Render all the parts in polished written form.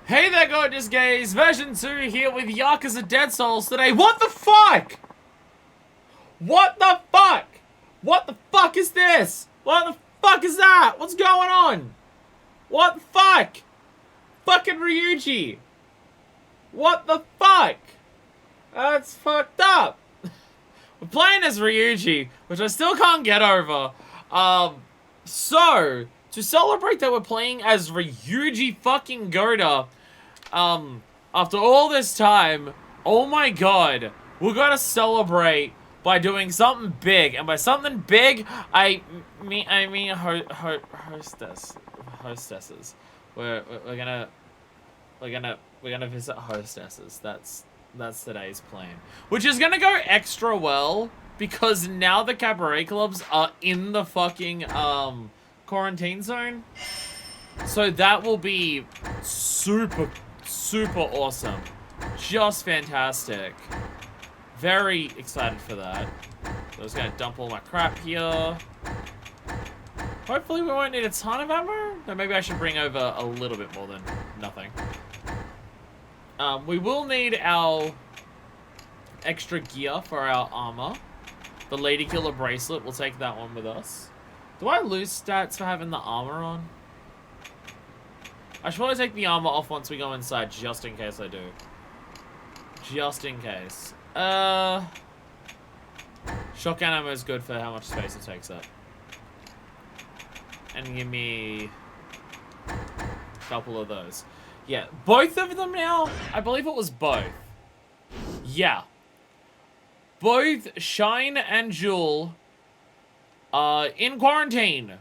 Hey there, gorgeous gays! Version 2 here with Yakuza Dead Souls today. What the fuck? What the fuck? What the fuck is this? What the fuck is that? What's going on? What the fuck? Fucking Ryuji. What the fuck? That's fucked up. We're playing as Ryuji, which I still can't get over. So, to celebrate that we're playing as Ryuji fucking Goda, after all this time, oh my god, we're gonna celebrate by doing something big, and by something big, I mean hostesses. We're gonna visit hostesses. That's today's plan, which is gonna go extra well because now the cabaret clubs are in the fucking quarantine zone, so that will be super awesome, just fantastic. Very excited for that. So I'm just gonna dump all my crap here. Hopefully we won't need a ton of ammo. No, maybe I should bring over a little bit more than nothing. We will need our extra gear for our armor. The Lady Killer bracelet, we'll take that one with us. Do I lose stats for having the armor on? I should probably take the armor off once we go inside, just in case I do. Just in case. Shotgun ammo is good for how much space it takes up. And give me a couple of those. Yeah, both of them now? I believe it was both. Yeah. Both Shine and Jewel are in quarantine.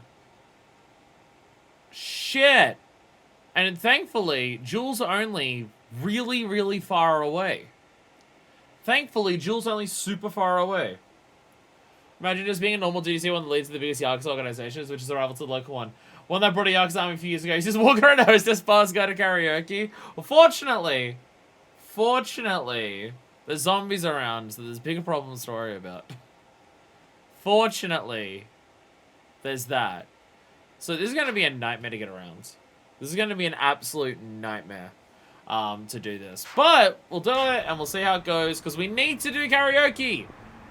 Shit. And thankfully, Jewel's only really far away. Thankfully, Jewel's only super far away. Imagine just being a normal DDC one that leads to the biggest Yakuza organizations, which is a rival to the local one. One that brought a Yakuza army a few years ago. He's just walking around hostess bars, go to karaoke. Well, fortunately, there's zombies around, so there's bigger problems to worry about. Fortunately, there's that. So this is going to be a nightmare to get around. This is going to be an absolute nightmare to do this. But we'll do it, and we'll see how it goes, because we need to do karaoke.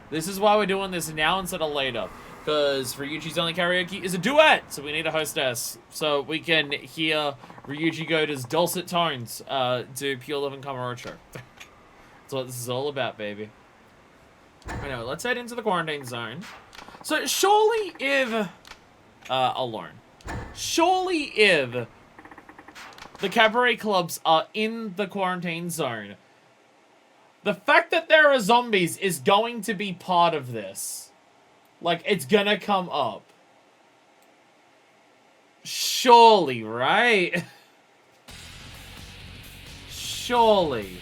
This is why we're doing this now instead of later. Because Ryuji's only karaoke is a duet, so we need a hostess. So we can hear Ryuji Goda's dulcet tones do Pure Love and Kamurocho. That's what this is all about, baby. Anyway, let's head into the quarantine zone. So surely if... alone. Surely if the cabaret clubs are in the quarantine zone, the fact that there are zombies is going to be part of this. Like, it's gonna come up. Surely, right? Surely.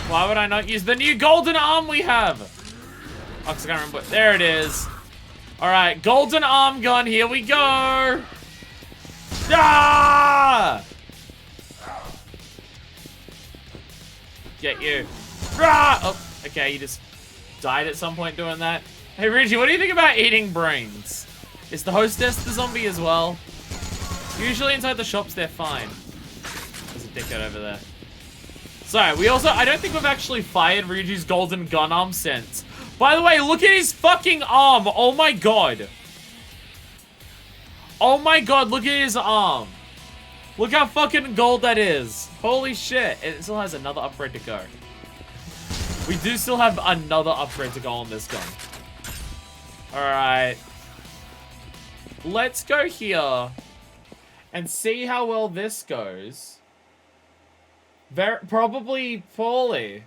Why would I not use the new golden arm we have? Oh, 'cause I can't remember. There it is. Alright, golden arm gun, here we go! Ah! Get you. Ah! Oh, okay, you just died at some point doing that. Hey, Ryuji, what do you think about eating brains? Is the hostess the zombie as well? Usually inside the shops, they're fine. There's a dickhead over there. So, we also... I don't think we've actually fired Ryuji's golden gun arm since. By the way, look at his fucking arm. Oh my god. Oh my god, look at his arm. Look how fucking gold that is. Holy shit. It still has another upgrade to go. We do still have another upgrade to go on this gun. Alright. Let's go here and see how well this goes. Probably poorly.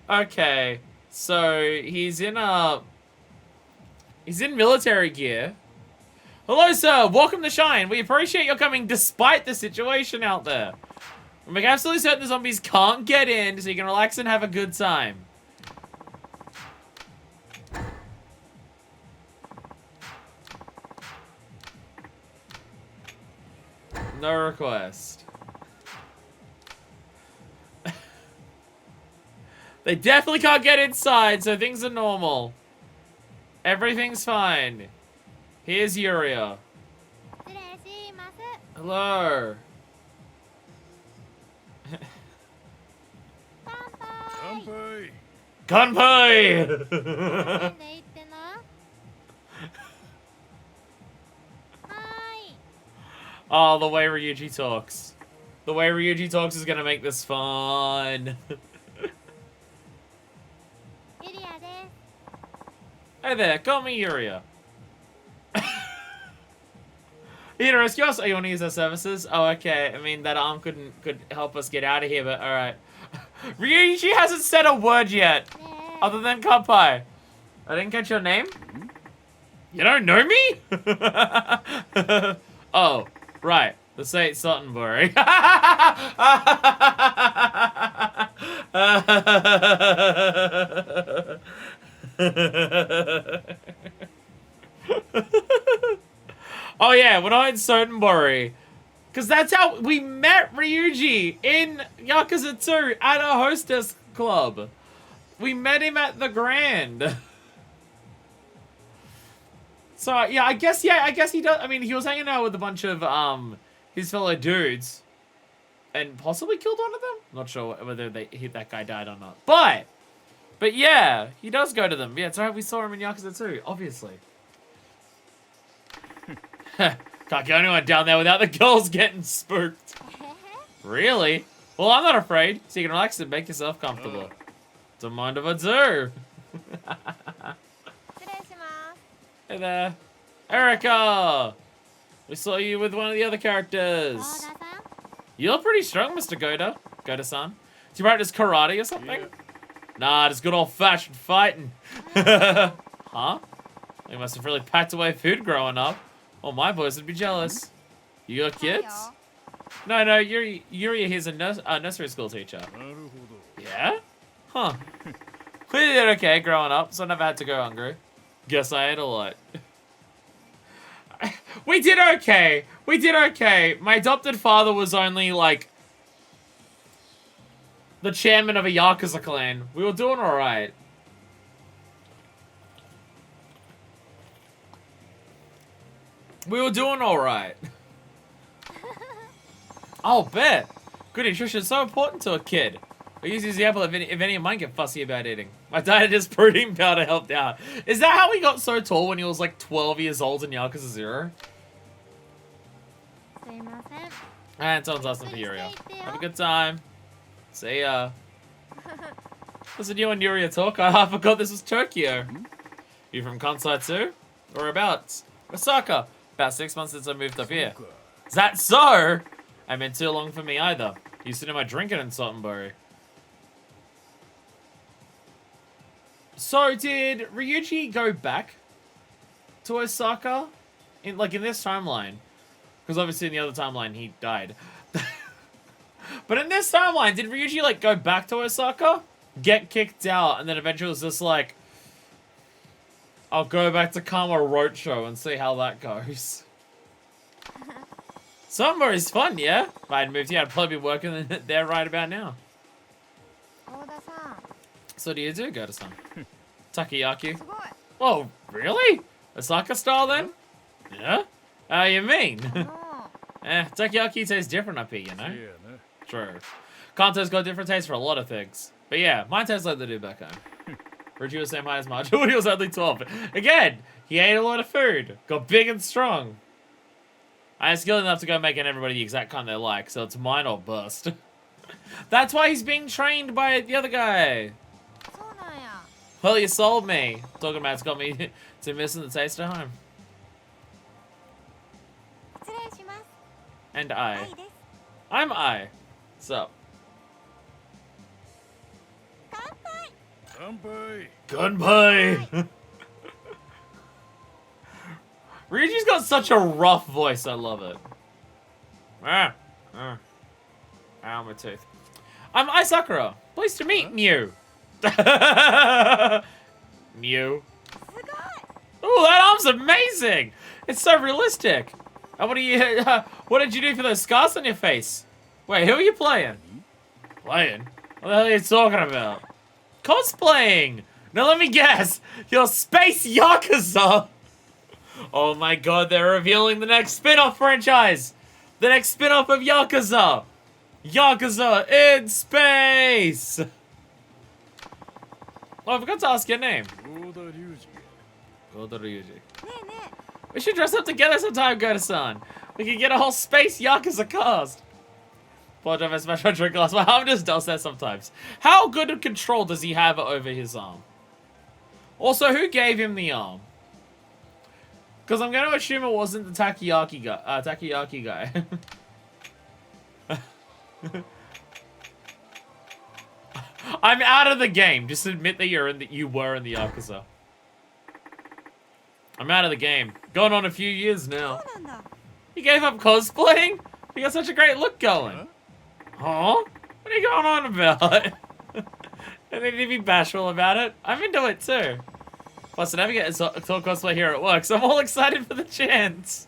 Okay, so he's in military gear. Hello, sir. Welcome to Shine. We appreciate your coming despite the situation out there. We make absolutely certain the zombies can't get in, so you can relax and have a good time. No request. They definitely can't get inside, so things are normal. Everything's fine. Here's Yuria. Hello. Kanpai! Oh, the way Ryuji talks. The way Ryuji talks is gonna make this fun. Hey there, call me Yuria. You know, rescue us? Oh, you want to use our services? Oh, okay. I mean, that arm could help us get out of here, but alright. Ryuji hasn't said a word yet. Other than Kanpai. I didn't catch your name? You don't know me? Oh, right. The Saint Sottenbury. Oh yeah, we're not in Sotenbori. Because that's how we met Ryuji in Yakuza 2 at a hostess club. We met him at the Grand. So yeah, I guess he does. I mean, he was hanging out with a bunch of his fellow dudes, and possibly killed one of them. Not sure whether that guy died or not. But yeah, he does go to them. Yeah, it's right. We saw him in Yakuza 2, obviously. Can't get anyone down there without the girls getting spooked. Really? Well, I'm not afraid. So you can relax and make yourself comfortable. Don't mind if I do. Hey there. Erica! We saw you with one of the other characters. You look pretty strong, Mr. Goda. Goda-san. Do you practice karate or something? Yeah. Nah, just good old-fashioned fighting. Huh? You must have really packed away food growing up. Oh, my boys would be jealous. You got kids? No, Yuria here's a nursery school teacher. Yeah? Huh. We did okay growing up, so I never had to go hungry. Guess I ate a lot. We did okay. We did okay. My adopted father was only, like, the chairman of a Yakuza clan. We were doing alright. We were doing alright. I'll bet. Good nutrition is so important to a kid. I use the example if any of mine get fussy about eating. My dietist protein powder helped out. Is that how he got so tall when he was like 12 years old in Yakuza 0? And someone's asking for Yuria. Have a good time. See ya. Listen, you and Yuria talk. I forgot this was Tokyo. You from Kansai too? Whereabouts? Osaka. About 6 months since I moved up here. Is that so? I meant too long for me either. Used to do my drinking in Sotenbori. So did Ryuji go back to Osaka in this timeline? Because obviously in the other timeline he died. But in this timeline, did Ryuji like go back to Osaka, get kicked out, and then eventually was just like, I'll go back to Kama Roadshow and see how that goes. Sotenbori's fun, yeah? If I had moved here, I'd probably be working there right about now. So do you do, Goda-san? Takoyaki? Oh, really? Osaka style then? Yeah? How you mean? Takoyaki tastes different up here, you know? True. Kanto's got different tastes for a lot of things. But yeah, mine tastes like they do back home. Ryuji was the same height as Marge when he was only 12. Again, he ate a lot of food. Got big and strong. I have skill enough to go making everybody the exact kind they like, so it's mine or bust. That's why he's being trained by the other guy. Well, you sold me. Talking about it's got me to missing the taste of home. And I'm I. So. Gunpei! Ryuji's got such a rough voice, I love it. Ow, my tooth. I'm Ai Sakura. Pleased to meet you. Mew. Oh, that arm's amazing! It's so realistic. What did you do for those scars on your face? Wait, who are you playing? Playing? What the hell are you talking about? cosplaying. Now let me guess. You're Space Yakuza. Oh my god, they're revealing the next spin-off franchise. The next spin-off of Yakuza. Yakuza in space. Oh, I forgot to ask your name. Ryuji. We should dress up together sometime, Goda-san. We can get a whole space Yakuza cast. Apologize if I smash my drink glass. My arm just does that sometimes. How good a control does he have over his arm? Also, who gave him the arm? Because I'm going to assume it wasn't the Takoyaki guy. I'm out of the game. Just admit that you were in the Yakuza. I'm out of the game. Going on a few years now. You gave up cosplaying? You got such a great look going. Huh? What are you going on about? I need to be bashful about it. I'm into it too. Plus, I never get a talk cosplay here at work, so I'm all excited for the chance.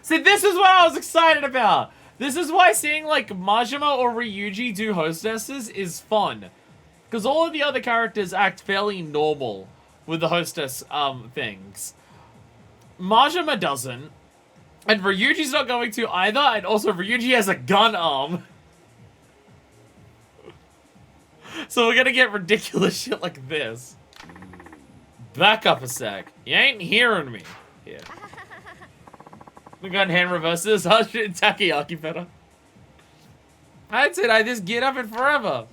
See, this is what I was excited about. This is why seeing like Majima or Ryuji do hostesses is fun. Because all of the other characters act fairly normal with the hostess things. Majima doesn't. And Ryuji's not going to either. And also Ryuji has a gun arm. So we're gonna get ridiculous shit like this. Back up a sec. You ain't hearing me. Yeah. We got hand reverses. Oh shit, Takoyaki better. That's it, I just get up and forever.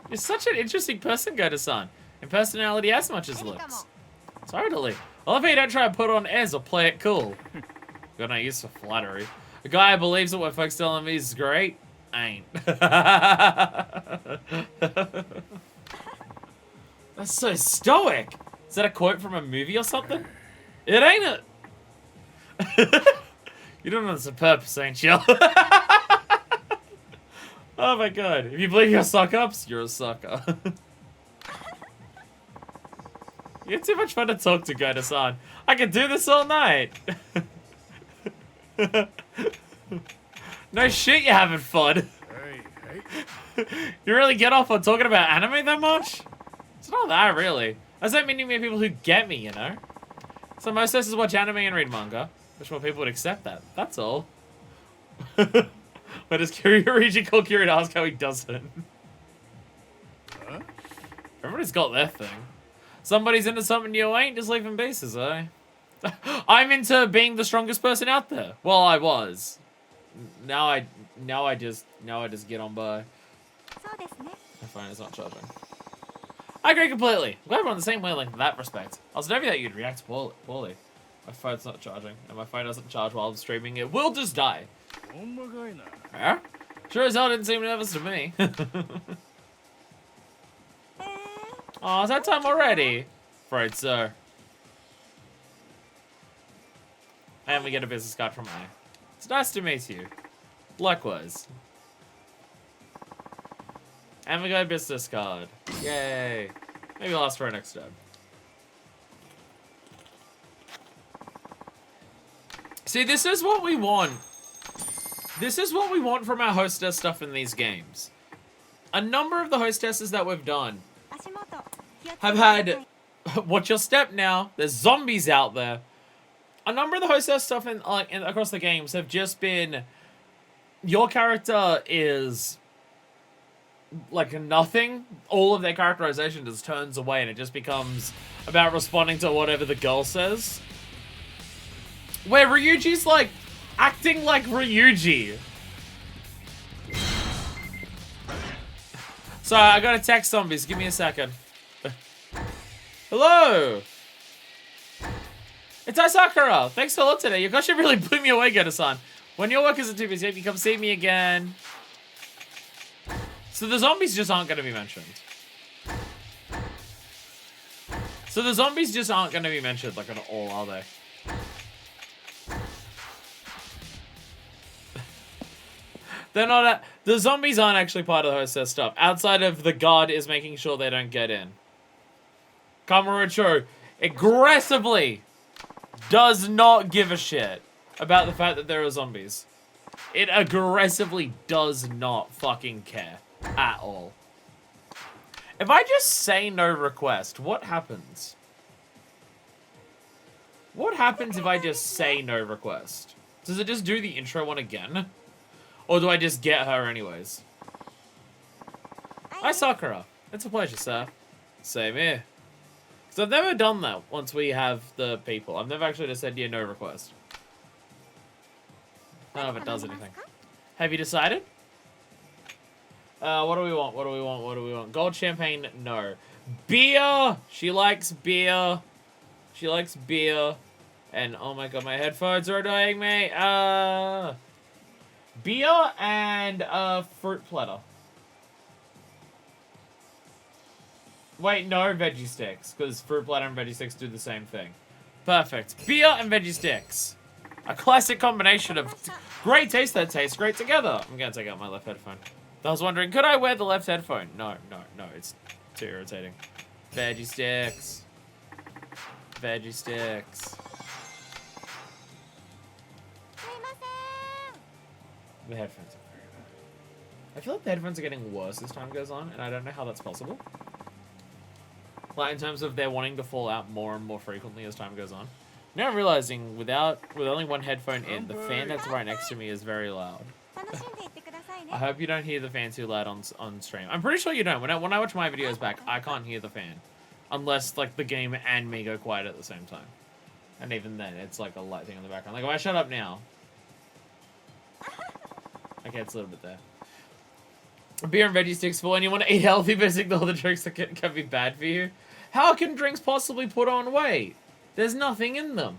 You're such an interesting person, Goda-san. In personality as much as looks. Totally. I love how you don't try to put on airs or play it cool. Got no use for flattery. A guy who believes that what folks telling me is great ain't. That's so stoic. Is that a quote from a movie or something? It ain't it. You don't know the purpose, ain't you? Oh my god. If you believe you're suck-ups, you're a sucker. You're too much fun to talk to, Goda-san. I could do this all night. No shit, you're having fun. You really get off on talking about anime that much? It's not that, really. I don't mean people who get me, you know? So most of us watch anime and read manga. Wish more people would accept that. That's all. But does Ryuji call Kira to ask how he does it? Huh? Everybody's got their thing. Somebody's into something you ain't, just leaving bases, eh? I'm into being the strongest person out there. Well, I was. Now I just get on by. My phone is not charging. I agree completely. I'm glad we're on the same wavelength in that respect. I was nervous that you'd react poorly. My phone's not charging, and my phone doesn't charge while I'm streaming. It will just die. Yeah? Sure as hell didn't seem nervous to me. Oh, is that time already? Right, sir. And we get a business card from I. It's nice to meet you. Likewise. And we got a business card. Yay. Maybe I'll ask for it next time. See, this is what we want. This is what we want from our hostess stuff in these games. A number of the hostesses that we've done have had... Watch your step now. There's zombies out there. A number of the hostess stuff across the games have just been... Your character is... like nothing. All of their characterization just turns away and it just becomes about responding to whatever the girl says. Where Ryuji's like acting like Ryuji. Sorry, I gotta text zombies. Give me a second. Hello! It's Sakura! Thanks for a lot today. Your question really blew me away, Goda-san. When your work isn't too busy, you come see me again. So the zombies just aren't gonna be mentioned. Like at all, are they? They're not. The zombies aren't actually part of the hostess stuff. Outside of the guard is making sure they don't get in. Kamurocho aggressively does not give a shit about the fact that there are zombies. It aggressively does not fucking care at all. If I just say no request, what happens? What happens if I just say no request? Does it just do the intro one again? Or do I just get her anyways? Hi, Sakura. It's a pleasure, sir. Same here. Because I've never done that once we have the people. I've never actually just said, yeah, no request. I don't know if it does anything. Have you decided? What do we want? What do we want? What do we want? Gold champagne? No. Beer! She likes beer. She likes beer. And, oh my god, my headphones are annoying me. Beer and, fruit platter. Wait, no veggie sticks, because fruit platter and veggie sticks do the same thing. Perfect. Beer and veggie sticks. A classic combination of great taste that tastes great together. I'm gonna take out my left headphone. I was wondering, could I wear the left headphone? No, no, no, it's too irritating. Veggie sticks. Veggie sticks. The headphones are very bad. I feel like the headphones are getting worse as time goes on, and I don't know how that's possible. Like, in terms of they're wanting to fall out more and more frequently as time goes on. Now I'm realizing, with only one headphone in, the fan that's right next to me is very loud. I hope you don't hear the fan too loud on stream. I'm pretty sure you don't. When I watch my videos back, I can't hear the fan. Unless, like, the game and me go quiet at the same time. And even then, it's like a light thing in the background. Like, if I shut up now... Okay, it's a little bit there. Beer and veggie sticks for when you want to eat healthy, but ignore the drinks that can be bad for you. How can drinks possibly put on weight? There's nothing in them.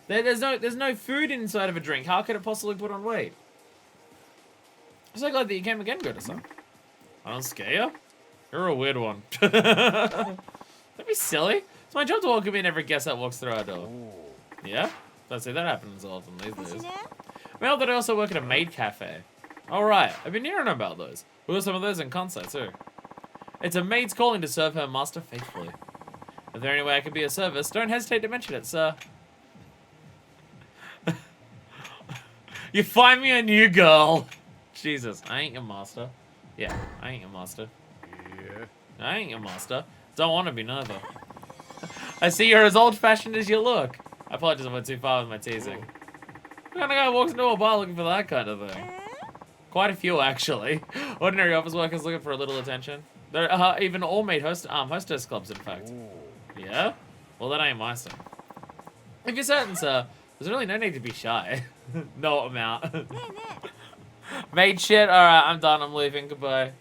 There's no food inside of a drink. How could it possibly put on weight? I'm so glad that you came again, Goda-san. I don't scare you. You're a weird one. Don't be silly. It's my job to welcome in every guest that walks through our door. Yeah? I'd say that happens often these days. Well, that I also work at a maid cafe. Alright, I've been hearing about those. We got some of those in concert too. It's a maid's calling to serve her master faithfully. If there any way I can be of service, don't hesitate to mention it, sir. You find me a new girl. Jesus, I ain't your master. Yeah, I ain't your master. Yeah. I ain't your master. Don't want to be neither. I see you're as old-fashioned as you look. I apologize if I went too far with my teasing. What kind of guy walks into a bar looking for that kind of thing? Quite a few, actually. Ordinary office workers looking for a little attention. There are even all-made hostess clubs, in fact. Yeah? Well, that ain't my son. If you're certain, sir, there's really no need to be shy. No amount. Made shit? Alright, I'm done. I'm leaving. Goodbye.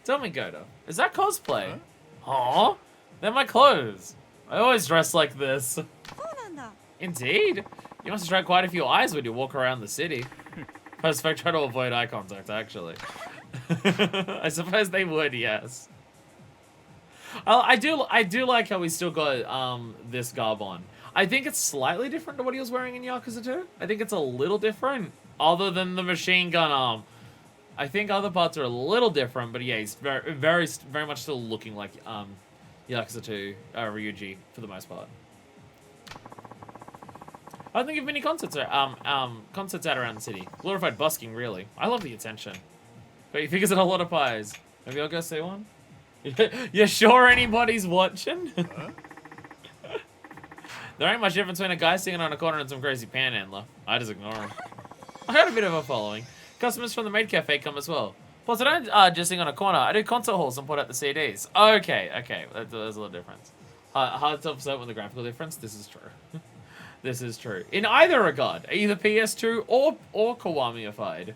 Tell me, Goda, is that cosplay? Huh? They're my clothes. I always dress like this. Indeed. You must attract quite a few eyes when you walk around the city. I suspect try to avoid eye contact, actually. I suppose they would, yes. I do like how we still got this garb on. I think it's slightly different to what he was wearing in Yakuza 2. I think it's a little different, other than the machine gun arm. I think other parts are a little different, but yeah, he's very much still looking like Yakuza 2 Ryuji for the most part. I don't think of many concerts concerts out around the city. Glorified busking, really. I love the attention. But he figures out a lot of pies. Maybe I'll go see one. You sure anybody's watching? Huh? There ain't much difference between a guy singing on a corner and some crazy panhandler. I just ignore him. I got a bit of a following. Customers from the maid cafe come as well. Plus, I don't just sing on a corner. I do concert halls and put out the CDs. Okay. There's a little difference. Hard to upset with the graphical difference. This is true. This is true. In either regard, either PS2 or Kiwami-ified.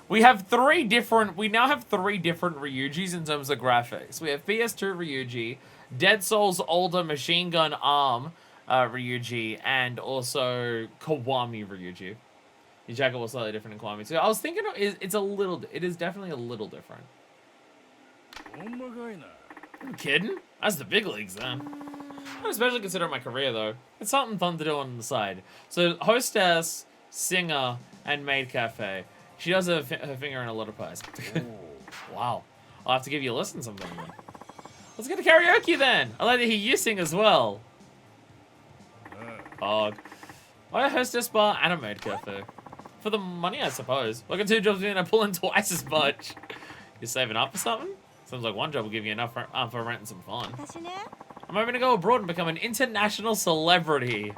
We have three different. We now have three different Ryujis in terms of graphics. We have PS2 Ryuji, Dead Souls older machine gun arm Ryuji, and also Kiwami Ryuji. The jacket was slightly different in Kiwami too. I was thinking it is definitely a little different. I'm kidding? That's the big leagues then. I especially consider my career though. It's something fun to do on the side. So hostess, singer, and maid cafe. She does have her finger in a lot of pies. Wow. I'll have to give you a listen sometime then. Let's get to karaoke then. I'd like to hear you sing as well. Odd. I a hostess bar and a maid cafe. For the money, I suppose. Look at 2 jobs and I pull in twice as much. You're saving up for something? Seems like 1 job will give you enough for rent and some fun. I'm hoping to go abroad and become an international celebrity.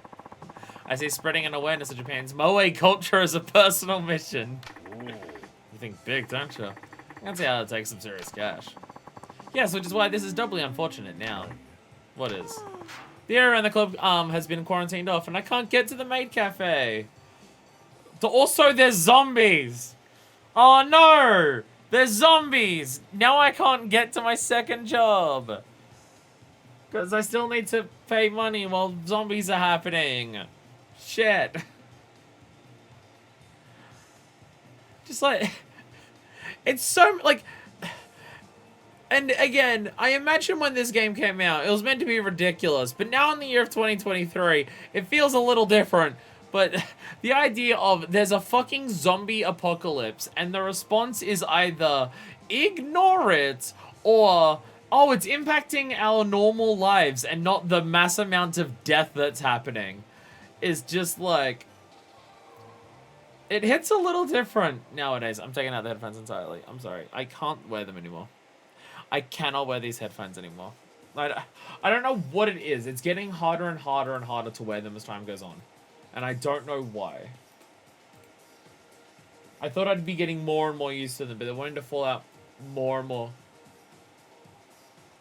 I see spreading an awareness of Japan's moe culture as a personal mission. Ooh. You think big, don't you? I can see how it takes some serious cash. Yes, which is why this is doubly unfortunate now. What is? The area around the club has been quarantined off and I can't get to the maid cafe. Also, there's zombies. Oh no! There's zombies! Now I can't get to my second job. Because I still need to pay money while zombies are happening. Shit. Just like... It's so, like... And again, I imagine when this game came out, it was meant to be ridiculous. But now in the year of 2023, it feels a little different. But the idea of there's a fucking zombie apocalypse and the response is either ignore it or, oh, it's impacting our normal lives and not the mass amount of death that's happening is just like, it hits a little different nowadays. I'm taking out the headphones entirely. I'm sorry. I can't wear them anymore. I cannot wear these headphones anymore. I don't know what it is. It's getting harder and harder and harder to wear them as time goes on. And I don't know why. I thought I'd be getting more and more used to them, but they're wanting to fall out more and more.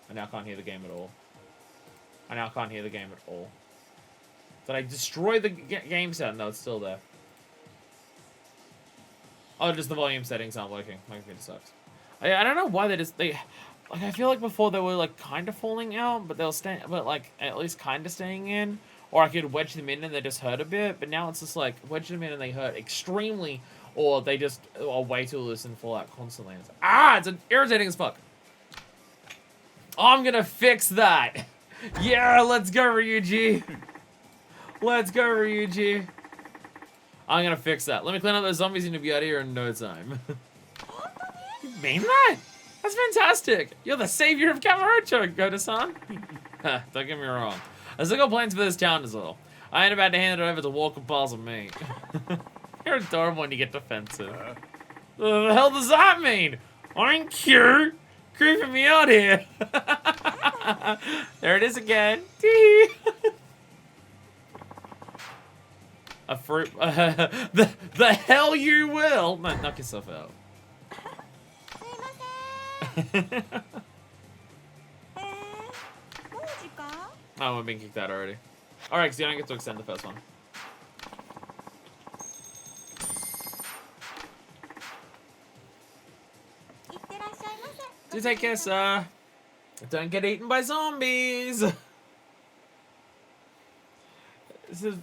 I now can't hear the game at all. I now can't hear the game at all. Did I destroy the game sound? No, it's still there. Oh, just the volume settings aren't working. My computer sucks. I don't know why like, I feel like before they were, like, kind of falling out, but they'll stay, but, like, at least kind of staying in. Or I could wedge them in and they just hurt a bit, but now it's just like, wedge them in and they hurt extremely, or they just are way too loose and fall out constantly. It's irritating as fuck. I'm gonna fix that. Yeah, let's go, Ryuji. Let's go, Ryuji. I'm gonna fix that. Let me clean up those zombies and you'll be out of here in no time. You mean that? That's fantastic. You're the savior of Kamurocho, Goda-san. Don't get me wrong. I still got plans for this town as well. I ain't about to hand it over to walking piles of meat. You're adorable when you get defensive. What the hell does that mean? I'm cute. Creeping me out here. There it is again. A fruit. The hell you will. No, knock yourself out. Oh, we're being kicked out already. Alright, because you don't get to extend the first one. Do take care, sir. Don't get eaten by zombies. This is...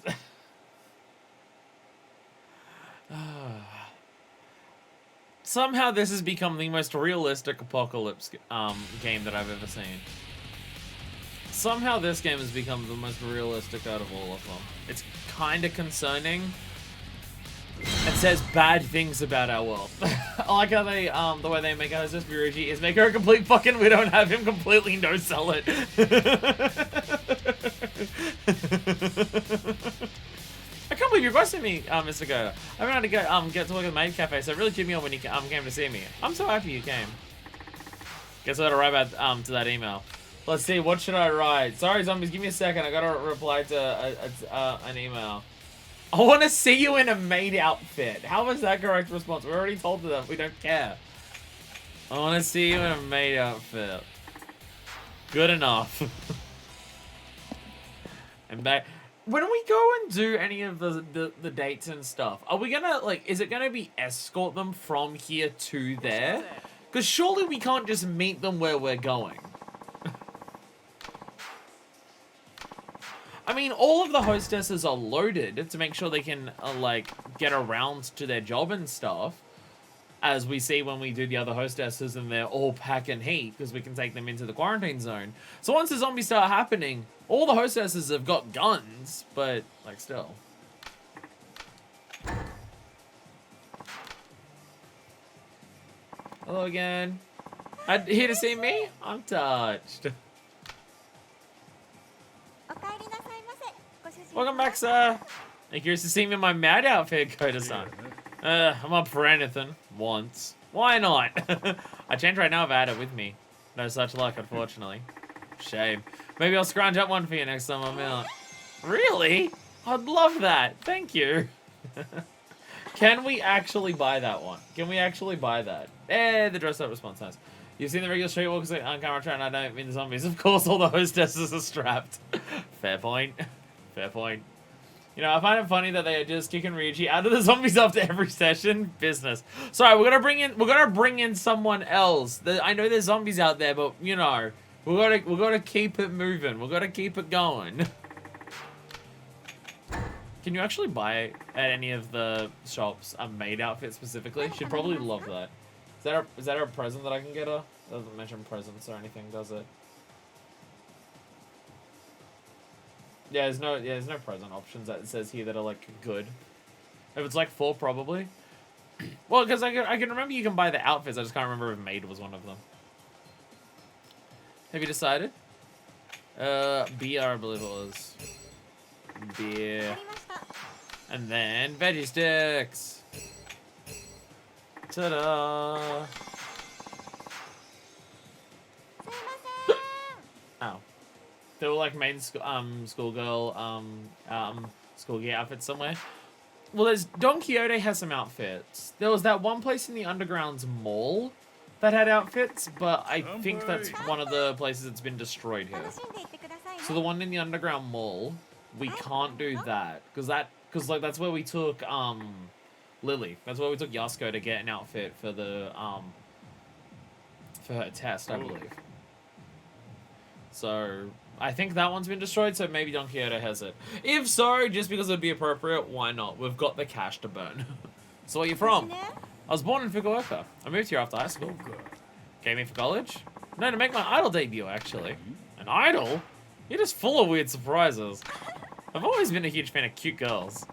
Somehow this has become the most realistic apocalypse game that I've ever seen. Somehow this game has become the most realistic out of all of them. It's kind of concerning. It says bad things about our world. I like how they, the way they make our hostess Ryuji is make her a complete fucking widow and have him completely no-sell it. I can't believe you're ghosting me, Mr. Goda. I've been able to get to work at the maid cafe, so it really cheered me up when you came to see me. I'm so happy you came. Guess what I gotta write about to that email. Let's see, what should I write? Sorry, zombies, give me a second. I gotta reply to an email. I want to see you in a maid outfit. How was that correct response? We already told them we don't care. I want to see you in a maid outfit. Good enough. And back. When we go and do any of the dates and stuff, are we gonna, like, is it gonna be escort them from here to there? Because surely we can't just meet them where we're going. I mean, all of the hostesses are loaded to make sure they can, like, get around to their job and stuff. As we see when we do the other hostesses and they're all pack and heat, because we can take them into the quarantine zone. So once the zombies start happening, all the hostesses have got guns, but, like, still. Hello again. Here to see me? I'm touched. Welcome back, sir. I'm curious to see me in my mad outfit, Koda-san. I'm up for anything. Once. Why not? I change right now if I had it with me. No such luck, unfortunately. Shame. Maybe I'll scrounge up one for you next time I'm out. Really? I'd love that. Thank you. Can we actually buy that one? Can we actually buy that? The dress up response, nice. You've seen the regular streetwalkers on camera trying, I don't mean the zombies. Of course, all the hostesses are strapped. Fair point. Fair point. You know, I find it funny that they are just kicking Ryuji out of the zombies after every session. Business. Sorry, we're gonna bring in someone else. I know there's zombies out there, but you know, we gotta keep it moving. We gotta keep it going. Can you actually buy at any of the shops a maid outfit specifically? She'd probably love that. Is that a present that I can get her? Doesn't mention presents or anything, does it? Yeah, there's no present options that it says here that are like good. If it's like 4, probably. Well, because I can remember you can buy the outfits. I just can't remember if maid was one of them. Have you decided? Beer, I believe it was. Beer. And then veggie sticks. Ta-da! Ow. They were like main schoolgirl school gear outfits somewhere. Well, Don Quixote has some outfits. There was that one place in the Underground's mall that had outfits, but I think that's one of the places that's been destroyed here. So the one in the Underground mall, we can't do that because like that's where we took Lily. That's where we took Yasuko to get an outfit for the for her test, I believe. So I think that one's been destroyed, so maybe Don Quixote has it. If so, just because it'd be appropriate, why not? We've got the cash to burn. So where are you from? I was born in Fukuoka. I moved here after high school. Came in for college? No, to make my idol debut, actually. An idol? You're just full of weird surprises. I've always been a huge fan of cute girls.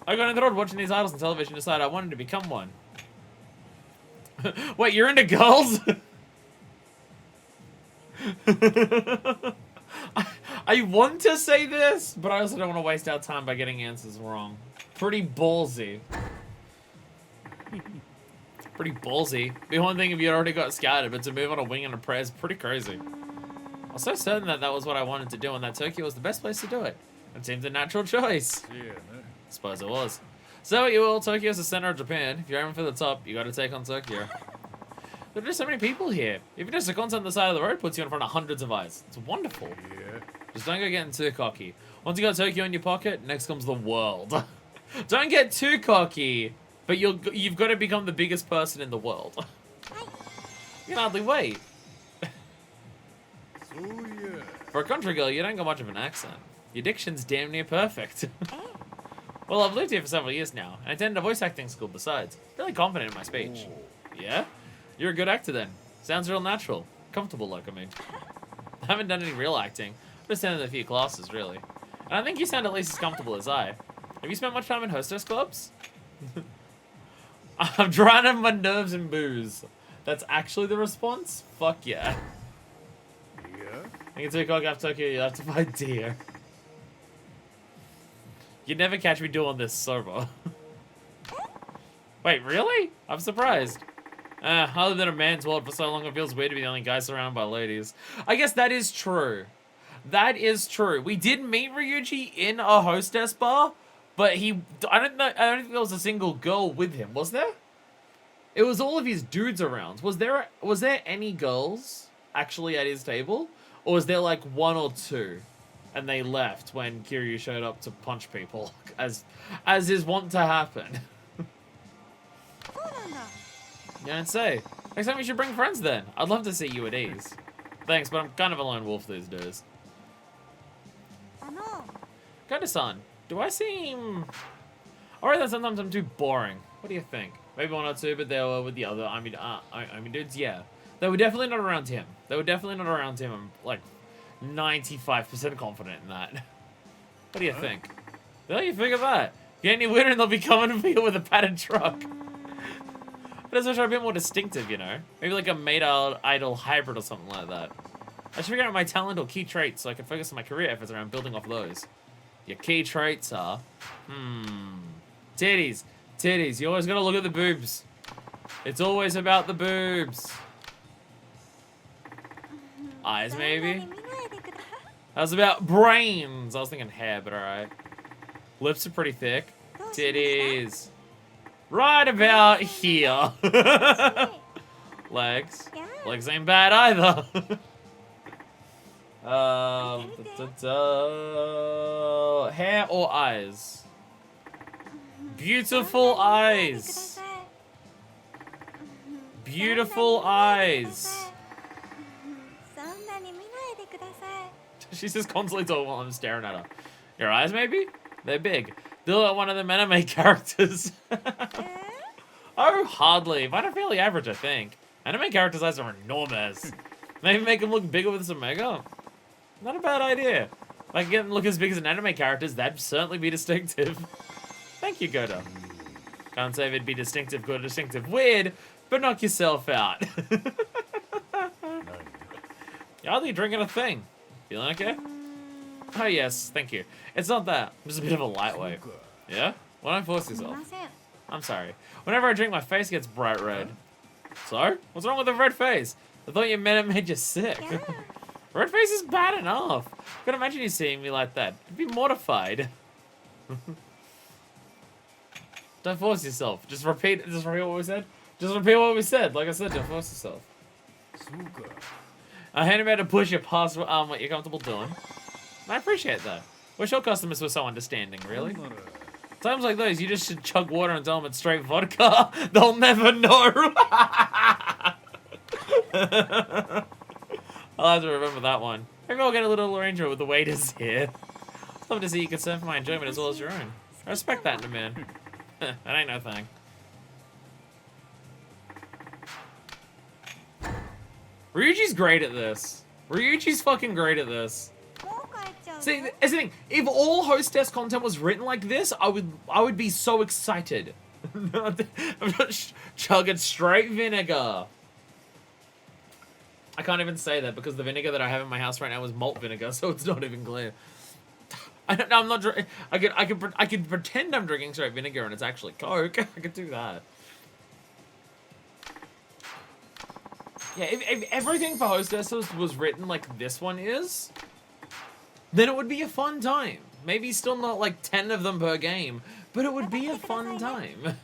I got enthralled watching these idols on television and decided I wanted to become one. Wait, you're into girls? I want to say this, but I also don't want to waste our time by getting answers wrong. Pretty ballsy. Pretty ballsy. Be one thing if you already got scouted, but to move on a wing and a prayer is pretty crazy. I was so certain that that was what I wanted to do, and that Tokyo was the best place to do it. It seemed a natural choice. Yeah, suppose it was. So you all, Tokyo's the center of Japan. If you're aiming for the top, you got to take on Tokyo. There are just so many people here. Even just a concert on the side of the road puts you in front of hundreds of eyes. It's wonderful. Yeah. Just don't go getting too cocky. Once you got Tokyo in your pocket, next comes the world. Don't get too cocky, but you've got to become the biggest person in the world. You can hardly wait. For a country girl, you don't got much of an accent. Your diction's damn near perfect. Well, I've lived here for several years now, and I attended a voice acting school besides. Really confident in my speech. Yeah? You're a good actor then. Sounds real natural. Comfortable like, I mean. I haven't done any real acting. I've just attended a few classes, really. And I think you sound at least as comfortable as I. Have you spent much time in hostess clubs? I'm drowning my nerves in booze. That's actually the response? Fuck yeah. Yeah? I can take off Tokyo, you have to fight deer. You'd never catch me doing this sober. Wait, really? I'm surprised. Other than a man's world for so long, it feels weird to be the only guy surrounded by ladies. I guess that is true. That is true. We did meet Ryuji in a hostess bar, but I don't think there was a single girl with him, was there? It was all of his dudes around. Was there any girls actually at his table? Or was there like 1 or 2? And they left when Kiryu showed up to punch people, as is wont to happen. You don't say. Next time you should bring friends then. I'd love to see you at ease. Thanks, but I'm kind of a lone wolf these days. Goda-san, do I seem... Alright then, sometimes I'm too boring. What do you think? Maybe 1 or 2, but they were with the other, I mean dudes, yeah. They were definitely not around him. I'm like 95% confident in that. What do you think? Well, you figure that. Get any weirder and they'll be coming for you with a padded truck. I just wish I were a bit more distinctive, you know? Maybe like a maid-idol hybrid or something like that. I should figure out my talent or key traits so I can focus on my career efforts around building off those. Your key traits are... Titties. Titties. You always gotta look at the boobs. It's always about the boobs. Eyes, maybe? How's about brains? I was thinking hair, but alright. Lips are pretty thick. Titties. Right about here. Legs. Legs ain't bad either. Hair or eyes? Beautiful eyes. Beautiful eyes. She's just constantly talking while I'm staring at her. Your eyes, maybe? They're big. They're like one of the anime characters. Oh, hardly. Mine are fairly average, I think. Anime characters' eyes are enormous. Maybe make them look bigger with some makeup. Not a bad idea. If I can get them to look as big as an anime characters, that'd certainly be distinctive. Thank you, Goda. Can't say if it'd be distinctive, good, distinctive, weird, but knock yourself out. You're hardly drinking a thing. Feeling okay? Oh, yes, thank you. It's not that. I'm just a bit of a lightweight. Yeah? Why don't force yourself? I'm sorry. Whenever I drink, my face gets bright red. So? What's wrong with the red face? I thought you meant it made you sick. Red face is bad enough. I can imagine you seeing me like that. You'd be mortified. Don't force yourself. Just repeat what we said. Just repeat what we said. Like I said, don't force yourself. I hand about to push you past what you're comfortable doing. I appreciate that. Wish your customers were so understanding, really. Times like those, you just should chug water and tell them it's straight vodka. They'll never know. I'll have to remember that one. Maybe I'll get a little arrangement with the waiters here. I'd love to see you concern for my enjoyment as well as your own. I respect that in a man. That ain't no thing. Ryuji's great at this. Ryuji's fucking great at this. See, that's the thing. If all hostess content was written like this, I would be so excited. I'm not chugging straight vinegar. I can't even say that because the vinegar that I have in my house right now is malt vinegar, so it's not even clear. I'm not. I could pretend I'm drinking straight vinegar and it's actually Coke. I could do that. Yeah, if everything for hostesses was written like this one is, then it would be a fun time. Maybe still not like 10 of them per game, but it would be a fun time.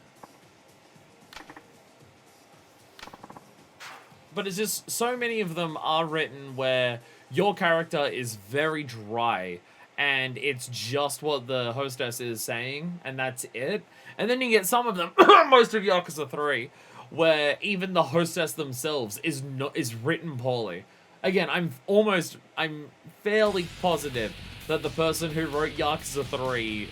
But it's just, so many of them are written where your character is very dry, and it's just what the hostess is saying, and that's it. And then you get some of them, most of Yakuza 3, where even the hostess themselves is written poorly. Again, I'm fairly positive that the person who wrote Yakuza 3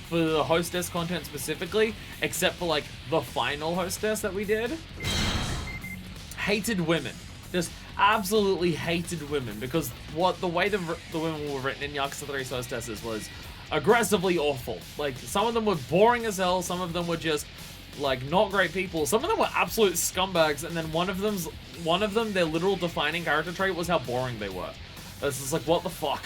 for the hostess content specifically, except for like the final hostess that we did, hated women. Just absolutely hated women, because the way the women were written in Yakuza 3's hostesses was aggressively awful. Like, some of them were boring as hell, some of them were just like not great people, some of them were absolute scumbags, and then one of them, their literal defining character trait was how boring they were. It's just like, what the fuck?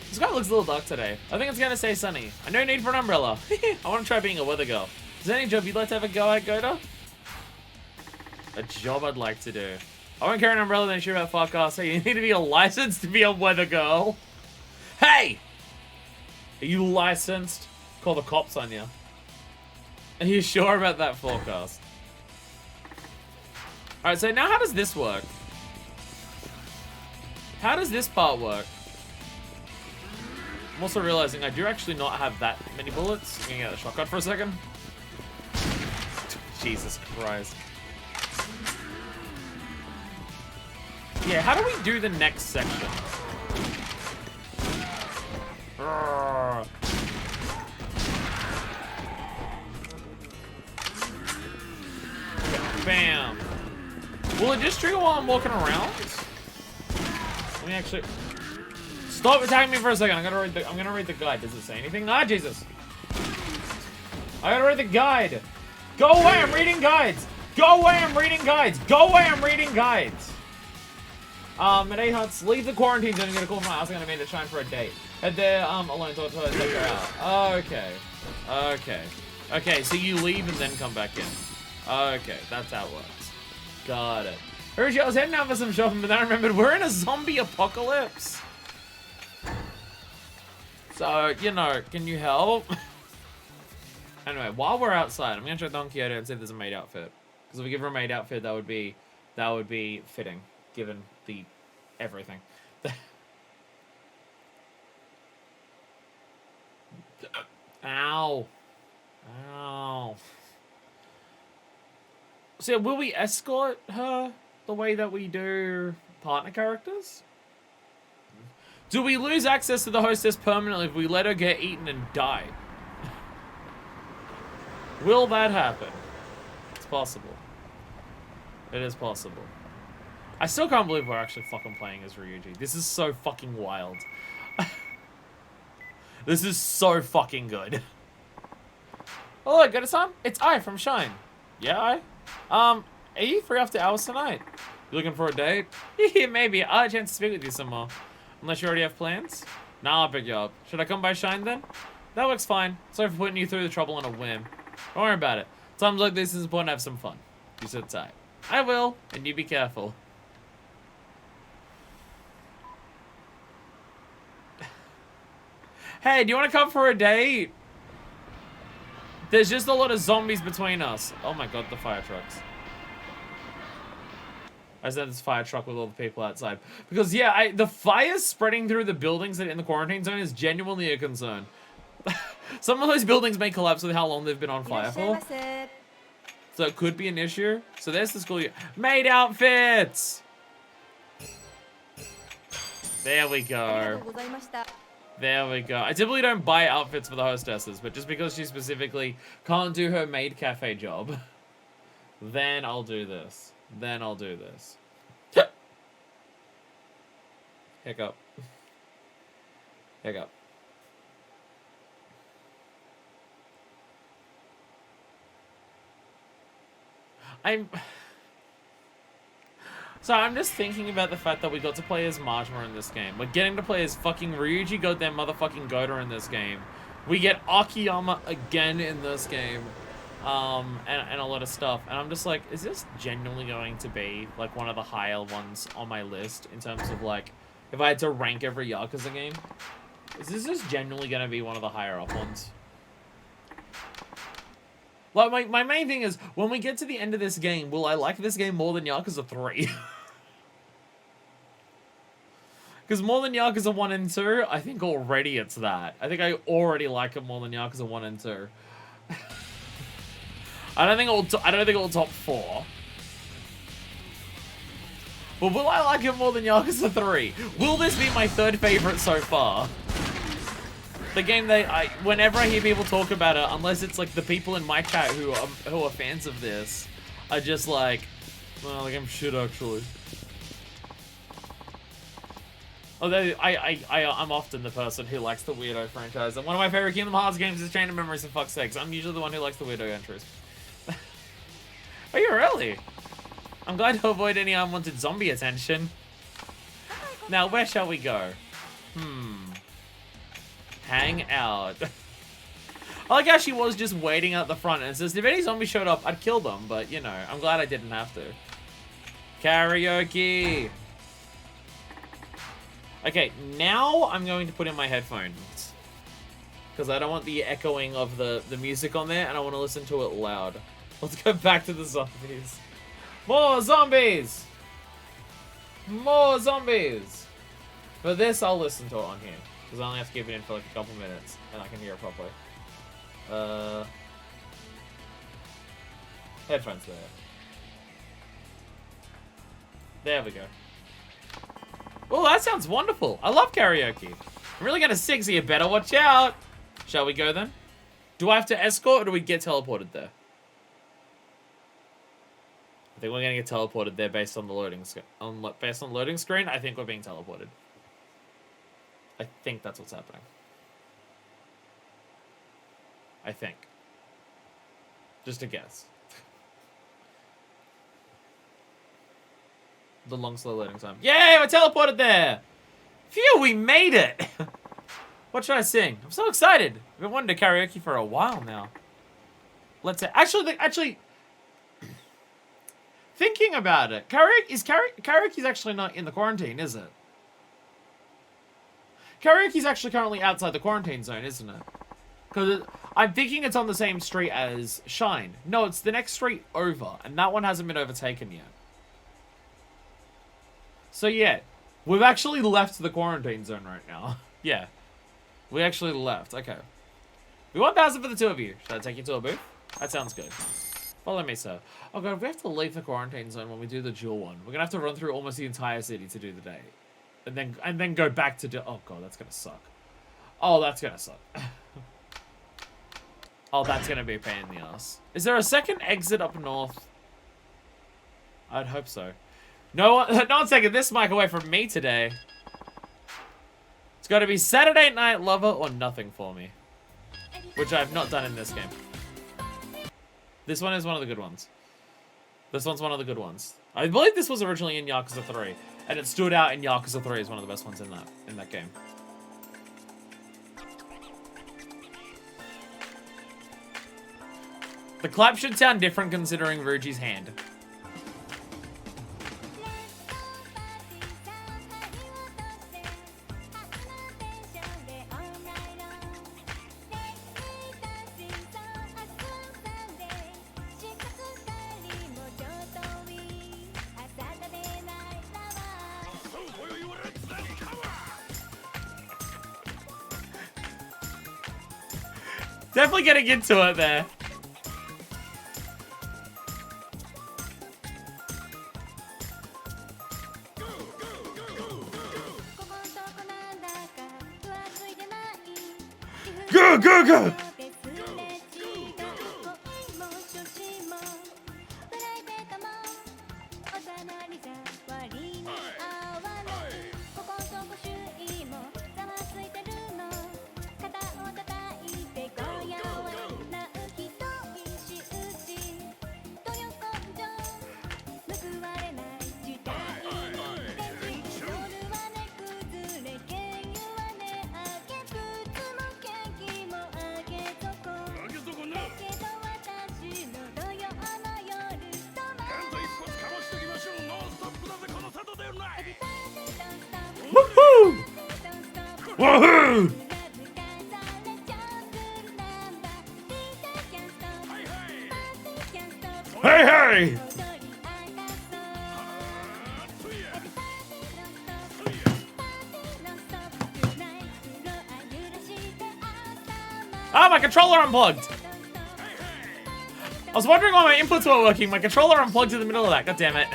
This guy looks a little dark today. I think it's gonna say sunny. I no need for an umbrella. I want to try being a weather girl. Is there any job you'd like to have a go at, Goda? A job I'd like to do. I won't carry an umbrella, then shoot about forecast. Hey, you need to be licensed to be a weather girl. Hey! Are you licensed? Call the cops on you. Are you sure about that forecast? Alright, so now how does this work? How does this part work? I'm also realizing I do actually not have that many bullets. I'm gonna get the shotgun for a second. Jesus Christ. Yeah, how do we do the next section? Bam. Will it just trigger while I'm walking around? Let me actually... Stop attacking me for a second. I'm gonna read the guide. Does it say anything? Ah, Jesus. I gotta read the guide. Go away, I'm reading guides. Go away, I'm reading guides. Go away, I'm reading guides. At Huts, leave the quarantine zone and get a call from my house. I'm gonna meet a Shine for a date. Head there, alone to take her out. Okay. Okay. Okay, so you leave and then come back in. Okay, that's how it works. Got it. Ryuji, I was heading out for some shopping, but then I remembered we're in a zombie apocalypse. So, you know, can you help? Anyway, while we're outside, I'm gonna check Don Quixote and see if there's a maid outfit. Because if we give her a maid outfit, that would be fitting, given the everything. Ow. Ow. So, will we escort her the way that we do partner characters? Do we lose access to the hostess permanently if we let her get eaten and die? Will that happen? It's possible. It is possible. I still can't believe we're actually fucking playing as Ryuji. This is so fucking wild. This is so fucking good. Oh look, got a son? It's I from Shine. Yeah, I? Are you free after hours tonight? You looking for a date? Yeah, maybe. I'll have a chance to speak with you some more. Unless you already have plans? Nah, I'll pick you up. Should I come by Shine then? That works fine. Sorry for putting you through the trouble on a whim. Don't worry about it. Times like this is important to have some fun. You sit tight. I will, and you be careful. Hey, do you want to come for a date? There's just a lot of zombies between us. Oh my god, the fire trucks. I said this fire truck with all the people outside. Because, yeah, the fire spreading through the buildings that are in the quarantine zone is genuinely a concern. Some of those buildings may collapse with how long they've been on fire for. So it could be an issue. So there's the school year. Maid outfits! There we go. There we go. I typically don't buy outfits for the hostesses, but just because she specifically can't do her maid cafe job, then I'll do this. Then I'll do this. Hiccup. Hiccup. So I'm just thinking about the fact that we got to play as Majima in this game. We're getting to play as fucking Ryuji goddamn motherfucking Goda in this game. We get Akiyama again in this game. And a lot of stuff. And I'm just like, is this genuinely going to be like one of the higher ones on my list in terms of like, if I had to rank every Yakuza game? Is this just genuinely going to be one of the higher up ones? Like, my main thing is, when we get to the end of this game, will I like this game more than Yakuza 3? Because more than Yakuza 1 and 2, I think already it's that. I think I already like it more than Yakuza 1 and 2. I don't think it'll top 4. But will I like it more than Yakuza 3? Will this be my third favorite so far? The game that whenever I hear people talk about it, unless it's like the people in my chat who are fans of this, are just like, well, the game's shit actually. Although I'm often the person who likes the weirdo franchise, and one of my favorite Kingdom Hearts games is Chain of Memories. For fuck's sakes, I'm usually the one who likes the weirdo entries. Are you really? I'm glad to avoid any unwanted zombie attention. Now, where shall we go? Hang out. I like how she was just waiting at the front and says, if any zombies showed up, I'd kill them. But, you know, I'm glad I didn't have to. Karaoke. Okay, now I'm going to put in my headphones. Because I don't want the echoing of the music on there, and I want to listen to it loud. Let's go back to the zombies. More zombies! More zombies! For this, I'll listen to it on here. Because I only have to keep it in for like a couple minutes, and I can hear it properly. Headphones there. There we go. Oh, that sounds wonderful. I love karaoke. I'm really gonna sing, so you better watch out. Shall we go then? Do I have to escort, or do we get teleported there? I think we're gonna get teleported there based on the loading screen. Based on the loading screen, I think we're being teleported. I think that's what's happening. I think. Just a guess. the long slow loading time. Yay! I teleported there. Phew! We made it. What should I sing? I'm so excited. I've been wanting to karaoke for a while now. Let's say, actually, thinking about it, karaoke's actually not in the quarantine, is it? Karaoke's actually currently outside the quarantine zone, isn't it? Because I'm thinking it's on the same street as Shine. No, it's the next street over, and that one hasn't been overtaken yet. So yeah, we've actually left the quarantine zone right now. Yeah, we actually left. Okay. We 1,000 for the two of you. Should I take you to a booth? That sounds good. Follow me, sir. Oh god, we have to leave the quarantine zone when we do the dual one. We're gonna have to run through almost the entire city to do the day. And then go back to do— oh god, that's gonna suck. Oh, that's gonna suck. Oh, that's gonna be a pain in the ass. Is there a second exit up north? I'd hope so. No one's taking this mic away from me today. It's gotta be Saturday Night Lover or nothing for me. Which I've not done in this game. This one is one of the good ones. This one's one of the good ones. I believe this was originally in Yakuza 3. And it stood out in Yakuza 3 as one of the best ones in that game. The clap should sound different considering Ryuji's hand. Definitely getting into it there. Go, go, go! Woohoo! Woohoo! Hey, hey! Ah, my controller unplugged! I was wondering why my inputs weren't working. My controller unplugged in the middle of that. God damn it.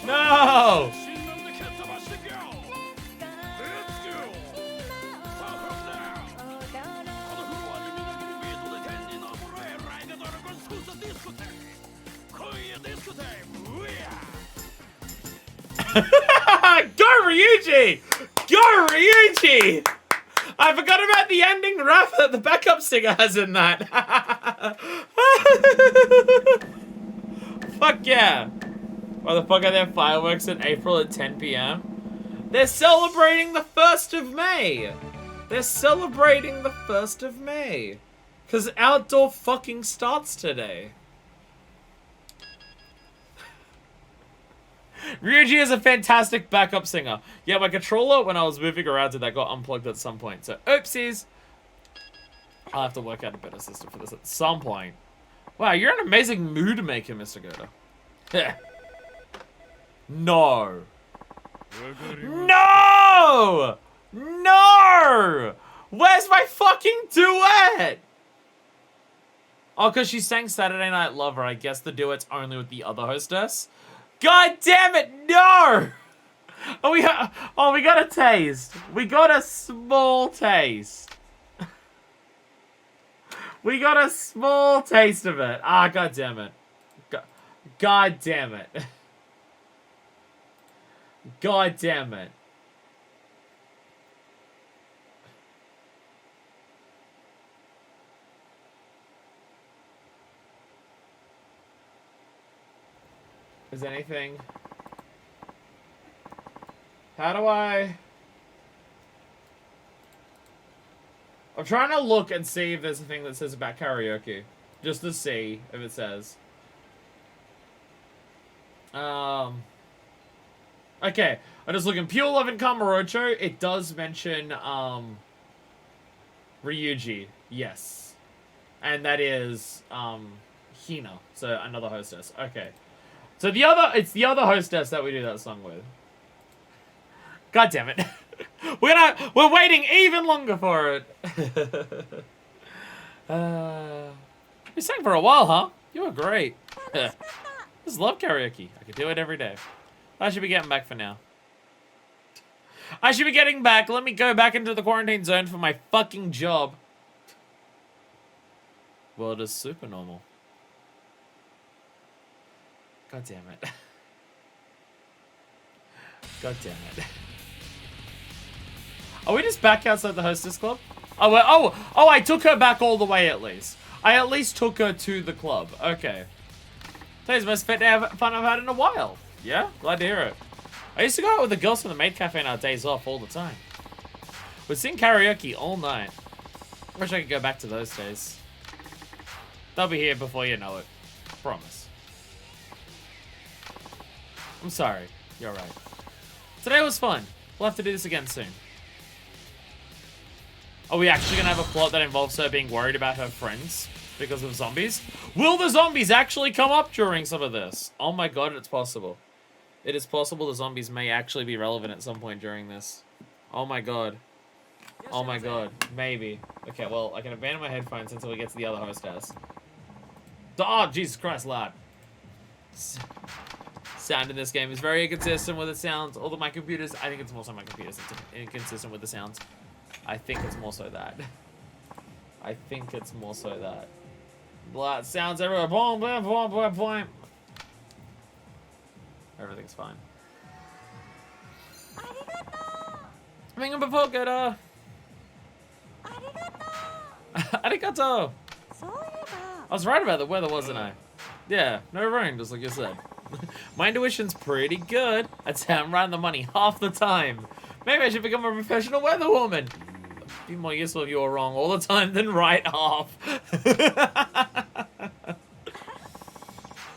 No! Go Ryuji! Go Ryuji! I forgot about the ending rap that the backup singer has in that. Fuck yeah. Why the fuck are there fireworks in April at 10 p.m? They're celebrating the 1st of May. They're celebrating the 1st of May. Because outdoor fucking starts today. Ryuji is a fantastic backup singer. Yeah, my controller, when I was moving around to that, got unplugged at some point. So, oopsies. I'll have to work out a better system for this at some point. Wow, you're an amazing mood maker, Mr. Goda. No. No! No! Where's my fucking duet? Oh, because she sang Saturday Night Lover. I guess the duet's only with the other hostess. God damn it, no! Oh, we got a taste. We got a small taste. We got a small taste of it. Ah, god damn it. God damn it. God damn it. Is anything How do I... I'm trying to look and see if there's a thing that says about karaoke. Just to see if it says. Okay. I'm just looking. Pure Love and Kamurocho. It does mention, Ryuji. Yes. And that is, Hina. So, another hostess. Okay. So, it's the other hostess that we do that song with. God damn it. We're waiting even longer for it. You sang for a while, huh? You were great. Just love karaoke. I could do it every day. I should be getting back for now. I should be getting back. Let me go back into the quarantine zone for my fucking job. World is super normal. God damn it. God damn it. Are we just back outside the hostess club? Oh, well, oh, I took her back all the way at least. I at least took her to the club. Okay. Today's the most fun I've had in a while. Yeah? Glad to hear it. I used to go out with the girls from the maid cafe on our days off all the time. We'd sing karaoke all night. Wish I could go back to those days. They'll be here before you know it. Promise. I'm sorry. You're right. Today was fun. We'll have to do this again soon. Are we actually going to have a plot that involves her being worried about her friends because of zombies? Will the zombies actually come up during some of this? Oh my god, it's possible. It is possible the zombies may actually be relevant at some point during this. Oh my god. Oh my god. Maybe. Okay, well, I can abandon my headphones until we get to the other hostess. Oh, Jesus Christ, lad. Sound in this game is very inconsistent with its sounds. Although my computers, I think it's more so my computers that's inconsistent with the sounds. I think it's more so that. I think it's more so that. Blah, sounds everywhere. Boom, boom, boom, boom, boom. Everything's fine. Ring before good. Arigato. I was right about the weather, wasn't I? Yeah, no rain, just like you said. My intuition's pretty good. I'd say I'm right on the money half the time. Maybe I should become a professional weather woman. Be more useful if you were wrong all the time than right half.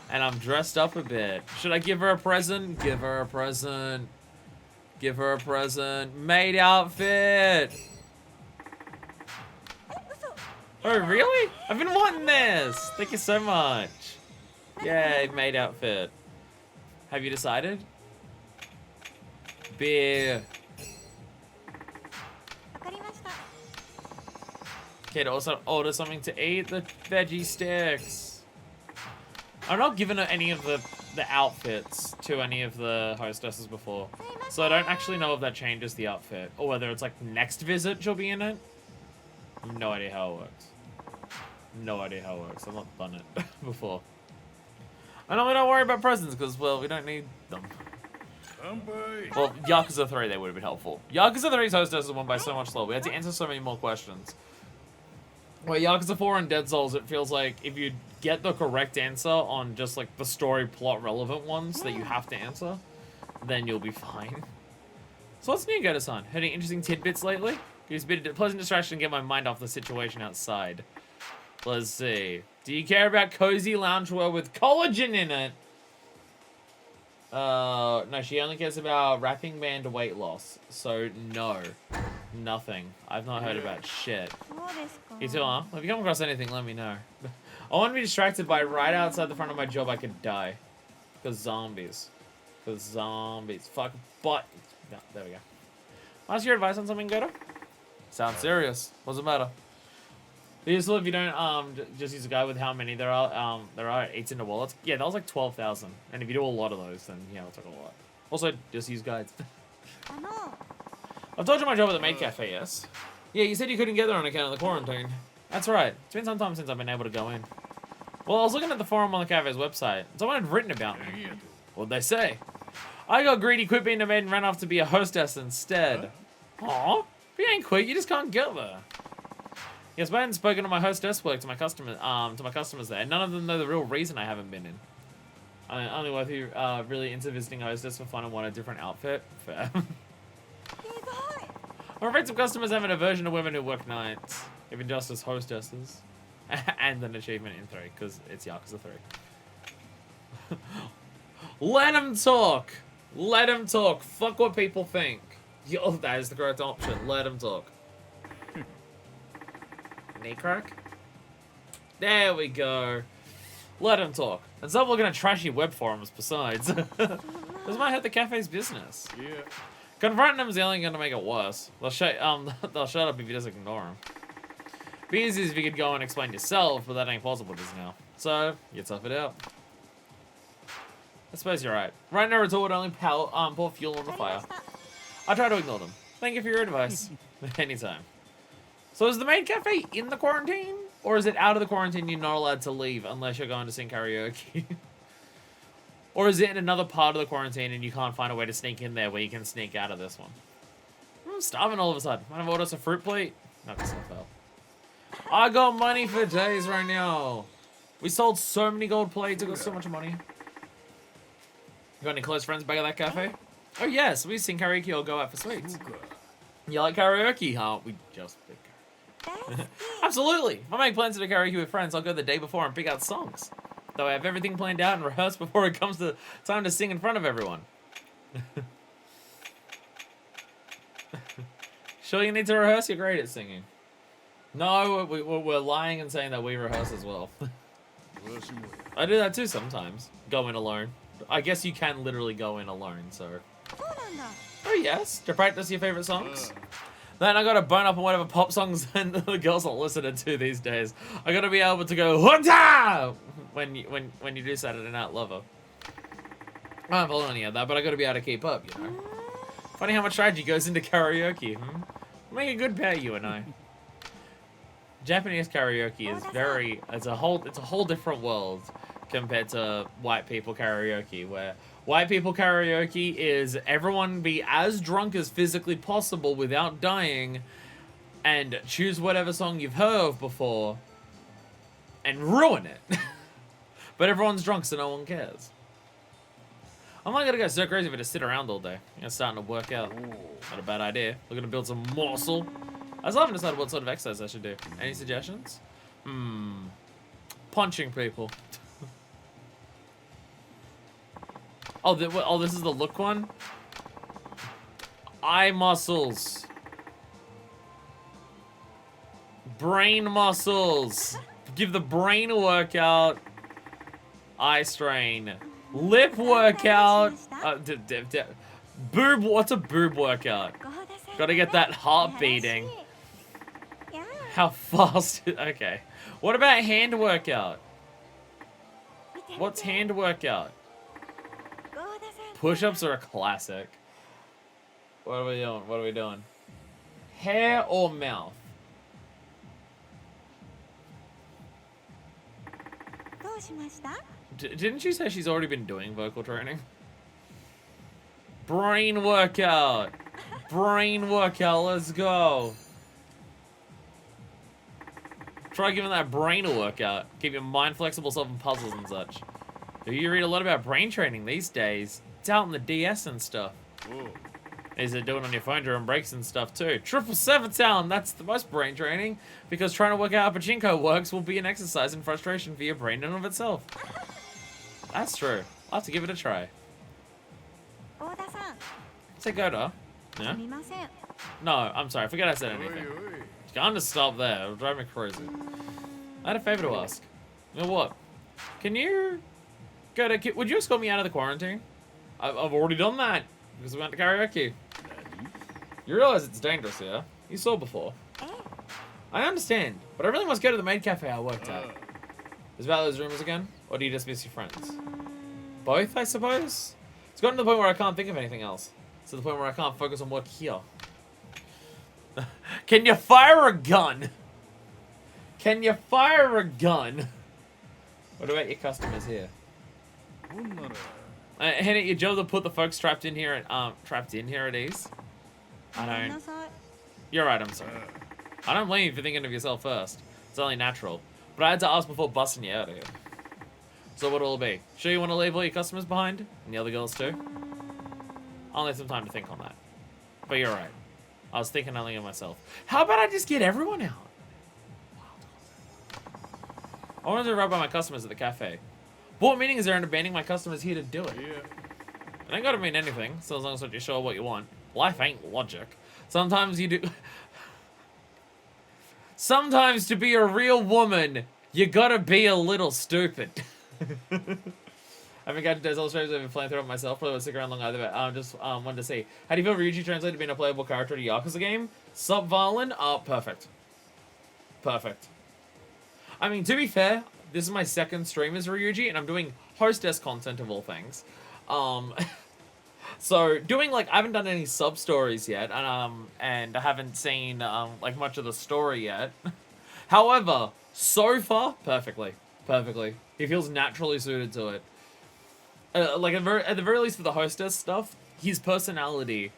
And I'm dressed up a bit. Should I give her a present? Give her a present. Give her a present. Maid outfit. Oh, really? I've been wanting this. Thank you so much. Yay, maid outfit. Have you decided? Beer. Okay, to also order something to eat. The veggie sticks. I've not given her any of the outfits to any of the hostesses before. So I don't actually know if that changes the outfit. Or whether it's like next visit she'll be in it. No idea how it works. No idea how it works. I've not done it before. I know we don't worry about presents because, well, we don't need them. Well, Yakuza 3, they would have been helpful. Yakuza 3's hostesses went by so much slower. We had to answer so many more questions. Well, Yakuza 4 and Dead Souls, it feels like if you get the correct answer on just like the story plot relevant ones that you have to answer, then you'll be fine. So what's new, Goto-san? Heard any interesting tidbits lately? It's been a pleasant distraction to get my mind off the situation outside. Let's see. Do you care about cozy loungewear with collagen in it? No, she only cares about wrapping band weight loss. So, no. Nothing. I've not heard about shit. You too, huh? If you come across anything, let me know. I want to be distracted by right outside the front of my job I could die. Because zombies. Because zombies. Fuck. But. No, there we go. What's your advice on something, Goto? Sounds serious. What's the matter? Be useful if you don't just use a guide with how many there are 8 into wallets. Yeah, that was like 12,000. And if you do a lot of those, then yeah, it's like a lot. Also, just use guides. I've told you my job at the maid cafe, yes? Yeah, you said you couldn't get there on account of the quarantine. That's right. It's been some time since I've been able to go in. Well, I was looking at the forum on the cafe's website. Someone had written about me. What'd they say? I got greedy, quit being a maid, and ran off to be a hostess instead. Aw, if you ain't quit, you just can't get there. Yes, but I hadn't spoken to my hostess work to my customers there. None of them know the real reason I haven't been in. Only worth you really into visiting a hostess for fun and want a different outfit. Fair. I'm afraid some customers have an aversion to women who work nights, even just as hostesses. And an achievement in 3, because it's Yakuza 3. Let him talk! Let him talk. Fuck what people think. Yo, that is the correct option. Let him talk. Knee crack? There we go. Let him talk. And stop looking at trashy web forums besides. This might hurt the cafe's business. Yeah. Confronting him is only going to make it worse. They'll shut up if you just ignore him. Be easy if you could go and explain yourself, but that ain't possible just now. So, you tough it out. I suppose you're right. Right now, retort would only pour fuel on the fire. I try to ignore them. Thank you for your advice. Anytime. So is the main cafe in the quarantine? Or is it out of the quarantine you're not allowed to leave unless you're going to sing karaoke? Or is it in another part of the quarantine and you can't find a way to sneak in there where you can sneak out of this one? I'm starving all of a sudden. Mind if I order us a fruit plate? Not gonna fail. I got money for days right now. We sold so many gold plates. I got so much money. You got any close friends back at that cafe? Oh yes, we sing karaoke or go out for sweets. You like karaoke, huh? We just pick. Absolutely. If I make plans to do karaoke with friends, I'll go the day before and pick out songs. Though I have everything planned out and rehearsed before it comes to time to sing in front of everyone. Sure you need to rehearse? You're great at singing. No, we're lying and saying that we rehearse as well. I do that too sometimes. Go in alone. I guess you can literally go in alone, so... Oh yes, to practice your favorite songs? Then I gotta bone up on whatever pop songs the girls are listening to these days. I gotta be able to go Hunta! when you do Saturday Night Lover. I don't follow any of that, but I gotta be able to keep up, you know. Funny how much strategy goes into karaoke, hmm? Make a good pair, you and I. Japanese karaoke is it's a whole different world compared to white people karaoke, where white people karaoke is everyone be as drunk as physically possible without dying and choose whatever song you've heard of before and ruin it. But everyone's drunk so no one cares. I'm not gonna go so crazy if I just sit around all day. I'm starting to work out. Not a bad idea. We're gonna build some muscle. I still haven't decided what sort of exercise I should do. Any suggestions? Punching people. Oh, this is the look one? Eye muscles. Brain muscles. Give the brain a workout. Eye strain. Lip workout. Boob. What's a boob workout? Gotta get that heart beating. How fast? Okay. What about hand workout? What's hand workout? Push-ups are a classic. What are we doing? What are we doing? Hair or mouth? Didn't she say she's already been doing vocal training? Brain workout. Brain workout, let's go. Try giving that brain a workout. Keep your mind flexible, solving puzzles and such. You read a lot about brain training these days. It's out on the DS and stuff. Whoa. Is it doing on your phone during breaks and stuff too? 777 talent, that's the most brain training. Because trying to work out how pachinko works will be an exercise in frustration for your brain in and of itself. That's true. I'll have to give it a try. Say Goda. Yeah? No, I'm sorry. Forget I said anything. You can't just stop there. It'll drive me crazy. I had a favor to ask. You know what? Can you go to... Would you escort me out of the quarantine? I've already done that. Because we went to karaoke. You realize it's dangerous here. You saw before. I understand. But I really must go to the maid cafe I worked at. Is about those rumors again? Or do you just miss your friends? Both, I suppose? It's gotten to the point where I can't think of anything else. To the point where I can't focus on work here. Can you fire a gun? Can you fire a gun? What about your customers here? Henny, your job to put the folks trapped in here at ease. I don't. You're right. I'm sorry. I don't blame you for thinking of yourself first. It's only natural. But I had to ask before busting you out of here. So what will it be? Sure you want to leave all your customers behind? And the other girls too? I'll need some time to think on that. But you're right. I was thinking only of myself. How about I just get everyone out? I wanted to rub by my customers at the cafe. But what meaning is there in banning my customers here to do it? Yeah. It ain't gotta mean anything, so as long as you're sure what you want. Life ain't logic. Sometimes you do... Sometimes to be a real woman, you gotta be a little stupid. I haven't got to those illustrations. I've been playing through it myself. Probably won't stick around long either, but I just wanted to see. How do you feel Ryuji translated being a playable character to Yakuza game? Sub-Violin? Oh, perfect. Perfect. I mean, to be fair, this is my second stream as Ryuji, and I'm doing hostess content of all things. So doing like, I haven't done any sub-stories yet, and I haven't seen like much of the story yet. However, so far, perfectly. Perfectly. He feels naturally suited to it. Like at the very least for the hostess stuff, his personality,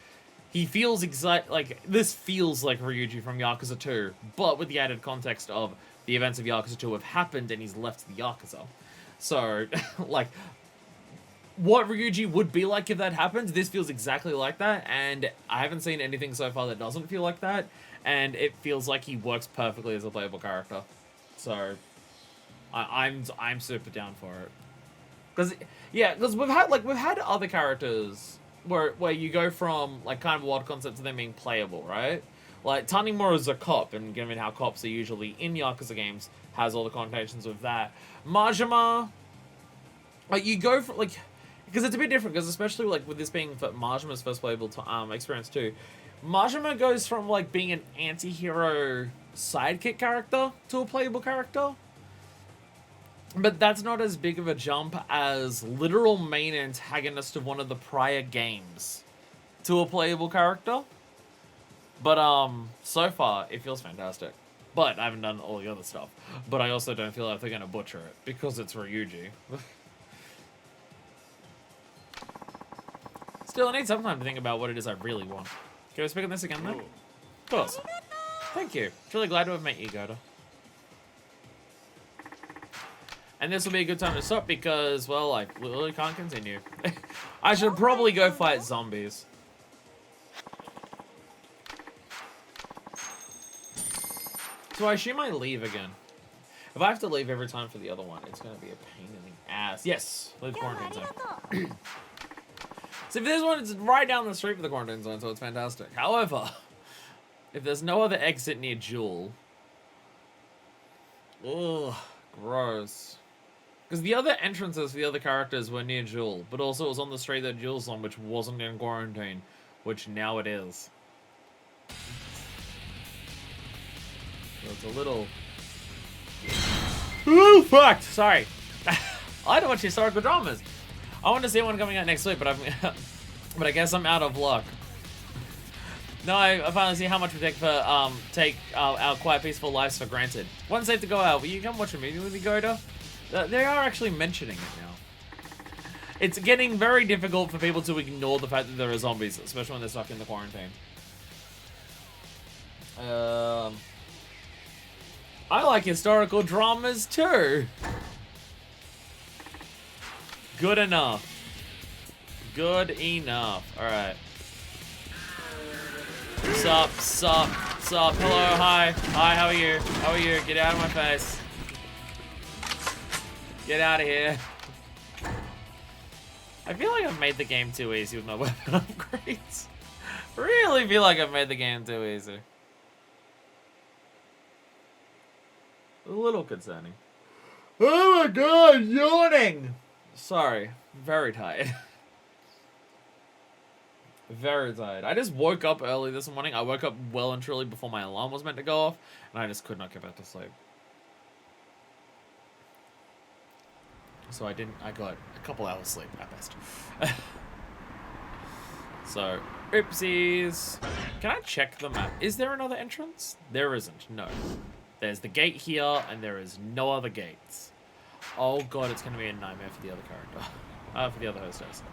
he feels like this feels like Ryuji from Yakuza 2, but with the added context of the events of Yakuza 2 have happened and he's left the Yakuza. So, like, what Ryuji would be like if that happened, this feels exactly like that, and I haven't seen anything so far that doesn't feel like that, and it feels like he works perfectly as a playable character. So, I'm super down for it. Because we've had other characters where you go from like kind of a wild concept to them being playable, right? Like Tanimura is a cop, and given how cops are usually in Yakuza games, has all the connotations of that. Majima, like you go for like, because it's a bit different, because especially like with this being Majima's first playable experience too, Majima goes from like being an anti-hero sidekick character to a playable character. But that's not as big of a jump as literal main antagonist of one of the prior games to a playable character. But, so far, it feels fantastic. But I haven't done all the other stuff. But I also don't feel like they're going to butcher it, because it's Ryuji. Still, I need some time to think about what it is I really want. Can I speak on this again, though? Of course. Thank you. Truly glad to have met you, Goda. And this will be a good time to stop because, well, I literally can't continue. I should probably go fight zombies. So I assume I leave again. If I have to leave every time for the other one, it's going to be a pain in the ass. Yes, leave quarantine zone. So if this one, it's right down the street for the quarantine zone, so it's fantastic. However, if there's no other exit near Jewel... Ugh, gross. Because the other entrances for the other characters were near Jewel, but also it was on the street that Jewel's on, which wasn't in quarantine, which now it is. So it's a little... Ooh, fucked! Sorry. I like to watch historical dramas. I want to see one coming out next week, but but I guess I'm out of luck. No, I finally see how much we take for take our quiet, peaceful lives for granted. Once safe to go out, will you come watch a movie with me, Goda? They are actually mentioning it now. It's getting very difficult for people to ignore the fact that there are zombies, especially when they're stuck in the quarantine. I like historical dramas too. Good enough. Good enough. Alright. Sup. Hello, hi. Hi, how are you? How are you? Get out of my face. Get out of here. I feel like I've made the game too easy with my weapon upgrades. Really feel like I've made the game too easy. A little concerning. Oh my god, yawning! Sorry, very tired. Very tired. I just woke up early this morning. I woke up well and truly before my alarm was meant to go off, and I just could not get back to sleep. So I got a couple hours sleep at best. So, oopsies. Can I check the map? Is there another entrance? There isn't, no. There's the gate here, and there is no other gates. Oh god, it's gonna be a nightmare for the other character. For the other hostess.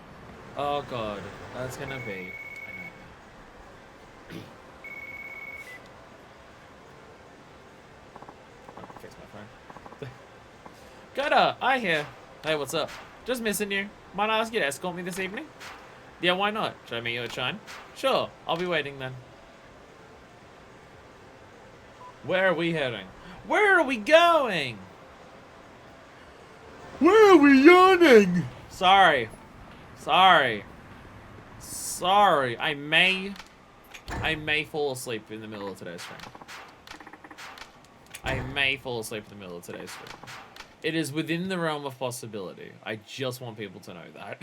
Oh god, that's gonna be a nightmare. Oh, fix my phone. Goda, I here. Hey, what's up? Just missing you. Might I ask you to escort me this evening? Yeah, why not? Show me your shine. Sure, I'll be waiting then. Where are we heading? Where are we going? Where are we yawning? Sorry. Sorry. Sorry. I may fall asleep in the middle of today's stream. I may fall asleep in the middle of today's stream. It is within the realm of possibility. I just want people to know that.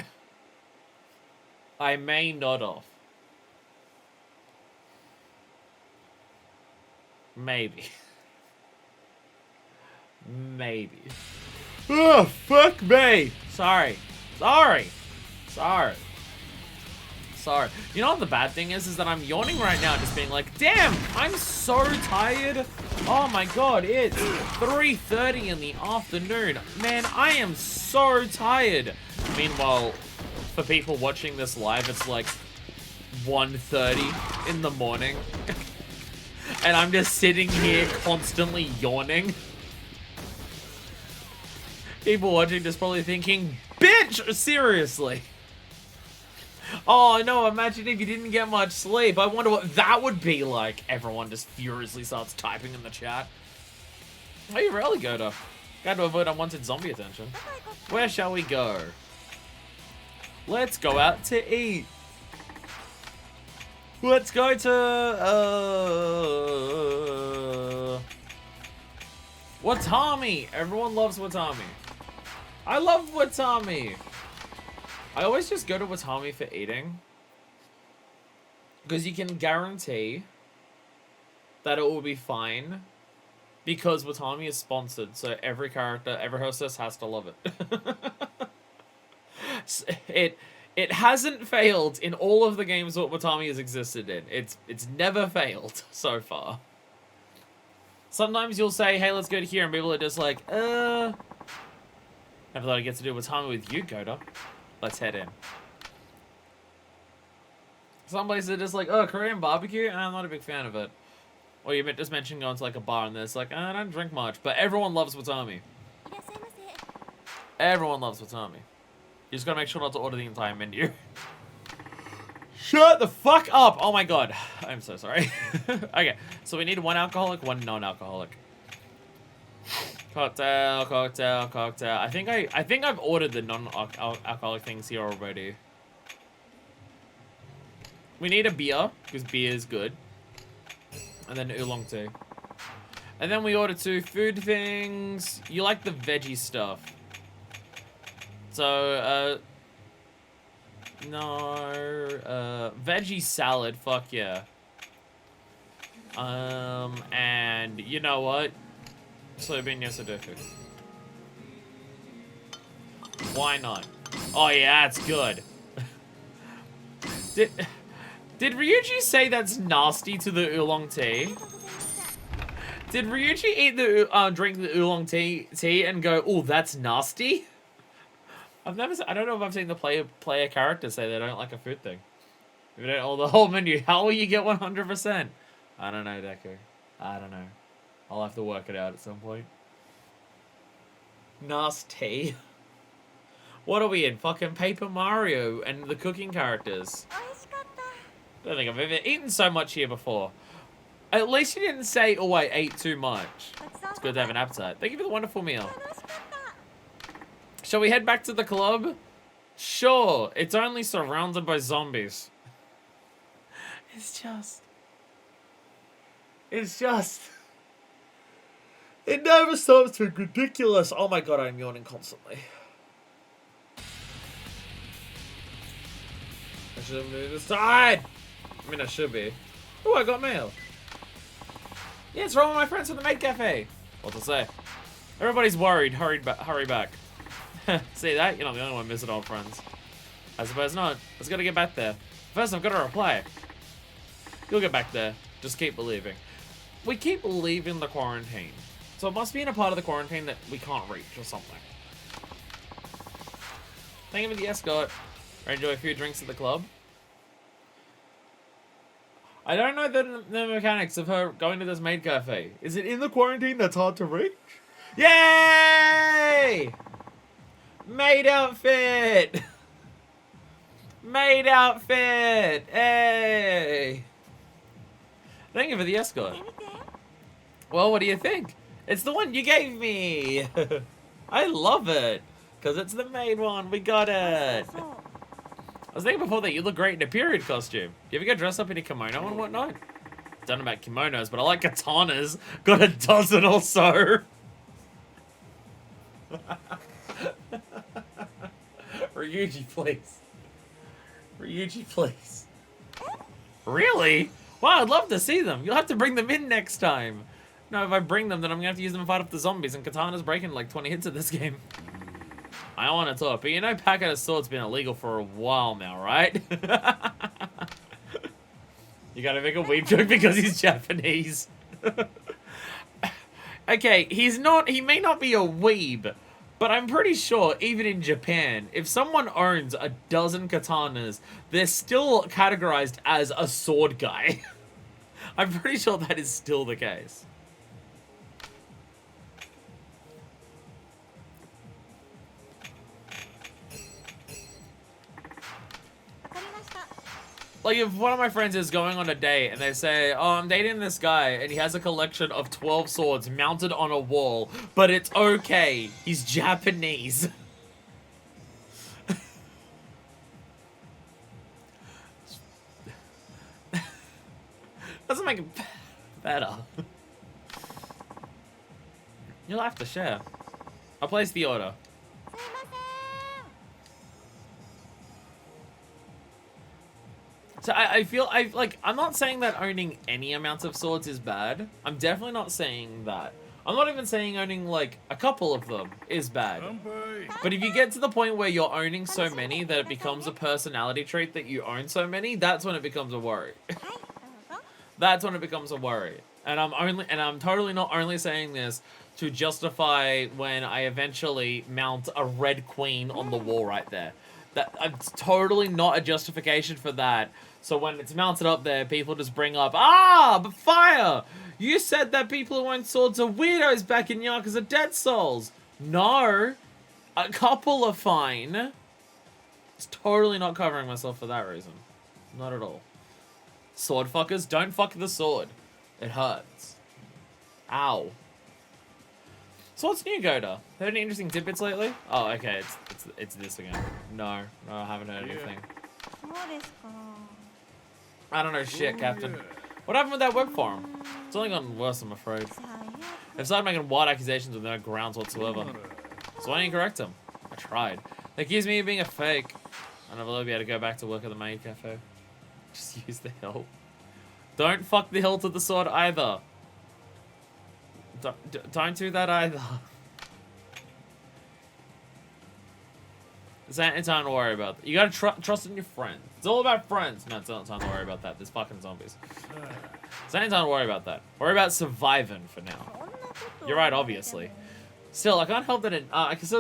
I may nod off. Maybe. Maybe. Oh, fuck me. Sorry. Sorry. Sorry. Sorry. You know what the bad thing is that I'm yawning right now, just being like, damn, I'm so tired. Oh my god, it's 3:30 in the afternoon. Man, I am so tired. Meanwhile, for people watching this live, it's like 1:30 in the morning. And I'm just sitting here constantly yawning. People watching just probably thinking, bitch, seriously. Oh no, imagine if you didn't get much sleep. I wonder what that would be like. Everyone just furiously starts typing in the chat. Oh, you really go to avoid unwanted zombie attention. Where shall we go? Let's go out to eat. Let's go to Watami. Everyone loves Watami. I love Watami. I always just go to Watami for eating. Because you can guarantee that it will be fine. Because Watami is sponsored, so every character, every hostess has to love it. It hasn't failed in all of the games that Watami has existed in. It's never failed so far. Sometimes you'll say, hey, let's go to here, and people are just like, never thought I'd get to do Watami with you, Goda. Let's head in. Some places are just like, oh, Korean barbecue? I'm not a big fan of it. Or you just mentioned going to like a bar and there's like, I don't drink much. But everyone loves Watami. Everyone loves Watami. You just gotta make sure not to order the entire menu. Shut the fuck up! Oh my god. I'm so sorry. Okay, so we need one alcoholic, one non-alcoholic. Cocktail, cocktail, cocktail. I think I've ordered the non-alcoholic things here already. We need a beer, because beer is good. And then oolong tea. And then we order 2 food things. You like the veggie stuff. So, no, veggie salad, fuck yeah. And you know what? Soybean yosodofu. Why not? Oh yeah, that's good. Did Ryuji say that's nasty to the oolong tea? Did Ryuji eat the drink the oolong tea and go, "Oh, that's nasty"? I don't know if I've seen the player character say they don't like a food thing. If you don't know the whole menu, how will you get 100%? I don't know, Deku. I don't know. I'll have to work it out at some point. Nasty. What are we in? Fucking Paper Mario and the cooking characters. I don't think I've ever eaten so much here before. At least you didn't say, oh, I ate too much. It's good to have an appetite. Thank you for the wonderful meal. Shall we head back to the club? Sure. It's only surrounded by zombies. It's just... It never stops being ridiculous. Oh my god, I'm yawning constantly. I should have moved aside. I mean, I should be. Oh, I got mail. Yeah, it's wrong with my friends from the Maid Cafe. What to say? Everybody's worried. Hurry back. See that? You're not the only one missing old friends. I suppose not. Let's gotta get back there. First, I've got to reply. You'll get back there. Just keep believing. We keep leaving the quarantine. So it must be in a part of the quarantine that we can't reach or something. Thank you for the escort. I enjoy a few drinks at the club. I don't know the mechanics of her going to this maid cafe. Is it in the quarantine that's hard to reach? Yay! Maid outfit! Maid outfit! Hey! Thank you for the escort. Well, what do you think? It's the one you gave me. I love it. Because it's the main one. We got it. I was thinking before that you look great in a period costume. You ever get dressed up in a kimono and whatnot? Don't know about kimonos, but I like katanas. Got a dozen or so. Ryuji, please. Ryuji, please. Really? Wow, I'd love to see them. You'll have to bring them in next time. No, if I bring them, then I'm gonna have to use them to fight off the zombies, and Katana's breaking like 20 hits at this game. I want to talk, but you know packing a sword's been illegal for a while now, right? You gotta make a weeb joke because he's Japanese. Okay, he may not be a weeb, but I'm pretty sure, even in Japan, if someone owns a dozen katanas, they're still categorized as a sword guy. I'm pretty sure that is still the case. Like, if one of my friends is going on a date and they say, oh, I'm dating this guy and he has a collection of 12 swords mounted on a wall, but it's okay, he's Japanese. Doesn't make it better. You'll have to share. I'll place the order. So I feel, I'm not saying that owning any amounts of swords is bad. I'm definitely not saying that. I'm not even saying owning, like, a couple of them is bad. But if you get to the point where you're owning so many that it becomes a personality trait that you own so many, that's when it becomes a worry. That's when it becomes a worry. And I'm totally not only saying this to justify when I eventually mount a red queen on the wall right there. It's totally not a justification for that. So when it's mounted up there, people just bring up, but fire! You said that people who own swords are weirdos back in Yakuza Dead Souls. No. A couple are fine. It's totally not covering myself for that reason. Not at all. Sword fuckers, don't fuck the sword. It hurts. Ow. So what's new, Goda? Heard any interesting tidbits lately? Oh, okay, it's this again. No, I haven't heard anything. I don't know shit, Captain. What happened with that web forum? It's only gotten worse, I'm afraid. They've started making wild accusations with no grounds whatsoever. So why didn't you correct them? I tried. They accuse me of being a fake. I'll never be able to go back to work at the maid cafe. Just use the hilt. Don't fuck the hilt of the sword either. Don't do that either. It's ain't time to worry about that. You gotta trust in your friends. It's all about friends. No, it's not time to worry about that. There's fucking zombies. It's ain't time to worry about that. Worry about surviving for now. You're right, obviously. Still, I still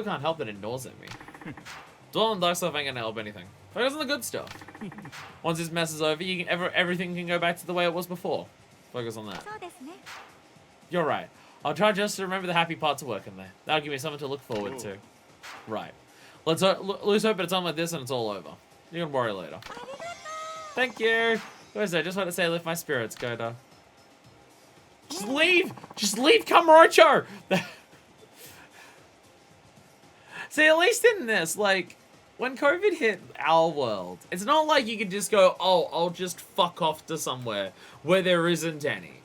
can't help that it gnaws at me. Dwell and dark stuff ain't gonna help anything. Focus on the good stuff. Once this mess is over, everything can go back to the way it was before. Focus on that. You're right. I'll try just to remember the happy parts of working there. That'll give me something to look forward to. Right. Let's lose hope at a time like this and it's all over. You can worry later. Thank you. Guys, I just want to say lift my spirits, Goda. Just leave! Just leave Kamurocho! See, at least in this, like, when COVID hit our world, it's not like you could just go, oh, I'll just fuck off to somewhere where there isn't any.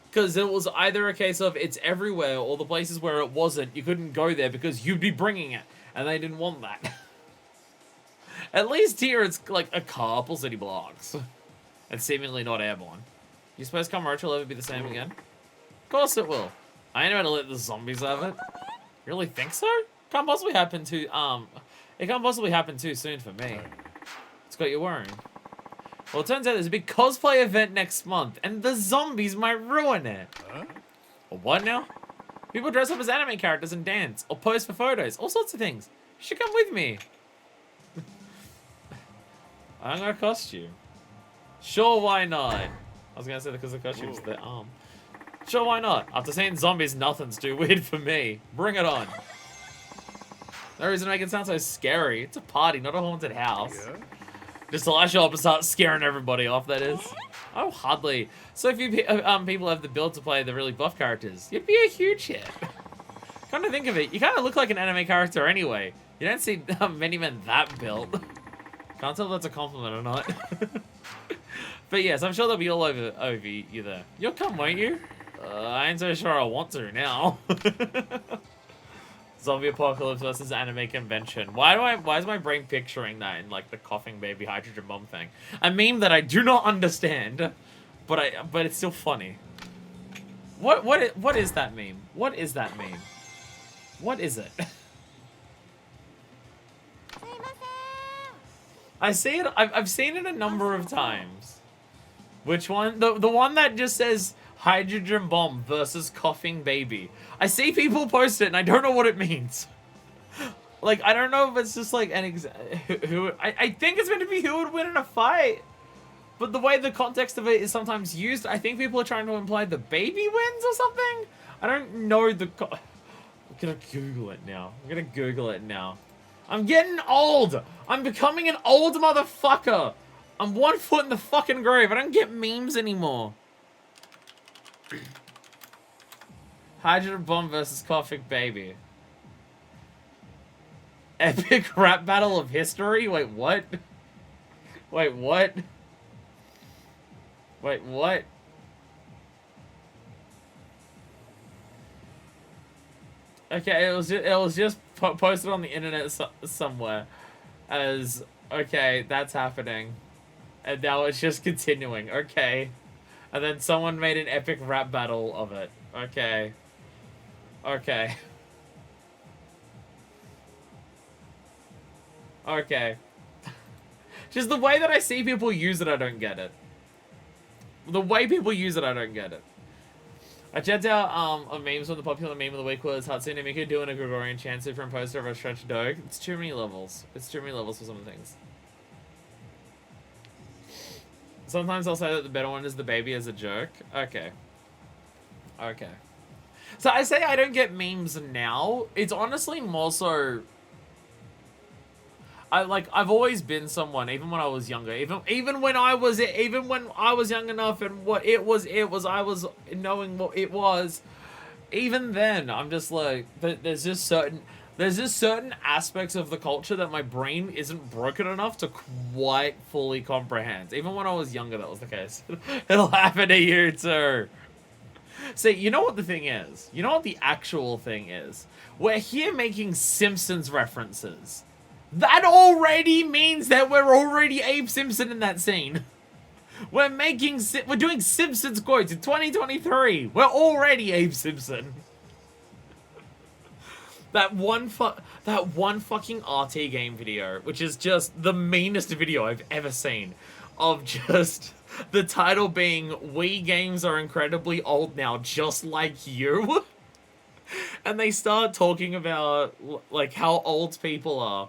Because it was either a case of it's everywhere, or the places where it wasn't, you couldn't go there because you'd be bringing it. And they didn't want that. At least here it's like a couple city blocks. And seemingly not airborne. You suppose Kamurocho will ever be the same again? Of course it will. I ain't about to let the zombies have it. You really think so? Can't possibly happen too, it can't possibly happen too soon for me. It's got you worrying. Well, it turns out there's a big cosplay event next month, and the zombies might ruin it. Or what now? People dress up as anime characters and dance, or pose for photos, all sorts of things. You should come with me. I'm gonna costume. Sure, why not? I was gonna say because the costume's the arm. Sure, why not? After seeing zombies, nothing's too weird for me. Bring it on. No reason to make it sound so scary. It's a party, not a haunted house. Just till I show up and start scaring everybody off, that is. Oh, hardly. So few people have the build to play the really buff characters. You'd be a huge hit. Come to think of it, you kind of look like an anime character anyway. You don't see many men that built. Can't tell if that's a compliment or not. But yes, I'm sure they'll be all over you there. You'll come, won't you? I ain't so sure I want to now. Zombie apocalypse versus anime convention. Why is my brain picturing that in like the coughing baby hydrogen bomb thing? A meme that I do not understand, but it's still funny. What is that meme? What is that meme? What is it? I see it. I've seen it a number of times. Which one? The one that just says hydrogen bomb versus coughing baby. I see people post it and I don't know what it means. Like, I don't know if it's just like an I think it's meant to be who would win in a fight. But the way the context of it is sometimes used, I think people are trying to imply the baby wins or something. I don't know the I'm gonna Google it now. I'm getting old. I'm becoming an old motherfucker. I'm 1 foot in the fucking grave. I don't get memes anymore. Hydrogen bomb versus coughing baby. Epic rap battle of history? Wait, what? Wait, what? Wait, what? Okay, it was just posted on the internet somewhere as, okay, that's happening. And now it's just continuing. Okay. And then someone made an epic rap battle of it. Okay. Okay. Okay. Just the way that I see people use it, I don't get it. The way people use it, I don't get it. I checked out a memes when the popular meme of the week was Hatsune Miku doing a Gregorian chant superimposed over a stretched dog. It's too many levels. It's too many levels for some things. Sometimes I'll say that the better one is the baby as a joke. Okay. Okay. So I say I don't get memes now. It's honestly more so... I've always been someone, even when I was younger, even when I was young enough and what it was, I was knowing what it was. Even then, I'm just like, there's just certain aspects of the culture that my brain isn't broken enough to quite fully comprehend. Even when I was younger, that was the case. It'll happen to you too. See, you know what the thing is? You know what the actual thing is? We're here making Simpsons references. That already means that we're already Abe Simpson in that scene. We're doing Simpsons quotes in 2023. We're already Abe Simpson. That one fucking RT game video, which is just the meanest video I've ever seen, of just the title being "Wii games are incredibly old now, just like you," and they start talking about like how old people are.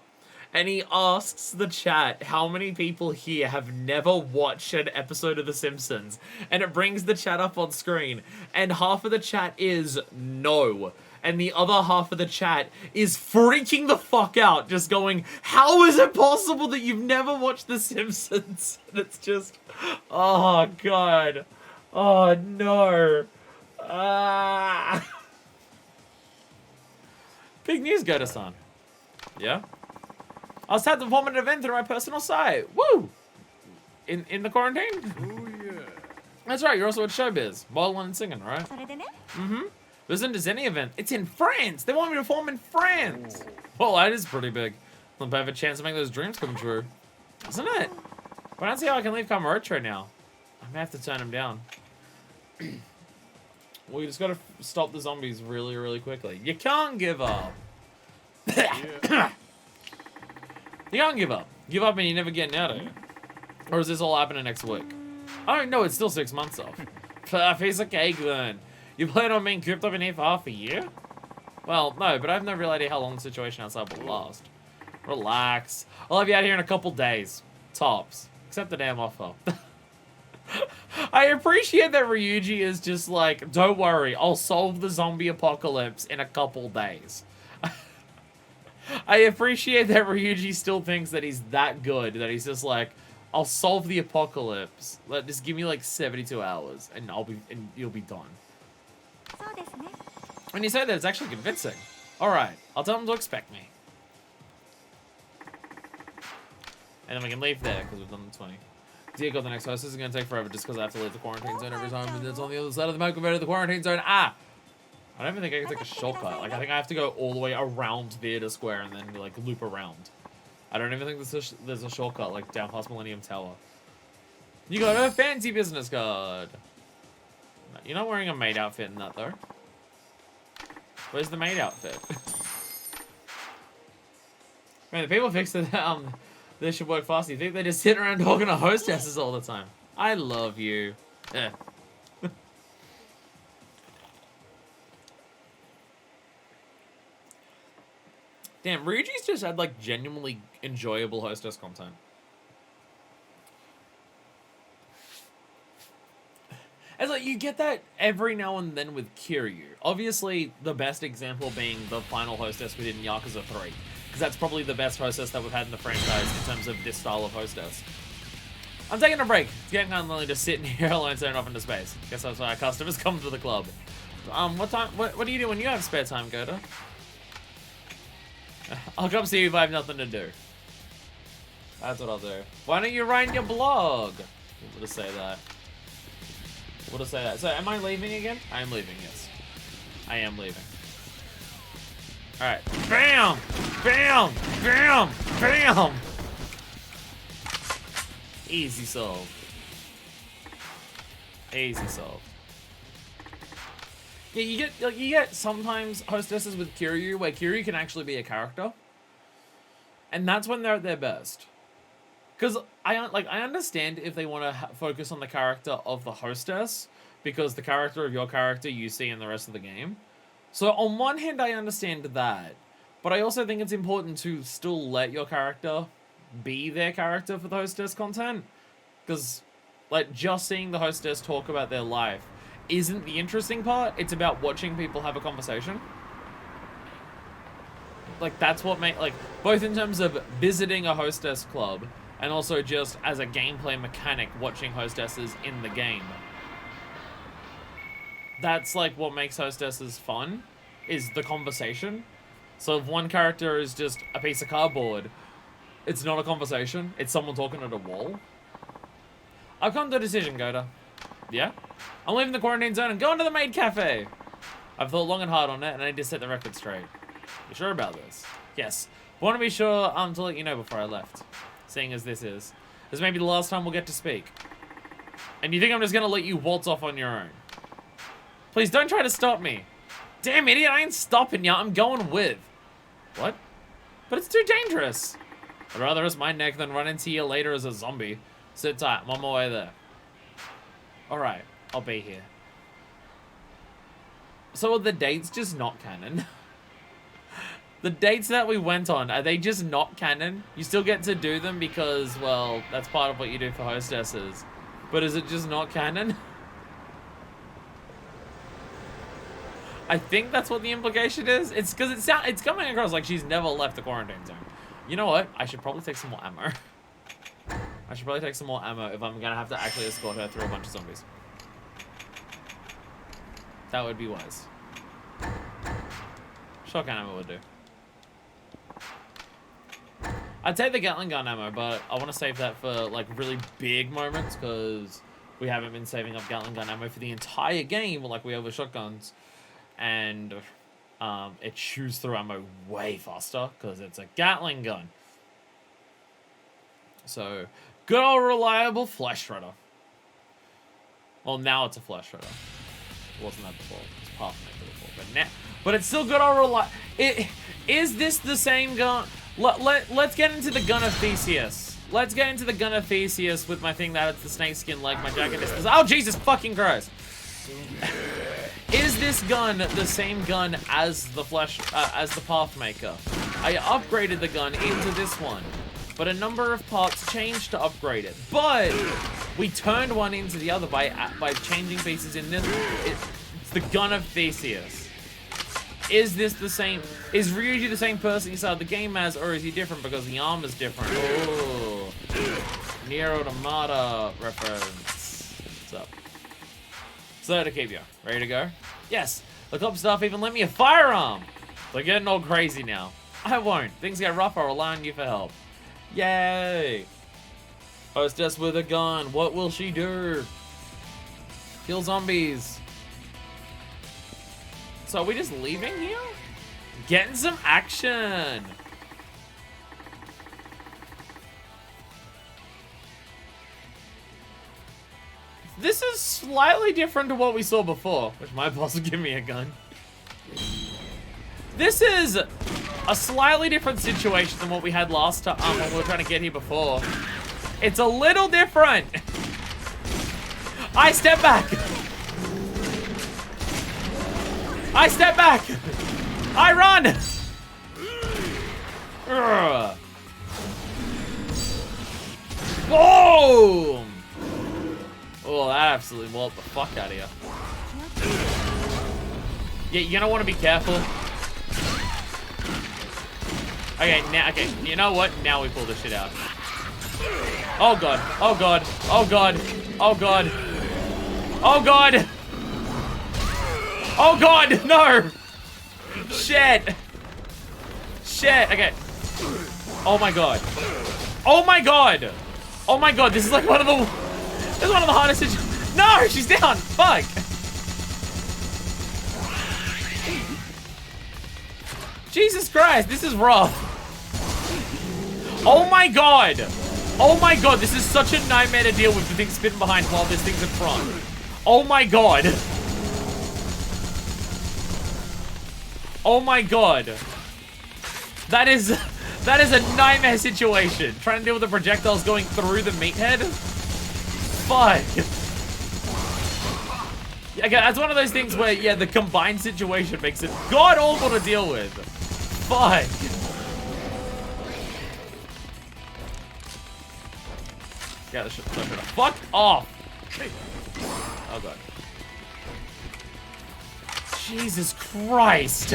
And he asks the chat how many people here have never watched an episode of The Simpsons. And it brings the chat up on screen. And half of the chat is no. And the other half of the chat is freaking the fuck out. Just going, how is it possible that you've never watched The Simpsons? And it's just, oh god. Oh no. Big news, Goda-san. Yeah? I was had to perform an event through my personal site. Woo! In the quarantine? Oh, yeah. That's right, you're also at Showbiz. Modeling and singing, right? Mm-hmm. This isn't just any event. It's in France! They want me to perform in France! Well, that is pretty big. I'll have a chance to make those dreams come true. Isn't it? But I don't see how I can leave Kamurocho now. I may have to turn him down. Well, you just gotta stop the zombies really, really quickly. You can't give up. Yeah. You can't give up. Give up and you're never getting out of it. Or is this all happening next week? Oh, no, it's still 6 months off. Piece of cake, then. You plan on being cooped up in here for half a year? Well, no, but I have no real idea how long the situation outside will last. Relax. I'll have you out here in a couple days. Tops. Accept the damn offer. I appreciate that Ryuji is just like, don't worry, I'll solve the zombie apocalypse in a couple days. I appreciate that Ryuji still thinks that he's that good, that he's just like, I'll solve the apocalypse. Just give me like 72 hours, and you'll be done. When you say that, it's actually convincing. All right, I'll tell them to expect me, and then we can leave there because we've done the 20. Dear God, the next host is gonna take forever just because I have to leave the quarantine zone every time, and it's on the other side of the map compared to the quarantine zone. Ah. I don't even think I can take a shortcut. Like, I think I have to go all the way around Theater Square and then, like, loop around. I don't even think there's a shortcut, like, down past Millennium Tower. You got a fancy business card. You're not wearing a maid outfit in that, though. Where's the maid outfit? Man, the people fixed it. This should work fast. You think they just sit around talking to hostesses all the time? I love you. Yeah. Damn, Ryuji's just had, like, genuinely enjoyable hostess content. It's like, you get that every now and then with Kiryu. Obviously, the best example being the final hostess within Yakuza 3. Because that's probably the best hostess that we've had in the franchise in terms of this style of hostess. I'm taking a break. It's getting kind of lonely just sitting here alone staring off into space. Guess that's why our customers come to the club. What do you do when you have spare time, Goda? I'll come see you if I have nothing to do. That's what I'll do. Why don't you write your blog? We'll just say that. We'll just say that. So, am I leaving again? I am leaving, yes. I am leaving. Alright. Bam! Bam! Bam! Bam! Easy solved. Easy solved. Yeah, you get sometimes hostesses with Kiryu where Kiryu can actually be a character, and that's when they're at their best. Because I understand if they want to focus on the character of the hostess, because the character of your character you see in the rest of the game. So on one hand, I understand that, but I also think it's important to still let your character be their character for the hostess content, because like just seeing the hostess talk about their life isn't the interesting part. It's about watching people have a conversation. Like, that's what like, both in terms of visiting a hostess club and also just as a gameplay mechanic, watching hostesses in the game. That's like what makes hostesses fun, is the conversation. So if one character is just a piece of cardboard, it's not a conversation, it's someone talking at a wall. I've come to a decision, Goda. Yeah? I'm leaving the quarantine zone and going to the maid cafe. I've thought long and hard on it, and I need to set the record straight. You sure about this? Yes. I want to be sure to let you know before I left. Seeing as this may be the last time we'll get to speak. And you think I'm just going to let you waltz off on your own? Please don't try to stop me. Damn idiot, I ain't stopping ya. I'm going with. What? But it's too dangerous. I'd rather risk my neck than run into you later as a zombie. Sit tight, I'm on my way there. Alright, I'll be here. So are the dates just not canon? The dates that we went on, are they just not canon? You still get to do them because, well, that's part of what you do for hostesses. But is it just not canon? I think that's what the implication is. It's because it's coming across like she's never left the quarantine zone. You know what? I should probably take some more ammo. I should probably take some more ammo if I'm gonna have to actually escort her through a bunch of zombies. That would be wise. Shotgun ammo would do. I'd take the Gatling gun ammo, but I want to save that for like really big moments because we haven't been saving up Gatling gun ammo for the entire game like we have with shotguns, and it chews through ammo way faster because it's a Gatling gun. So, good old reliable flesh shredder. Well, now it's a flesh shredder. It wasn't that before. It's Pathmaker before, but now, but it's still good old reliable. Is this the same gun? Let's get into the gun of Theseus. Let's get into the gun of Theseus with my thing that it's the snakeskin leg. My jacket is this. Oh Jesus fucking Christ! Is this gun the same gun as the as the Pathmaker? I upgraded the gun into this one, but a number of parts changed to upgrade it. But we turned one into the other by changing pieces in this. It's the gun of Theseus. Is this the same? Is Ryuji the same person you started the game as, or is he different because the armor's different? Oh. Nier Automata reference. What's up? So to keep you. Ready to go? Yes. The club staff even lent me a firearm. They're getting all crazy now. I won't. Things get rough, I'll rely on you for help. Yay. Hostess with a gun. What will she do? Kill zombies. So are we just leaving here? Getting some action. This is slightly different to what we saw before, which my boss will give me a gun. This is a slightly different situation than what we had last time when we were trying to get here before. It's a little different. I step back. I step back. I run. Ugh. Boom. Oh, that absolutely walloped the fuck out of you. Yeah, you're gonna want to be careful. Okay, now, okay, you know what? Now we pull this shit out. Oh god, oh god, oh god, oh god, oh god, oh god, no! Shit! Shit, okay. Oh my god. Oh my god! Oh my god, this is like one of the... This is one of the hardest situations. No, she's down. Fuck. Jesus Christ, this is rough. Oh my god. Oh my god, this is such a nightmare to deal with the thing spinning behind while this thing's in front. Oh my god. Oh my god. That is a nightmare situation. Trying to deal with the projectiles going through the meathead. Fuck. Yeah, that's one of those things where, yeah, the combined situation makes it god awful to deal with. Fuck. Yeah, this shit fuck off. Oh god. Jesus Christ.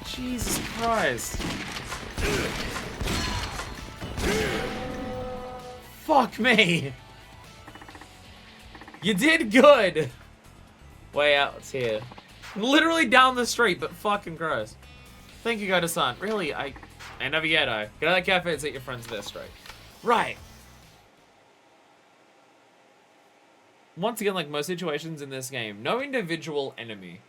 Jesus Christ. Fuck me. You did good. Way out, it's here. Literally down the street, but fucking gross. Thank you, Goda-san. Really, I never get I. Get out of that cafe and set your friends there straight. Right. Once again, like most situations in this game, no individual enemy,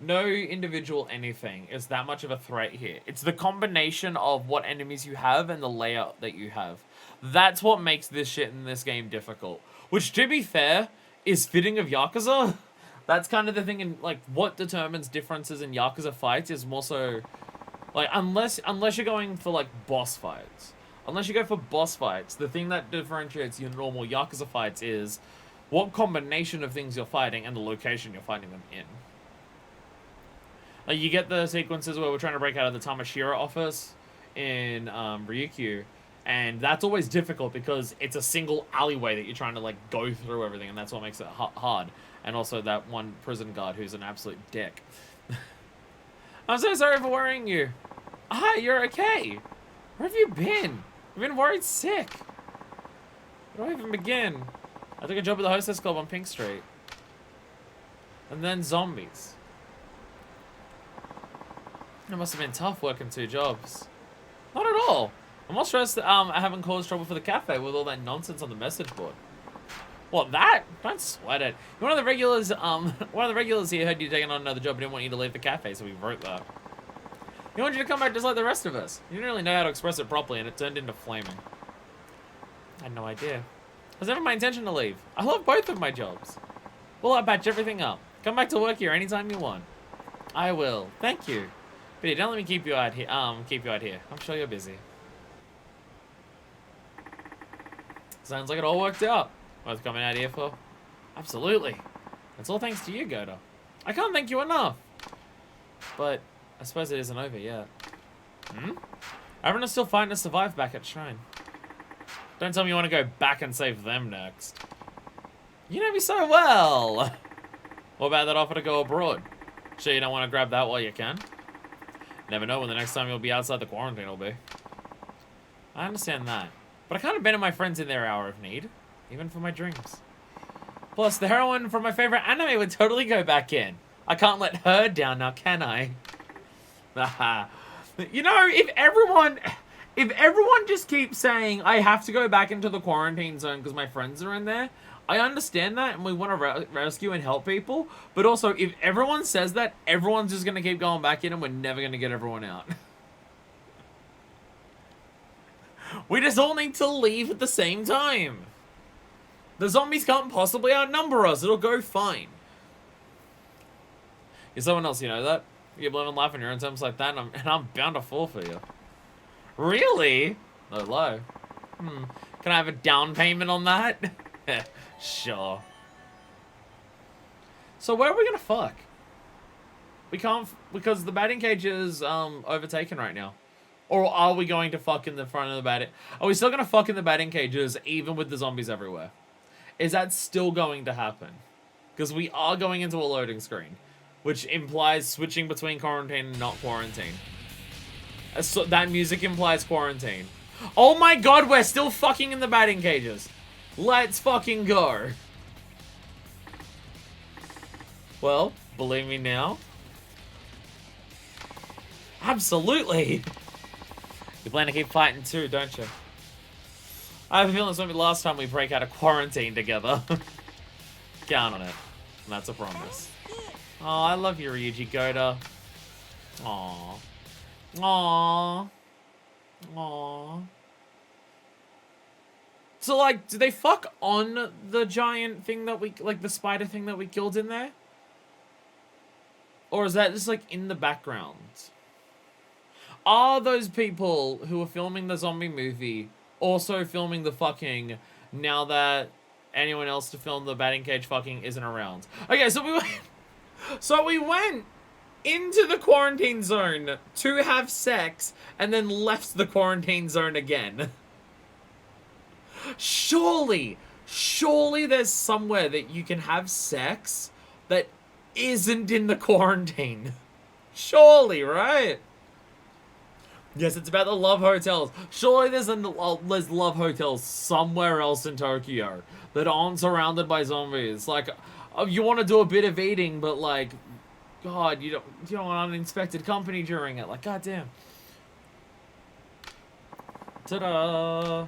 no individual anything is that much of a threat here. It's the combination of what enemies you have and the layout that you have. That's what makes this shit in this game difficult. Which, to be fair, is fitting of Yakuza. That's kind of the thing in, like, what determines differences in Yakuza fights is more so, like, unless you're going for, like, boss fights. Unless you go for boss fights, the thing that differentiates your normal Yakuza fights is what combination of things you're fighting and the location you're fighting them in. Like, you get the sequences where we're trying to break out of the Tamashiro office in Ryukyu, and that's always difficult because it's a single alleyway that you're trying to, like, go through everything, and that's what makes it hard. And also that one prison guard who's an absolute dick. I'm so sorry for worrying you. Ah, you're okay. Where have you been? I've been worried sick. Where do I even begin? I took a job at the Hostess Club on Pink Street. And then zombies. It must have been tough working 2 jobs. Not at all. I'm not stressed that I haven't caused trouble for the cafe with all that nonsense on the message board. What, that? Don't sweat it. One of the regulars here heard you taking on another job and didn't want you to leave the cafe, so we wrote that. He wanted you to come back just like the rest of us. You didn't really know how to express it properly, and it turned into flaming. I had no idea. It was never my intention to leave. I love both of my jobs. Well, I patch everything up. Come back to work here anytime you want. I will. Thank you. But don't let me keep you out here. I'm sure you're busy. Sounds like it all worked out. Worth coming out here for? Absolutely. It's all thanks to you, Goda. I can't thank you enough. But I suppose it isn't over yet. Everyone is still fighting to survive back at Shrine. Don't tell me you want to go back and save them next. You know me so well. What about that offer to go abroad? Sure you don't want to grab that while you can? Never know when the next time you'll be outside the quarantine will be. I understand that. But I can't abandon my friends in their hour of need, even for my dreams. Plus, the heroine from my favorite anime would totally go back in. I can't let her down now, can I? You know, if everyone just keeps saying, I have to go back into the quarantine zone because my friends are in there, I understand that and we want to rescue and help people. But also, if everyone says that, everyone's just going to keep going back in and we're never going to get everyone out. We just all need to leave at the same time. The zombies can't possibly outnumber us. It'll go fine. Is someone else, you know that? You live and laugh in your own terms like that, and I'm bound to fall for you. Really? No low. Can I have a down payment on that? Sure. So where are we gonna fuck? We can't, because the batting cage is overtaken right now. Or are we going to fuck in the front of the batting? Are we still gonna fuck in the batting cages even with the zombies everywhere? Is that still going to happen? Because we are going into a loading screen, which implies switching between quarantine and not quarantine. So that music implies quarantine. Oh my god, we're still fucking in the batting cages. Let's fucking go. Well, believe me now. Absolutely. You plan to keep fighting too, don't you? I have a feeling this won't be the last time we break out of quarantine together. Count on it. And that's a promise. Oh, I love you, Ryuji Goda. Aww. Aww. Aww. So, like, do they fuck on the giant thing that we, like, the spider thing that we killed in there? Or is that just, like, in the background? Are those people who are filming the zombie movie also filming the fucking now that anyone else to film the batting cage fucking isn't around? Okay, so we went into the quarantine zone to have sex and then left the quarantine zone again. Surely there's somewhere that you can have sex that isn't in the quarantine. Surely, right? Yes, it's about the love hotels. Surely there's love hotels somewhere else in Tokyo that aren't surrounded by zombies. Like, you want to do a bit of eating, but like, God, you don't want uninspected company during it. Like, goddamn. Ta-da!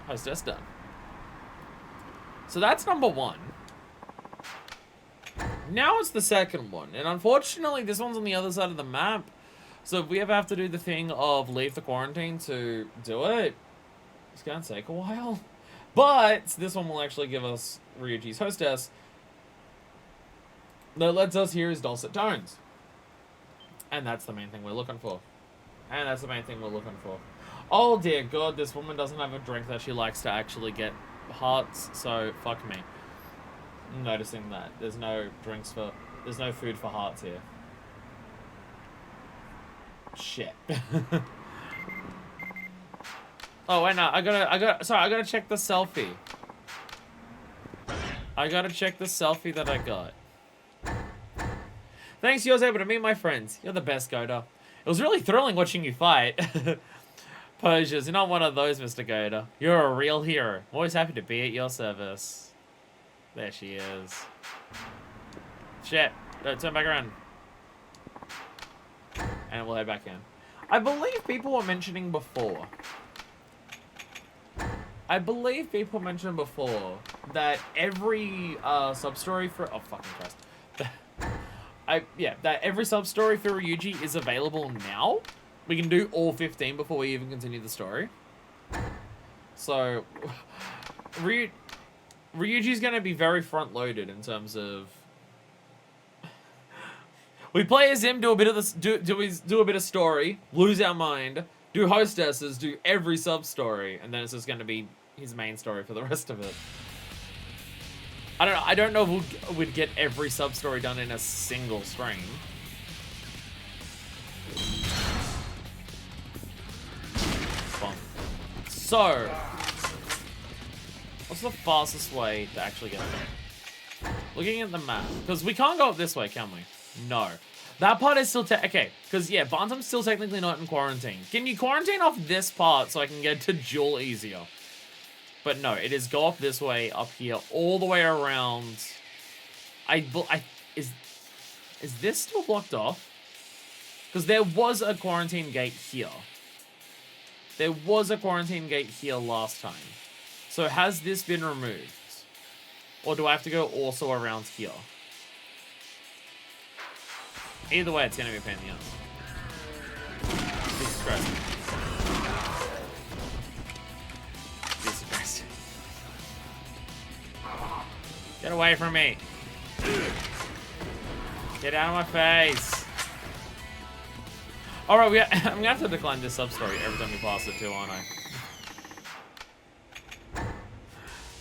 Hostess done. So that's number one. Now it's the second one, and unfortunately, this one's on the other side of the map. So if we ever have to do the thing of leave the quarantine to do it, it's gonna take a while. But this one will actually give us Ryuji's Hostess that lets us hear his dulcet tones. And that's the main thing we're looking for. Oh dear God, this woman doesn't have a drink that she likes to actually get hearts, so fuck me. I'm noticing that. There's no food for hearts here. Shit. Oh wait, no, I gotta check the selfie. I gotta check the selfie that I got. Thanks, you was able to meet my friends. You're the best, Goda. It was really thrilling watching you fight. Posers, you're not one of those, Mr. Goda. You're a real hero. I'm always happy to be at your service. There she is. Shit. Don't turn back around. And we'll head back in. I believe people were mentioning before. That every sub-story for... Oh, fucking Christ. That every sub-story for Ryuji is available now. We can do all 15 before we even continue the story. So, Ryuji's going to be very front-loaded in terms of... We play as him, do a bit of do a bit of story, lose our mind, do hostesses, do every sub-story, and then it's just going to be his main story for the rest of it. I don't know if we'd get every sub-story done in a single stream. So, what's the fastest way to actually get there? Looking at the map, because we can't go up this way, can we? No. That part is still okay, because yeah, Bantam's still technically not in quarantine. Can you quarantine off this part so I can get to Jewel easier? But no, it is go off this way, up here, all the way around. Is this still blocked off? Because there was a quarantine gate here. There was a quarantine gate here last time. So has this been removed? Or do I have to go also around here? Either way, it's going to be a pain in the ass. Jesus Christ. Jesus Christ. Get away from me. Get out of my face. Alright, I'm going to have to decline this sub-story every time we pass it too, aren't I?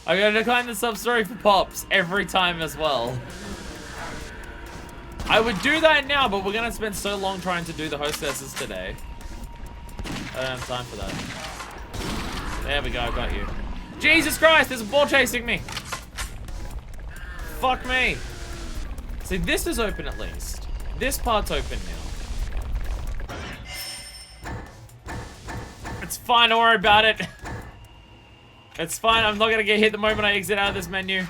I'm going to decline the sub-story for Pops every time as well. I would do that now, but we're going to spend so long trying to do the hostesses today. I don't have time for that. There we go, I got you. Jesus Christ, there's a ball chasing me. Fuck me. See, this is open at least. This part's open now. It's fine, don't worry about it. It's fine, I'm not gonna get hit the moment I exit out of this menu.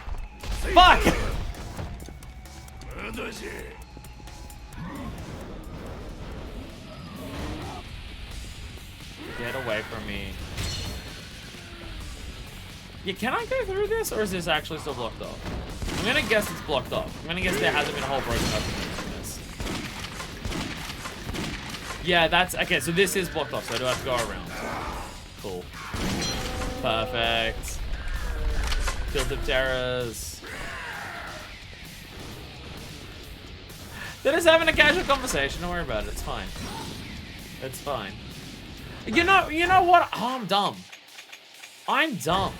Fuck! Get away from me. Yeah, can I go through this, or is this actually still blocked off? I'm gonna guess it's blocked off. I'm gonna guess there hasn't been a hole broken open in this. Yeah, that's... Okay, so this is blocked off, so I do have to go around. Cool. Perfect. Field of Terrors. They're just having a casual conversation. Don't worry about it. It's fine. It's fine. You know what? Oh, I'm dumb. I'm dumb.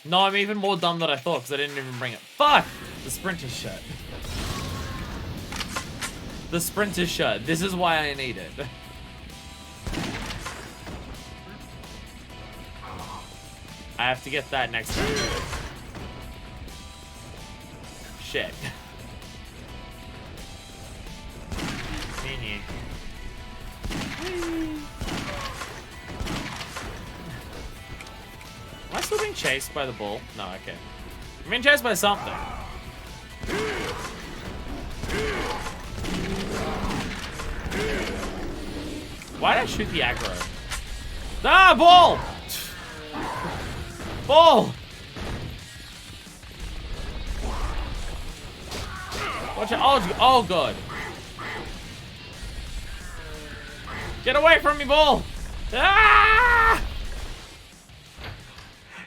No, I'm even more dumb than I thought because I didn't even bring it. Fuck! The sprint is shut. The sprint is shut. This is why I need it. I have to get that next time. Shit. Am I still being chased by the bull? No, okay. I'm being chased by something. Why did I shoot the aggro? Ah, bull! Bull! Watch out. Oh, good. Get away from me, bull! Ah!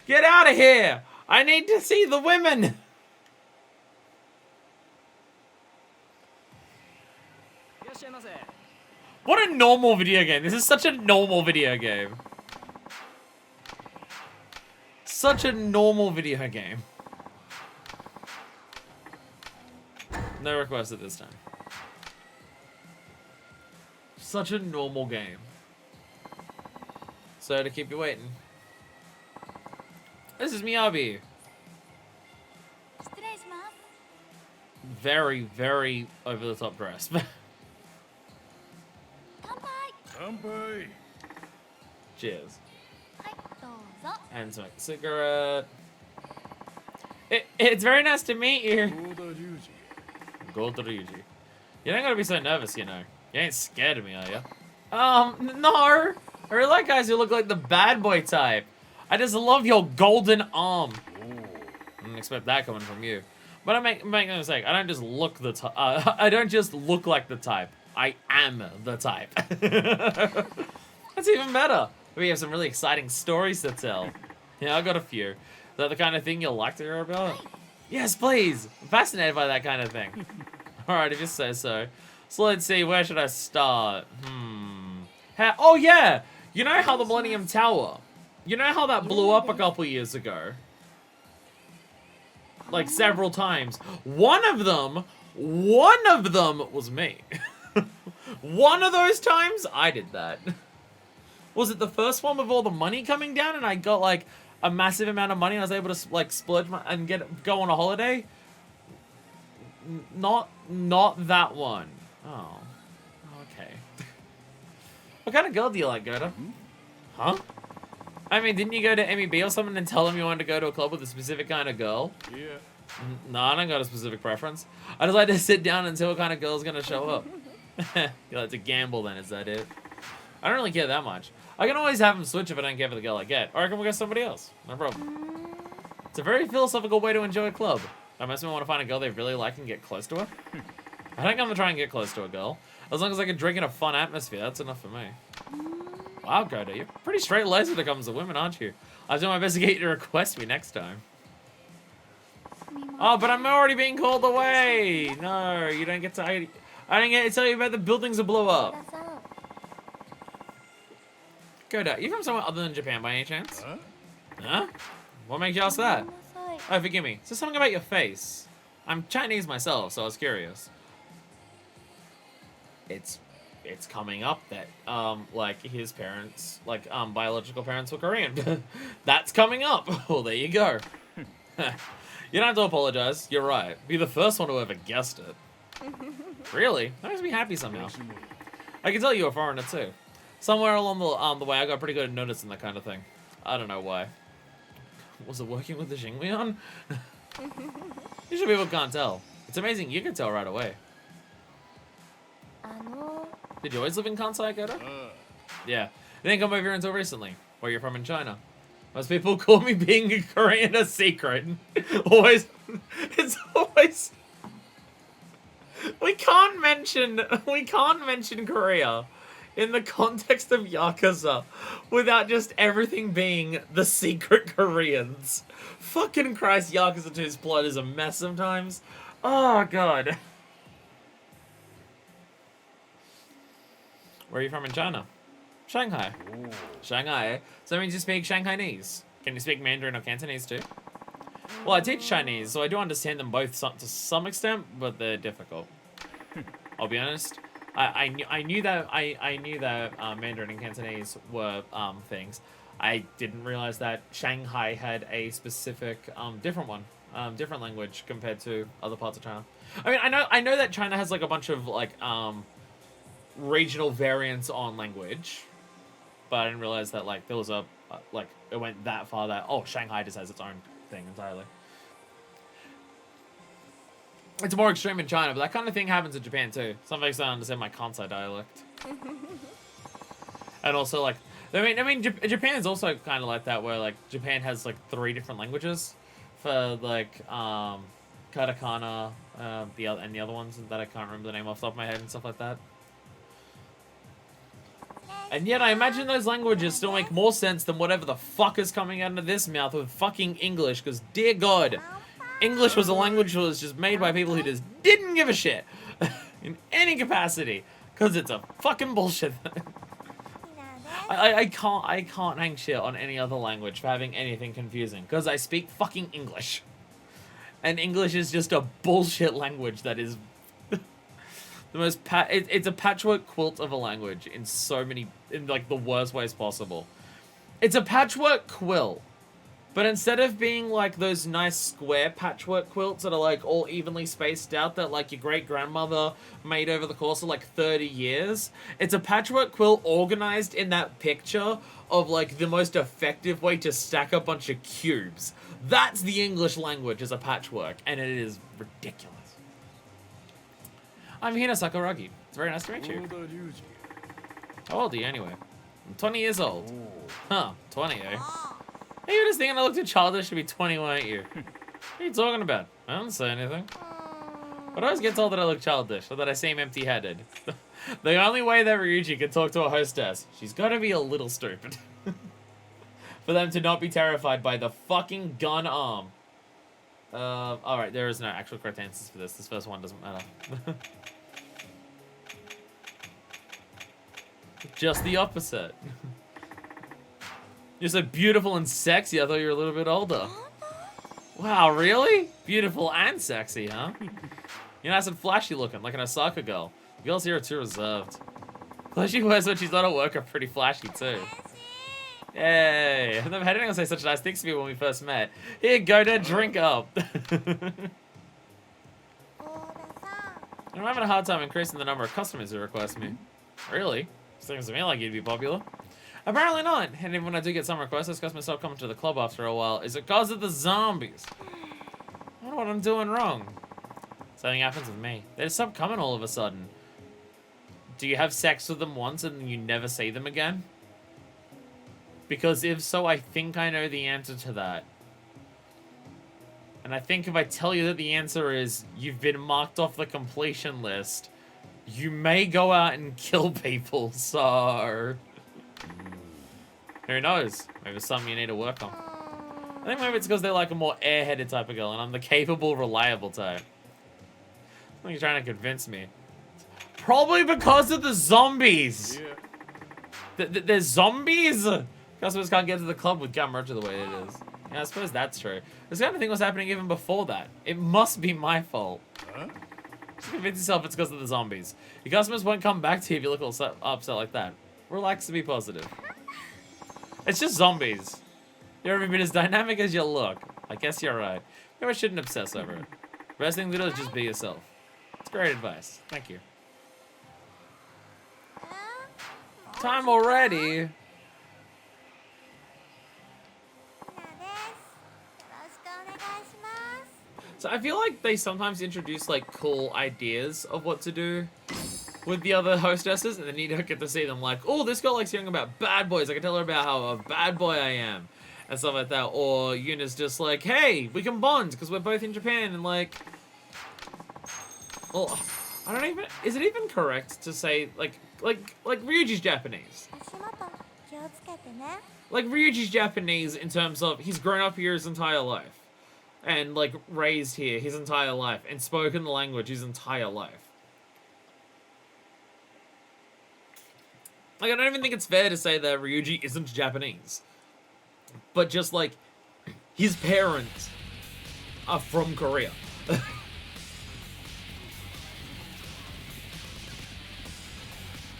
Get out of here! I need to see the women! What a normal video game. This is such a normal video game. Such a normal video game. No request at this time. Such a normal game. So to keep you waiting. This is Miyabi. Very, very over the top dress. Cheers. And smoke a cigarette. It's very nice to meet you. Gold Ryuji. You don't gotta be so nervous, you know. You ain't scared of me, are you? No. I really like guys who look like the bad boy type. I just love your golden arm. I didn't expect that coming from you. But I make no mistake. I don't just look the type. I don't just look like the type. I am the type. That's even better. We have some really exciting stories to tell. Yeah, I got a few. Is that the kind of thing you'll like to hear about? Yes, please. I'm fascinated by that kind of thing. Alright, if you say so. So let's see, where should I start? Oh yeah! You know how the Millennium Tower, you know how that blew up a couple years ago? Like several times. One of them was me. One of those times, I did that. Was it the first one with all the money coming down and I got like a massive amount of money and I was able to like splurge and go on a holiday? Not that one. Oh. Okay. What kind of girl do you like, Goda? Huh? I mean, didn't you go to MEB or something and tell them you wanted to go to a club with a specific kind of girl? Yeah. No, I don't got a specific preference. I just like to sit down and see what kind of girl's gonna show up. You like to gamble then, is that it? I don't really care that much. I can always have them switch if I don't care for the girl I get. Or I can go get somebody else. No problem. It's a very philosophical way to enjoy a club. I mostly want to find a girl they really like and get close to her. I think I'm gonna try and get close to a girl. As long as I can drink in a fun atmosphere, that's enough for me. Wow, Goda, you're pretty straight-laced when it comes to women, aren't you? I'll do my best to get you to request me next time. Oh, but I'm already being called away! No, you don't get to... I don't get to tell you about the buildings that blew up. Goda, you from somewhere other than Japan by any chance? Huh? Huh? What makes you ask that? Oh, forgive me. So something about your face. I'm Chinese myself, so I was curious. It's coming up that, like, his parents, like, biological parents were Korean. That's coming up. Well, there you go. You don't have to apologize. You're right. Be the first one to ever guessed it. Really? That makes me happy somehow. I can tell you a foreigner, too. Somewhere along the way, I got pretty good at noticing that kind of thing. I don't know why. Was it working with the Xingmian? Usually people can't tell. It's amazing you can tell right away. Did you always live in Kansai, Goda? Yeah. You didn't come over here until recently. Where you're from in China. Most people call me being a Korean a secret. Always. It's always... We can't mention Korea in the context of Yakuza without just everything being the secret Koreans. Fucking Christ, Yakuza 2's plot is a mess sometimes. Oh, God. Where are you from in China? Shanghai. Ooh. Shanghai. So that means you speak Shanghainese. Can you speak Mandarin or Cantonese too? Well, I teach Chinese, so I do understand them both to some extent, but they're difficult. I'll be honest. I knew that Mandarin and Cantonese were things. I didn't realize that Shanghai had a specific different one, different language compared to other parts of China. I mean, I know that China has like a bunch of like regional variants on language, but I didn't realize that like there was a like it went that far that Shanghai just has its own thing entirely. It's more extreme in China, but that kind of thing happens in Japan too. Some folks don't understand my Kansai dialect. And also like I mean Japan is also kind of like that, where like Japan has like 3 different languages for like katakana, and the other ones that I can't remember the name off the top of my head and stuff like that. And yet I imagine those languages still make more sense than whatever the fuck is coming out of this mouth with fucking English, because dear God, English was a language that was just made by people who just didn't give a shit in any capacity, because it's a fucking bullshit thing. I can't hang shit on any other language for having anything confusing, because I speak fucking English. And English is just a bullshit language that is the most it's a patchwork quilt of a language in like the worst ways possible. It's a patchwork quilt, but instead of being like those nice square patchwork quilts that are like all evenly spaced out that like your great grandmother made over the course of like 30 years, it's a patchwork quilt organized in that picture of like the most effective way to stack a bunch of cubes. That's the English language as a patchwork, and it is ridiculous. I'm Hina Sakuragi. It's very nice to meet you. How old are you anyway? I'm 20 years old. Huh, 20, eh? Hey, you were just thinking I looked too childish to be 20, weren't you? What are you talking about? I don't say anything. But I always get told that I look childish, or that I seem empty-headed. The only way that Ryuji can talk to a hostess, she's gotta be a little stupid. For them to not be terrified by the fucking gun arm. Alright, there is no actual correct answers for this. This first one doesn't matter. Just the opposite. You're so beautiful and sexy, I thought you were a little bit older. Wow, really? Beautiful and sexy, huh? You're nice and flashy looking, like an Osaka girl. Girls here are too reserved. Clothes she wears when she's not at work are pretty flashy, too. Yay! I never had anyone say such nice things to me when we first met. Here, go to drink up. I'm having a hard time increasing the number of customers who request me. Really? Seems to me like you'd be popular. Apparently not. And even when I do get some requests, those customers stop coming to the club after a while. Is it because of the zombies? I don't know what I'm doing wrong. Something happens with me. They just stop coming all of a sudden. Do you have sex with them once and then you never see them again? Because if so, I think I know the answer to that. And I think if I tell you that the answer is you've been marked off the completion list, you may go out and kill people, so... Who knows? Maybe it's something you need to work on. I think maybe it's because they're like a more airheaded type of girl, and I'm the capable, reliable type. I think you're trying to convince me. Probably because of the zombies! Yeah. There's zombies? Customers can't get to the club with Gamurocho the way it is. Yeah, I suppose that's true. This kind of thing was happening even before that. It must be my fault. Huh? Just convince yourself it's because of the zombies. Your customers won't come back to you if you look all upset like that. Relax and be positive. It's just zombies. You're every bit as dynamic as you look. I guess you're right. Maybe I shouldn't obsess over it. Best thing to do is just be yourself. It's great advice. Thank you. Time already. So I feel like they sometimes introduce like cool ideas of what to do with the other hostesses, and then you don't get to see them like, oh, this girl likes hearing about bad boys. I can tell her about how a bad boy I am, and stuff like that. Or Yuna's just like, hey, we can bond because we're both in Japan, and like, well, I don't even. Is it even correct to say like Ryuji's Japanese? Like Ryuji's Japanese in terms of he's grown up here his entire life. And, like, raised here his entire life. And spoken the language his entire life. Like, I don't even think it's fair to say that Ryuji isn't Japanese. But just, like, his parents are from Korea.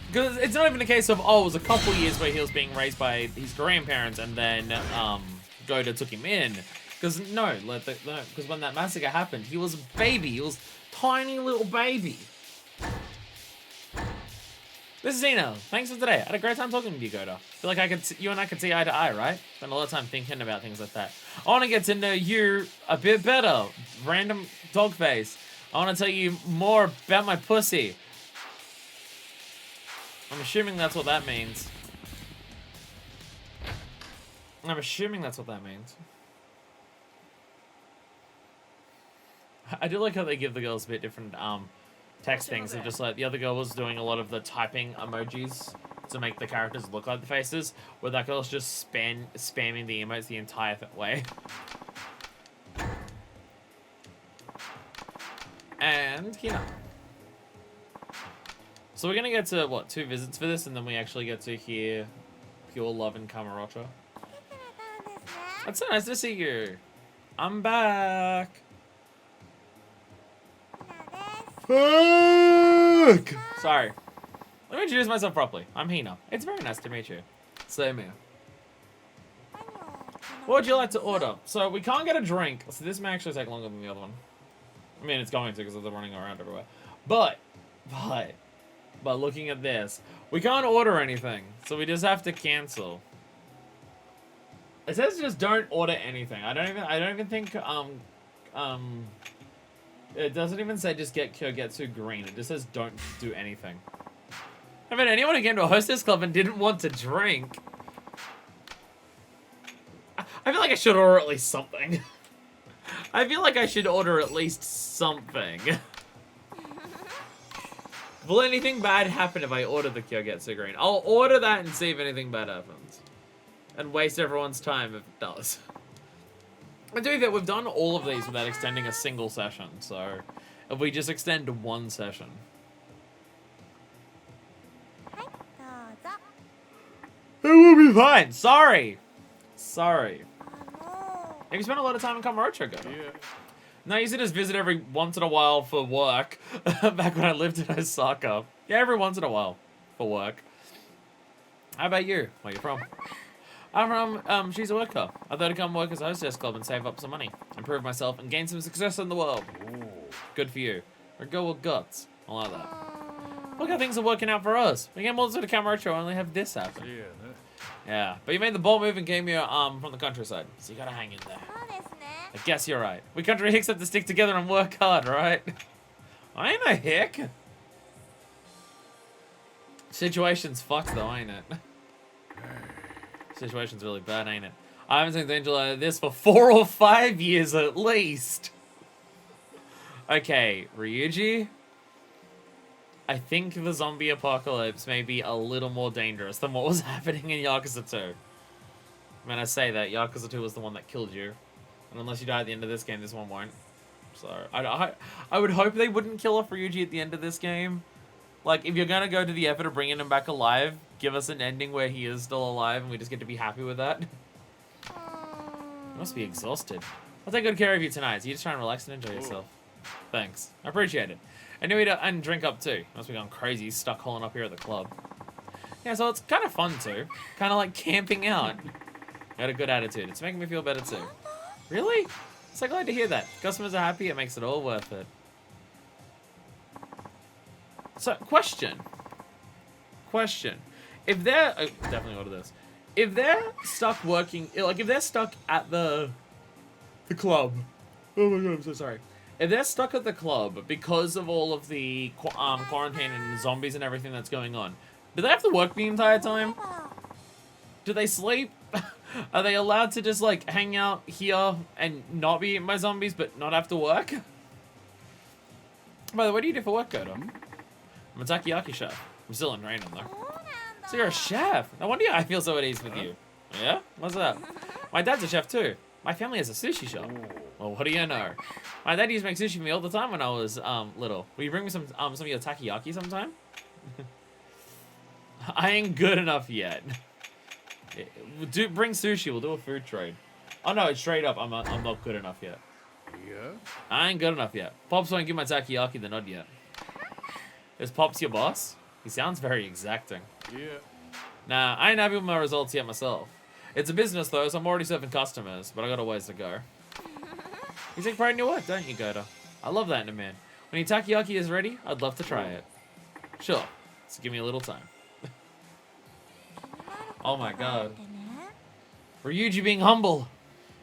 Because it's not even a case of, oh, it was a couple years where he was being raised by his Korean parents and then, Goda took him in. Because, no, because when that massacre happened, he was a baby. He was a tiny little baby. This is Zeno. Thanks for today. I had a great time talking to you, Goda. Feel like you and I could see eye to eye, right? Spend a lot of time thinking about things like that. I want to get to know you a bit better. Random dog face. I want to tell you more about my pussy. I'm assuming that's what that means. I'm assuming that's what that means. I do like how they give the girls a bit different text things. They're just like the other girl was doing a lot of the typing emojis to make the characters look like the faces, where that girl's just spamming the emotes the entire way. And yeah. So we're gonna get to what, 2 visits for this, and then we actually get to hear Pure Love and Kamurocho. It's so nice to see you. I'm back. Fuck! Sorry. Let me introduce myself properly. I'm Hina. It's very nice to meet you. Same here. What would you like to order? So we can't get a drink, so this may actually take longer than the other one. I mean, it's going to because they're running around everywhere. But looking at this, we can't order anything, so we just have to cancel. It says just don't order anything. I don't even think it doesn't even say just get Kyogetsu green. It just says don't do anything. I mean, anyone who came to a hostess club and didn't want to drink. I feel like I should order at least something. I feel like I should order at least something. Will anything bad happen if I order the Kyogetsu green? I'll order that and see if anything bad happens. And waste everyone's time if it does. And to be fair, we've done all of these without extending a single session, so if we just extend 1 session. It will be fine. Sorry. Sorry. Have you spent a lot of time in Kamurocho, Goda? Yeah. No, I used to just visit every once in a while for work. Back when I lived in Osaka. Yeah, every once in a while for work. How about you? Where are you from? I'm from Shizuoka. I thought I'd come work as a hostess club and save up some money, improve myself, and gain some success in the world. Ooh, good for you. Or go with guts. I like that. Look how things are working out for us. We get more to the Kamurocho, I only have this happen. Yeah, but you made the ball move and came here from the countryside, so you gotta hang in there. I guess you're right. We country hicks have to stick together and work hard, right? I ain't a hick. Situation's fucked though, ain't it? Situation's really bad, ain't it? I haven't seen the Angel like this for 4 or 5 years at least. Okay, Ryuji. I think the zombie apocalypse may be a little more dangerous than what was happening in Yakuza 2. When I say that, Yakuza 2 was the one that killed you. And unless you die at the end of this game, this one won't. So, I would hope they wouldn't kill off Ryuji at the end of this game. Like, if you're going to go to the effort of bringing him back alive, give us an ending where he is still alive and we just get to be happy with that. You must be exhausted. I'll take good care of you tonight. So you just try and relax and enjoy yourself. Thanks. I appreciate it. And you eat and drink up too. Must be gone crazy, stuck holding up here at the club. Yeah, so it's kind of fun too. Kind of like camping out. Got a good attitude. It's making me feel better too. Really? So glad to hear that. Customers are happy, it makes it all worth it. So, question. If they're... Oh, definitely order this. If they're stuck working... Like, if they're stuck at the club... Oh my god, I'm so sorry. If they're stuck at the club because of all of the quarantine and zombies and everything that's going on, do they have to work the entire time? Do they sleep? Are they allowed to just, like, hang out here and not be eaten by zombies but not have to work? By the way, what do you do for work, Goto? I'm a takoyaki chef. I'm still in Rainen, though. So you're a chef. No wonder I feel so at ease with you. Yeah? What's that? My dad's a chef, too. My family has a sushi shop. Well, what do you know? My dad used to make sushi for me all the time when I was little. Will you bring me some of your takoyaki sometime? I ain't good enough yet. Bring sushi. We'll do a food trade. Oh no, it's straight up. I'm not good enough yet. Yeah. I ain't good enough yet. Pops won't give my takoyaki the nod yet. Is Pops your boss? He sounds very exacting. Yeah. Nah, I ain't happy with my results yet myself. It's a business though, so I'm already serving customers, but I got a ways to go. You take pride in your work, don't you, Goto? I love that in a man. When your takoyaki is ready, I'd love to try it. Sure. So give me a little time. Oh my god. Ryuji being humble.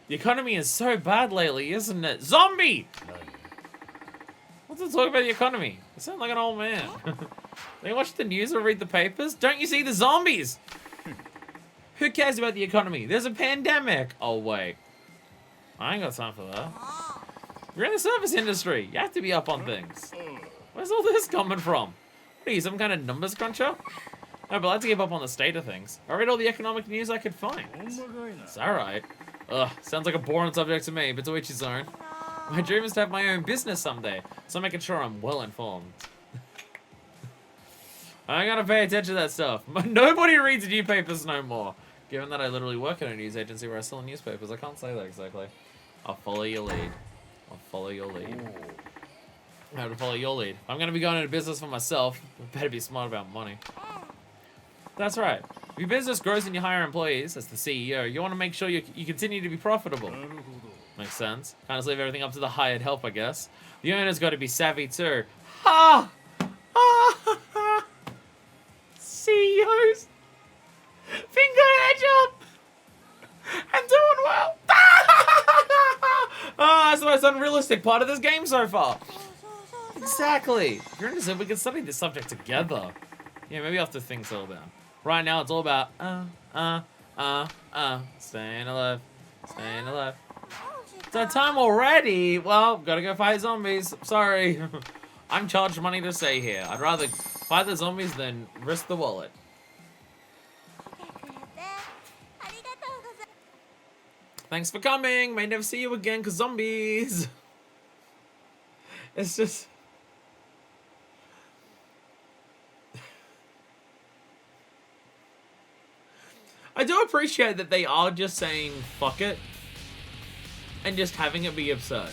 The economy is so bad lately, isn't it? Zombie! What's to talk about the economy? You sound like an old man. Don't you watch the news or read the papers? Don't you see the zombies? Who cares about the economy? There's a pandemic. Oh, wait. I ain't got time for that. You're in the service industry. You have to be up on things. Where's all this coming from? What are you, some kind of numbers cruncher? No, but I like to keep up on the state of things. I read all the economic news I could find. It's alright. Ugh, sounds like a boring subject to me, but to each his own. My dream is to have my own business someday, so I'm making sure I'm well informed. I gotta pay attention to that stuff. Nobody reads newspapers no more. Given that I literally work at a news agency where I sell newspapers, I can't say that exactly. I'll follow your lead. I'll follow your lead. I have to follow your lead. I'm gonna be going into business for myself. I better be smart about money. That's right. If your business grows and you hire employees, as the CEO, you want to make sure you continue to be profitable. Makes sense. Kind of leave everything up to the hired help, I guess. The owner's got to be savvy too. Ha! Ha! Ha! CEOs! Finger edge up! I'm doing well! That's the most unrealistic part of this game so far. Exactly. If you're interested, we can study this subject together. Yeah, maybe after things settle down. Right now, it's all about, staying alive, staying alive. It's our time already. Well, gotta go fight zombies. Sorry. I'm charged money to stay here. I'd rather fight the zombies than risk the wallet. Thanks for coming. May never see you again, cause zombies. It's just... I do appreciate that they are just saying fuck it and just having it be absurd.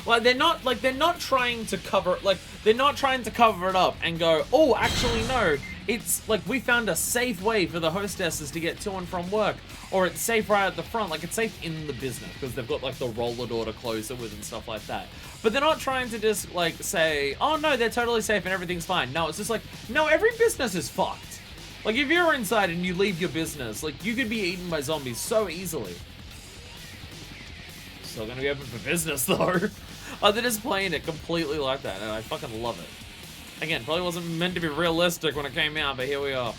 Like they're not trying to cover it up and go, oh, actually no, It's like we found a safe way for the hostesses to get to and from work. Or it's safe right at the front. Like, it's safe in the business because they've got, like, the roller door to close it with and stuff like that. But they're not trying to just, like, say, oh, no, they're totally safe and everything's fine. No, it's just like, no, every business is fucked. Like, if you're inside and you leave your business, like, you could be eaten by zombies so easily. Still gonna be open for business, though. Oh, they're just playing it completely like that, and I fucking love it. Again, probably wasn't meant to be realistic when it came out, but here we are.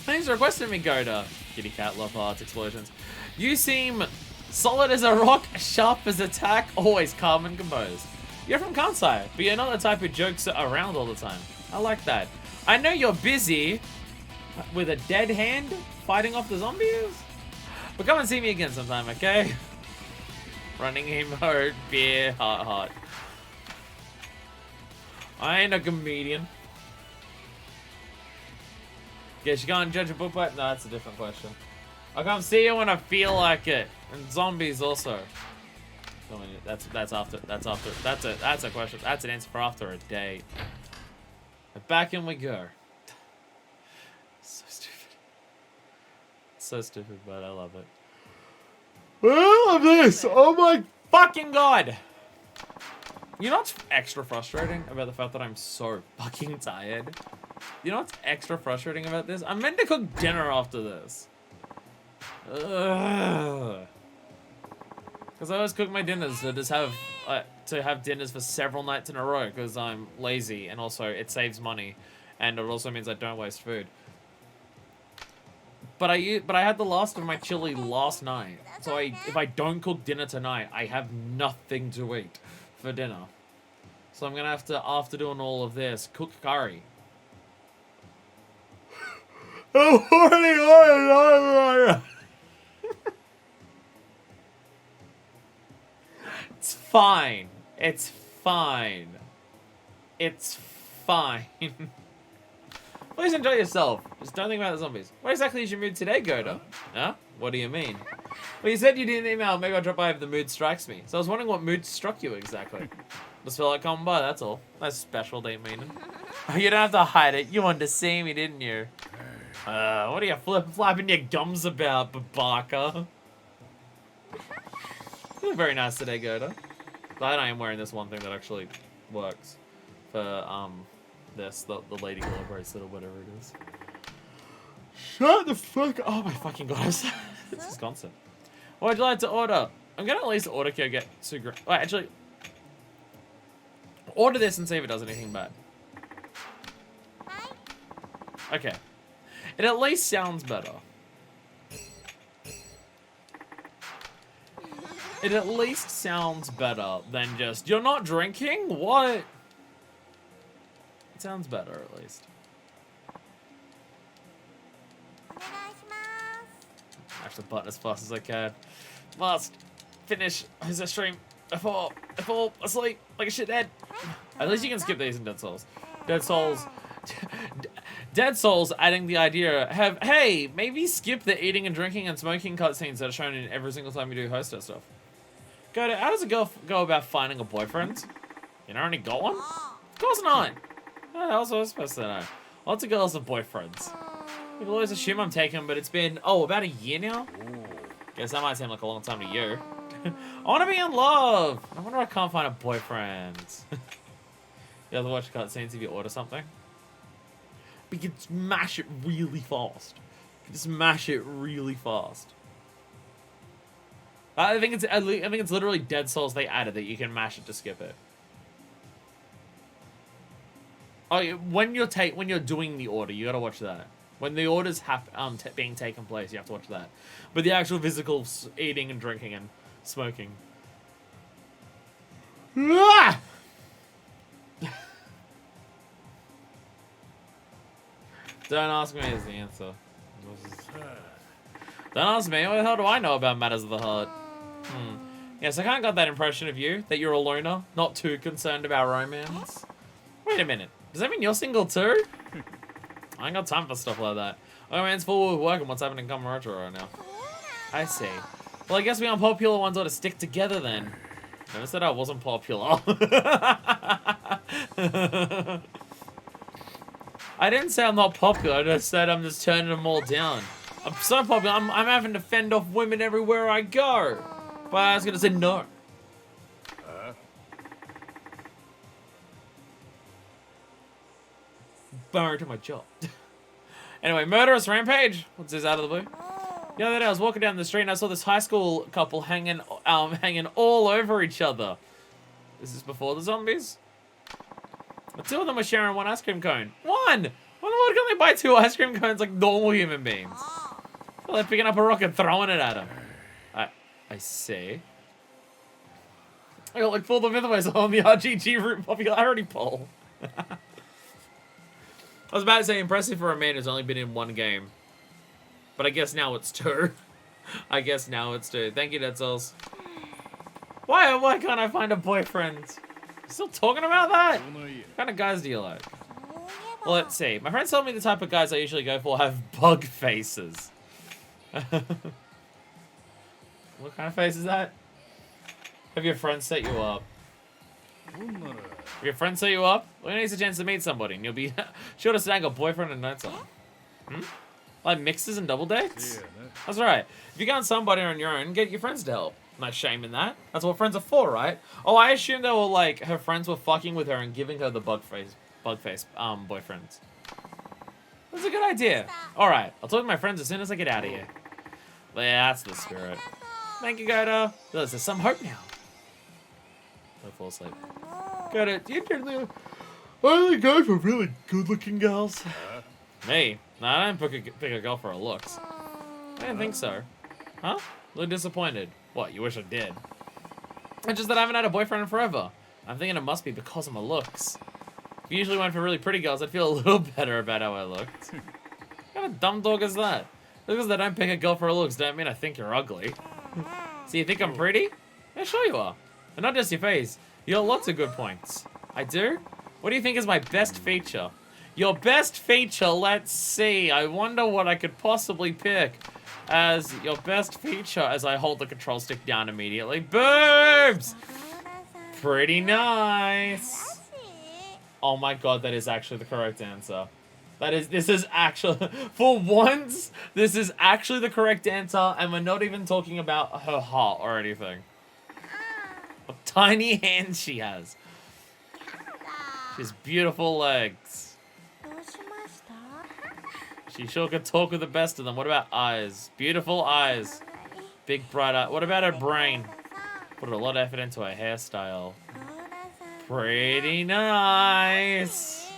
Thanks for requesting me, Goda. Kitty cat, love hearts, explosions. You seem solid as a rock, sharp as a tack, always calm and composed. You're from Kansai, but you're not the type who jokes around all the time. I like that. I know you're busy with a dead hand fighting off the zombies, but come and see me again sometime, okay? Running emote, beer, heart. I ain't a comedian. Guess you can't judge a book by... No, that's a different question. I come see you when I feel like it. And zombies also. That's a question. That's an answer for after a date. And back in we go. So stupid. So stupid, but I love it. I love this. Oh my fucking god. You know what's extra frustrating about the fact that I'm so fucking tired? You know what's extra frustrating about this? I'm meant to cook dinner after this. Ugh. Because I always cook my dinners to just have dinners for several nights in a row because I'm lazy and also it saves money and it also means I don't waste food. But I had the last of my chili last night, so if I don't cook dinner tonight, I have nothing to eat for dinner. So I'm gonna have to, after doing all of this, cook curry. It's fine. It's fine. It's fine. Please enjoy yourself. Just don't think about the zombies. What exactly is your mood today, Goda? Huh? What do you mean? Well, you said you didn't email. Maybe I'll drop by if the mood strikes me. So I was wondering what mood struck you exactly. Just feel like coming by, that's all. That's special day meaning. You don't have to hide it. You wanted to see me, didn't you? What are you flapping your gums about, Babaka? You look very nice today, Goda. Glad I am wearing this one thing that actually works for, the Lady Glow bracelet or whatever it is. Shut the fuck up. Oh my fucking god. This is constant. What would you like to order? I'm gonna at least order get to Wait, actually. Order this and see if it does anything bad. Okay. It at least sounds better. It at least sounds better than just, you're not drinking? What? It sounds better, at least. Mash the button as fast as I can. Must finish his stream before I fall asleep like a shithead. At least you can skip these in Dead Souls. Dead Souls adding the idea, hey, maybe skip the eating and drinking and smoking cutscenes that are shown in every single time you do Hostess stuff. How does a girl go about finding a boyfriend? You know, already got one? Of course not. How else was I supposed to know? Lots of girls have boyfriends. People always assume I'm taken, but it's been, about a year now? Guess that might seem like a long time to you. I want to be in love. I wonder I can't find a boyfriend. You have to watch cutscenes if you order something. But you can smash it really fast. You can smash it really fast. I think it's literally Dead Souls they added that you can mash it to skip it. Oh, when you're doing the order, you gotta watch that. When the order's being taken place, you have to watch that. But the actual physical eating and drinking and smoking. Ah! Don't ask me is the answer. Don't ask me. What the hell do I know about matters of the heart? Yes, I kind of got that impression of you, that you're a loner, not too concerned about romance. Wait a minute. Does that mean you're single too? I ain't got time for stuff like that. Oh, man's full with work and what's happening in Kamurocho right now. I see. Well, I guess we unpopular ones ought to stick together then. Never said I wasn't popular. I didn't say I'm not popular. I just said I'm just turning them all down. I'm so popular. I'm having to fend off women everywhere I go. But I was gonna say no. Burn to my job. Anyway, murderous rampage. What's this out of the blue? The other day I was walking down the street and I saw this high school couple hanging all over each other. Is this before the zombies? The two of them were sharing one ice cream cone. One! Why can't they buy 2 ice cream cones like normal human beings? Well, they're picking up a rock and throwing it at them. I see. I got like 4th or 5th ways on the RGG root popularity poll. I was about to say impressive for a man who's only been in 1 game. But I guess now it's 2. I guess now it's 2. Thank you, Dead Souls. Why can't I find a boyfriend? Still talking about that? What kind of guys do you like? Well, let's see. My friends told me the type of guys I usually go for have bug faces. What kind of face is that? Have your friends set you up? If your friends set you up, well, it needs a chance to meet somebody, and you'll be sure to snag a boyfriend and nights on. Like mixes and double dates? Yeah, that's right. If you got somebody on your own, get your friends to help. No shame in that. That's what friends are for, right? Oh, I assume they were like, her friends were fucking with her and giving her the bug face boyfriends. That's a good idea. Alright, I'll talk to my friends as soon as I get out of here. Yeah, that's the spirit. Thank you, Goda. There's some hope now. Don't fall asleep. Goda, do you generally only go for really good-looking girls? Me? No, I don't pick a girl for her looks. I didn't think so. Huh? A little disappointed. What, you wish I did? It's just that I haven't had a boyfriend in forever. I'm thinking it must be because of my looks. If you usually went for really pretty girls, I'd feel a little better about how I looked. What kind of dumb dog is that? Just because they don't pick a girl for her looks don't mean I think you're ugly. So you think I'm pretty? Yeah, sure you are. And not just your face. You got lots of good points. I do? What do you think is my best feature? Your best feature, let's see. I wonder what I could possibly pick as your best feature as I hold the control stick down immediately. Boobs! Pretty nice. Oh my god, that is actually the correct answer. This is actually, for once, this is actually the correct answer, and we're not even talking about her heart or anything. What tiny hands she has. She has beautiful legs. She sure could talk with the best of them. What about eyes? Beautiful eyes. Big bright eye. What about her brain? Put a lot of effort into her hairstyle. Pretty nice.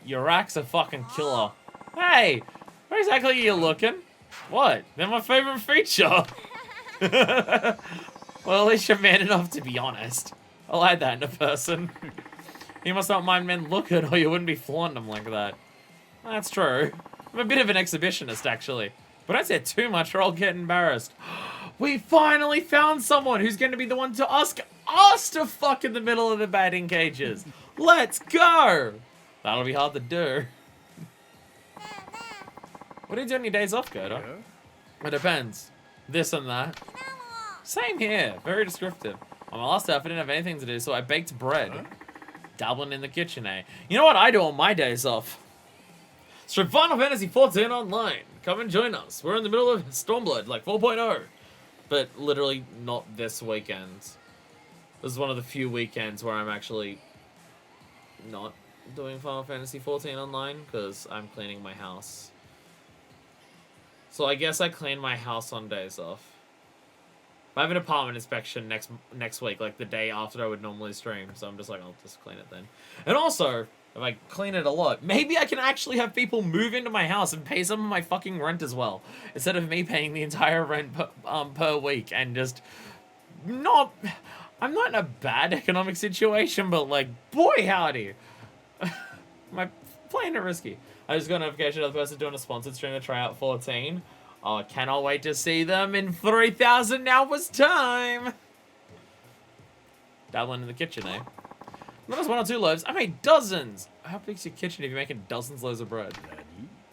Your rack's a fucking killer. Hey, where exactly are you looking? What? They're my favorite feature. Well, at least you're man enough to be honest. I like that in a person. You must not mind men looking or you wouldn't be flaunting them like that. That's true. I'm a bit of an exhibitionist, actually. But don't say it too much or I'll get embarrassed. We finally found someone who's going to be the one to ask us to fuck in the middle of the batting cages. Let's go! That'll be hard to do. What do you do on your days off, Gerda? It depends. This and that. Same here. Very descriptive. On my last day, I didn't have anything to do, so I baked bread. Dabbling in the kitchen, eh? You know what I do on my days off? Stream Final Fantasy 14 online. Come and join us. We're in the middle of Stormblood, like 4.0. But literally not this weekend. This is one of the few weekends where I'm actually not doing Final Fantasy 14 online because I'm cleaning my house. So I guess I clean my house on days off. I have an apartment inspection next week, like the day after I would normally stream. So I'm just like, I'll just clean it then. And also, if I clean it a lot, maybe I can actually have people move into my house and pay some of my fucking rent as well. Instead of me paying the entire rent per week and just not... I'm not in a bad economic situation, but like, boy howdy. My playing it risky. I just got a notification of the person doing a sponsored stream to try out 14. Oh, I cannot wait to see them in 3,000 hours time. Dabbling in the kitchen, eh? Not just 1 or 2 loaves. I made dozens. How big's your kitchen if you're making dozens loaves of bread?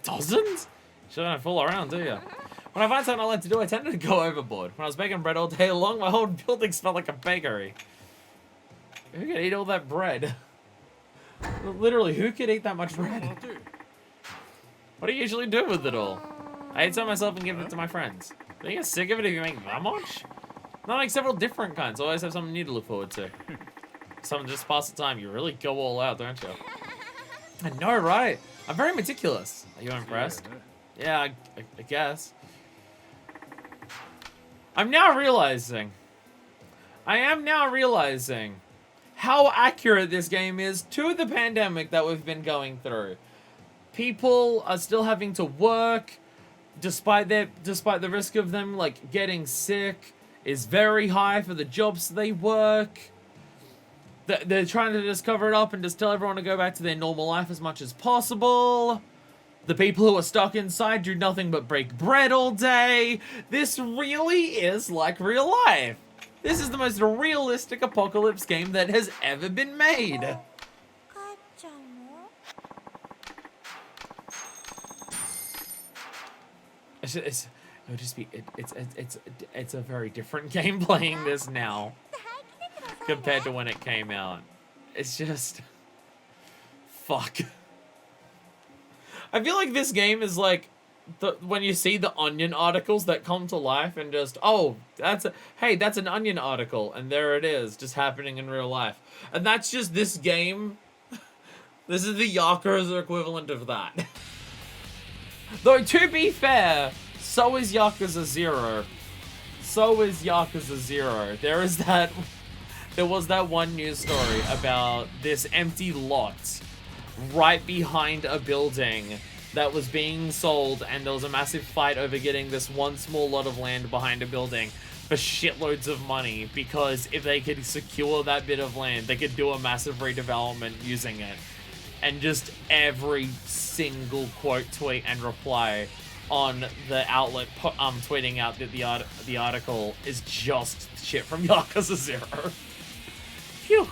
Dozens? You don't fool around, do you? When I find something I like to do, I tend to go overboard. When I was baking bread all day long, my whole building smelled like a bakery. Who can eat all that bread? Literally, who could eat that much bread? What do you usually do with it all? I eat some myself and give it to my friends. Do you get sick of it if you make that much? Not like several different kinds. Always have something new to look forward to. Something just pass the time. You really go all out, don't you? I know, right? I'm very meticulous. Are you impressed? Yeah, I guess. I am now realizing how accurate this game is to the pandemic that we've been going through. People are still having to work, despite the risk of them like getting sick is very high for the jobs they work. They're trying to just cover it up and just tell everyone to go back to their normal life as much as possible. The people who are stuck inside do nothing but break bread all day. This really is like real life. This is the most realistic apocalypse game that has ever been made. It's a very different game playing this now compared to when it came out. It's just fuck. I feel like this game is like when you see the Onion articles that come to life and just, oh, that's an Onion article, and there it is, just happening in real life. And that's just this game. This is the Yakuza equivalent of that. Though, to be fair, so is Yakuza 0. So is Yakuza 0. There was that one news story about this empty lot right behind a building that was being sold, and there was a massive fight over getting this one small lot of land behind a building for shitloads of money, because if they could secure that bit of land, they could do a massive redevelopment using it. And just every single quote, tweet, and reply on the outlet tweeting out that the article is just shit from Yakuza 0. Phew.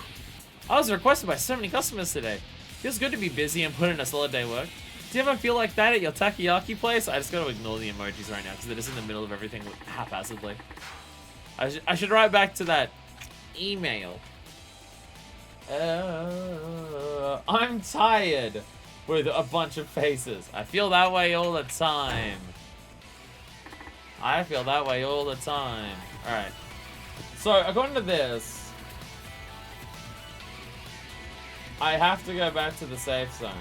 I was requested by so many customers today. Feels good to be busy and put in a solid day work. Do you ever feel like that at your takoyaki place? I just gotta ignore the emojis right now because they're just in the middle of everything haphazardly. I should write back to that email. I'm tired with a bunch of faces. I feel that way all the time. I feel that way all the time. Alright. So, according to this, I have to go back to the safe zone.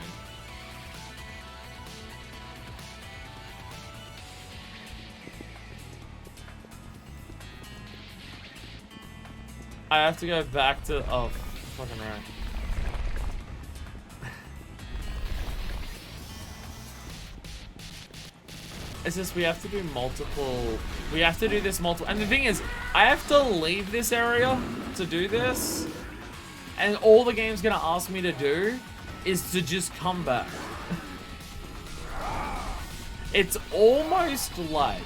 I have to go back to... Oh, fucking right. It's just we have to do multiple... We have to do this multiple... And the thing is, I have to leave this area to do this. And all the game's gonna ask me to do is to just come back. It's almost like...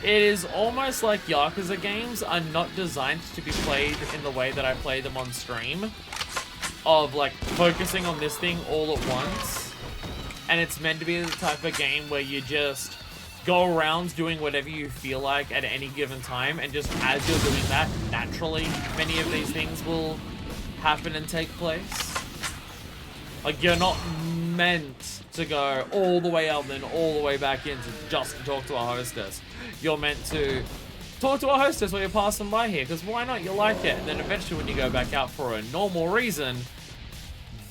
It is almost like Yakuza games are not designed to be played in the way that I play them on stream. Of, like, focusing on this thing all at once. And it's meant to be the type of game where you just go around doing whatever you feel like at any given time. And just as you're doing that, naturally, many of these things will happen and take place. Like, you're not meant to go all the way out and then all the way back in to just talk to a hostess. You're meant to talk to a hostess while you're passing by here, because why not? You like it. And then eventually when you go back out for a normal reason,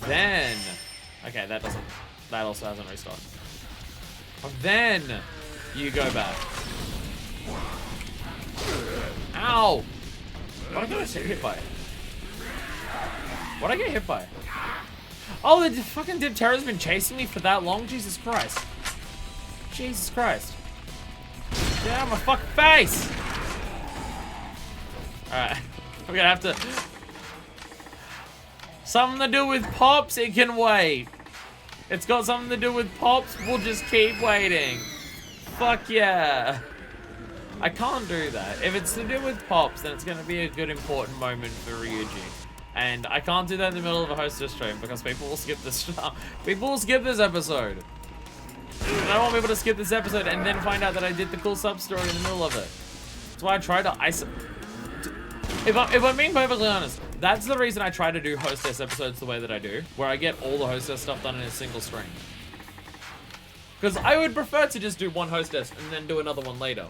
then... Okay, that also hasn't restarted. Then you go back. Ow! What did I get hit by? What did I get hit by? Oh, the fucking Diptera's been chasing me for that long? Jesus Christ. Jesus Christ. Get out of my fucking face! Alright. We're gonna have to... Something to do with Pops, it can wait. It's got something to do with Pops, we'll just keep waiting. Fuck yeah. I can't do that. If it's to do with Pops, then it's gonna be a good important moment for Ryuji. And I can't do that in the middle of a hostess stream because people will skip this people will skip this episode. I don't want people to skip this episode and then find out that I did the cool sub-story in the middle of it. That's why I try to isolate. If I'm being perfectly honest, That's the reason I try to do Hostess episodes the way that I do, where I get all the Hostess stuff done in a single stream. Because I would prefer to just do one Hostess and then do another one later.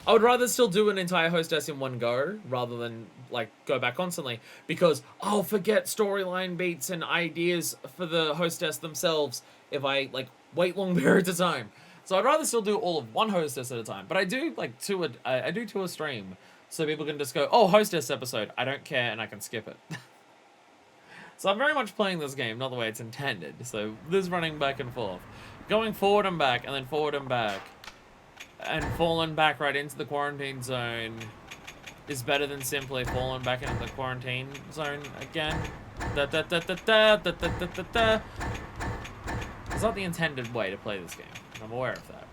I would rather still do an entire Hostess in one go, rather than, like, go back constantly. Because I'll forget storyline beats and ideas for the Hostess themselves if I, like, wait long periods of time. So I'd rather still do all of one Hostess at a time. But I do, like, I do two a stream. So people can just go, oh, Hostess episode. I don't care, and I can skip it. So I'm very much playing this game, not the way it's intended. So this running back and forth. Going forward and back, and then forward and back. And falling back right into the quarantine zone is better than simply falling back into the quarantine zone again. It's not the intended way to play this game. I'm aware of that.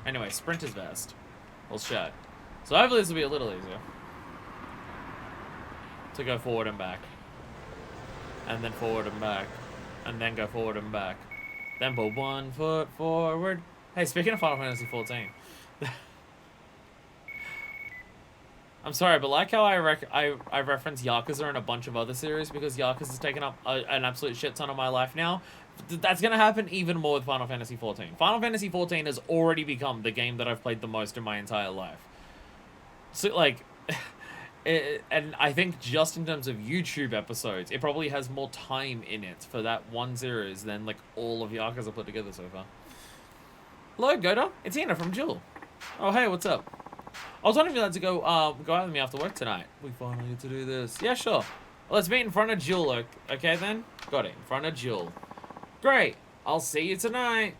Anyway, Sprinter's Vest. Well, shut. So hopefully this will be a little easier. To go forward and back. And then forward and back. And then go forward and back. Then put 1 foot forward. Hey, speaking of Final Fantasy 14. I'm sorry, but like how I reference Yakuza and a bunch of other series because Yakuza's taken up an absolute shit ton of my life now. That's going to happen even more with Final Fantasy 14. Final Fantasy 14 has already become the game that I've played the most in my entire life. So, like, and I think just in terms of YouTube episodes, it probably has more time in it for that one series than, like, all of Yakuza put together so far. Hello, Goda. It's Hina from Jewel. Oh, hey, what's up? I was wondering if you'd like to go out with me after work tonight. We finally get to do this. Yeah, sure. Well, let's meet in front of Jewel, okay then? Got it, in front of Jewel. Great. I'll see you tonight.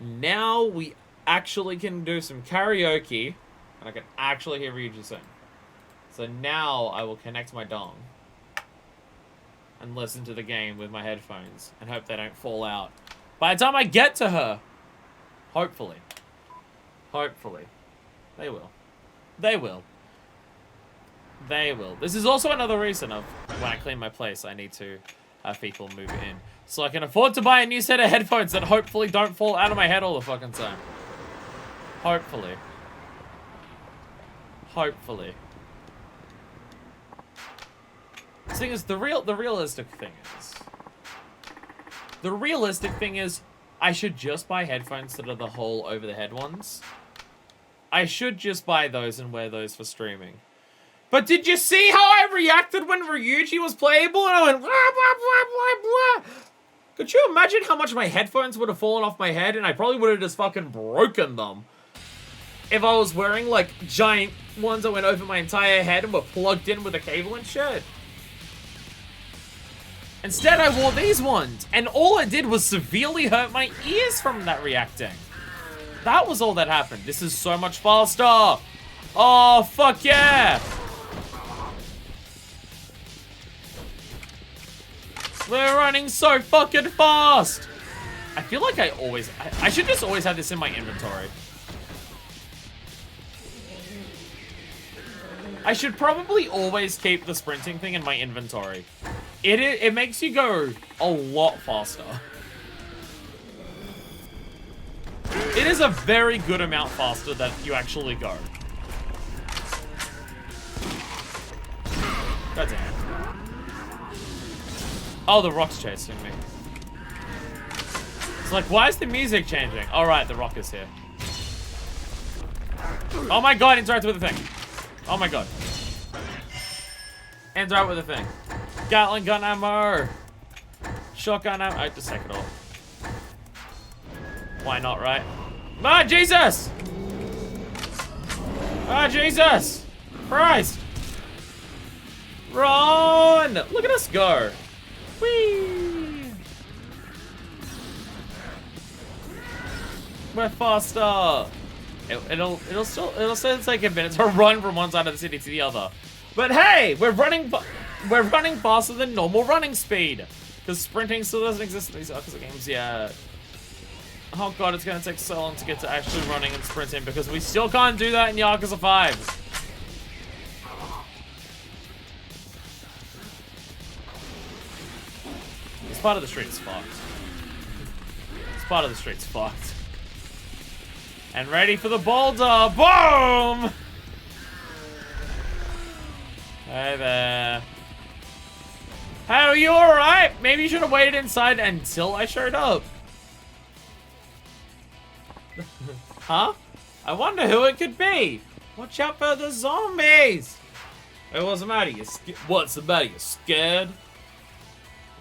Now we actually can do some karaoke, and I can actually hear Ryuji sing. So now I will connect my dong and listen to the game with my headphones and hope they don't fall out. By the time I get to her, hopefully, they will. They will. This is also another reason of when I clean my place, I need to have people move it in. So I can afford to buy a new set of headphones that hopefully don't fall out of my head all the fucking time. Hopefully. The thing is, the realistic thing is, I should just buy headphones that are the whole over-the-head ones. I should just buy those and wear those for streaming. But did you see how I reacted when Ryuji was playable and I went blah, blah, blah, blah, blah? Could you imagine how much my headphones would have fallen off my head and I probably would have just fucking broken them? If I was wearing, like, giant ones that went over my entire head and were plugged in with a cable and shit. Instead, I wore these ones, and all it did was severely hurt my ears from that reacting. That was all that happened. This is so much faster. Oh, fuck yeah. We're running so fucking fast. I feel like I should just always have this in my inventory. I should probably always keep the sprinting thing in my inventory. It makes you go a lot faster. It is a very good amount faster that you actually go. God damn. Oh, the rock's chasing me. It's like, why is the music changing? All right, the rock is here. Oh my god, interact with the thing. Oh my god. Interact with the thing. Gatling gun ammo. Shotgun ammo. I just take it all. Why not, right? Ah, Jesus! Ah, Jesus! Christ! Run! Look at us go. Whee! We're faster. It'll still take a minute to run from one side of the city to the other. But hey, we're running faster than normal running speed. Because sprinting still doesn't exist in these Yakuza games yet. Oh god, it's gonna take so long to get to actually running and sprinting because we still can't do that in Yakuza 5. This part of the street is fucked. This part of the street's fucked. And ready for the boulder. Boom! Hey there. Hey, are you alright? Maybe you should have waited inside until I showed up. Huh? I wonder who it could be. Watch out for the zombies. Hey, what's the matter? What's the matter? You scared?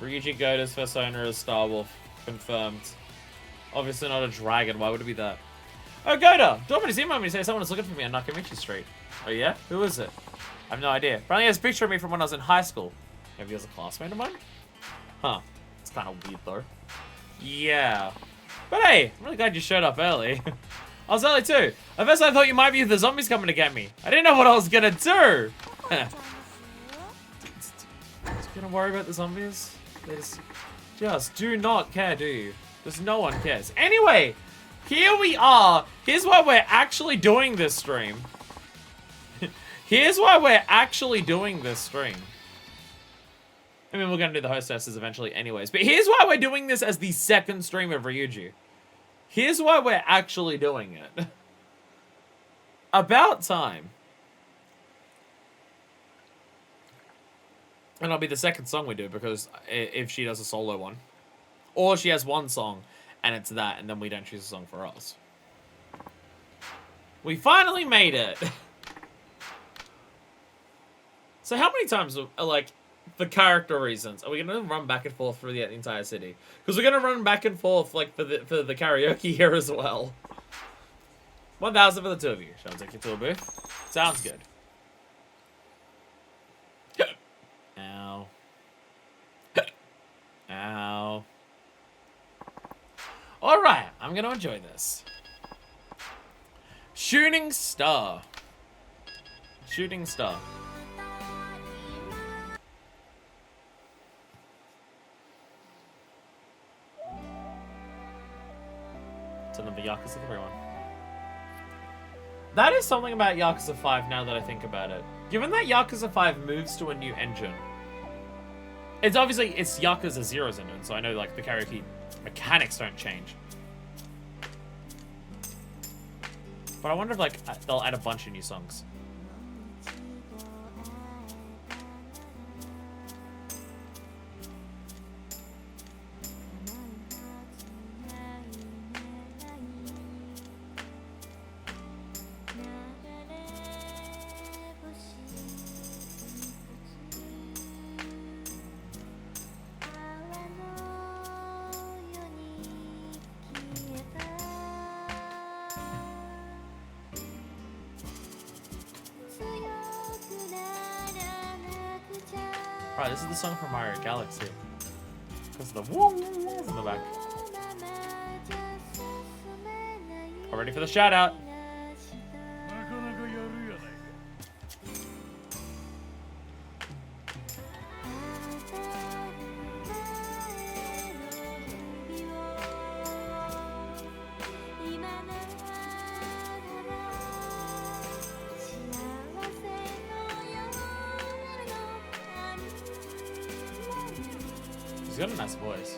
Ryuji Hostess, first owner of Star Wolf. Confirmed. Obviously not a dragon. Why would it be that? Oh, Goda! Don't want to see me say someone is looking for me on Nakamichi Street. Oh, yeah? Who is it? I have no idea. Apparently he has a picture of me from when I was in high school. Maybe he was a classmate of mine? Huh. It's kind of weird, though. Yeah. But hey, I'm really glad you showed up early. I was early, too. At first I thought you might be the zombies coming to get me. I didn't know what I was gonna do. Just gonna worry about the zombies? They just do not care, do you? Just no one cares. Anyway, here we are. Here's why we're actually doing this stream. Here's why we're actually doing this stream. I mean, we're gonna do the hostesses eventually anyways, but here's why we're doing this as the second stream of Ryuji. Here's why we're actually doing it. About time. And it'll be the second song we do, because if she does a solo one. Or she has one song, and it's that, and then we don't choose a song for us. We finally made it! So how many times, like, for character reasons, are we going to run back and forth through the entire city? Because we're going to run back and forth, like, for the karaoke here as well. 1,000 for the two of you. Shall I take you to a booth? Sounds good. Ow. Ow. Alright, I'm gonna enjoy this. Shooting star. Shooting star. It's another Yakuza 3 one. That is something about Yakuza 5 now that I think about it. Given that Yakuza 5 moves to a new engine, it's obviously, it's Yakuza 0's engine, so I know, like, the karaoke mechanics don't change. But I wonder if, like, they'll add a bunch of new songs. Right, this is the song from Mario Galaxy. Because of the woo in the back. All ready for the shout out. He's got a nice voice.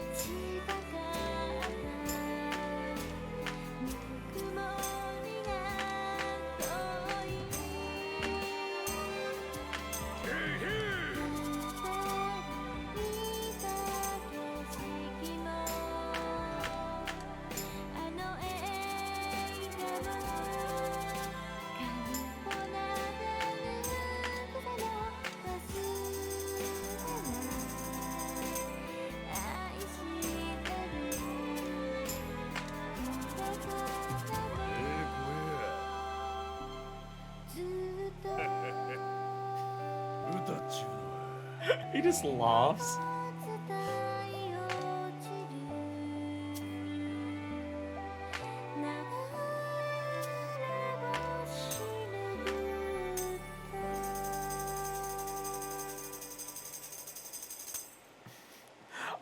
He just laughs.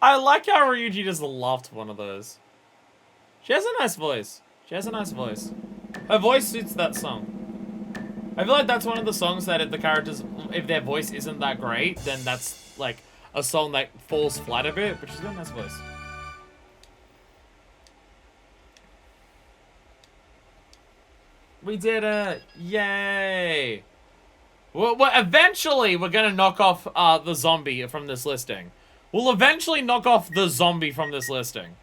I like how Ryuji just laughed one of those. She has a nice voice. She has a nice voice. Her voice suits that song. I feel like that's one of the songs that if the characters, if their voice isn't that great, then that's like a song that falls flat a bit, but she's got a nice voice. We did it! Yay! Well, eventually, we're gonna knock off the zombie from this listing. We'll eventually knock off the zombie from this listing.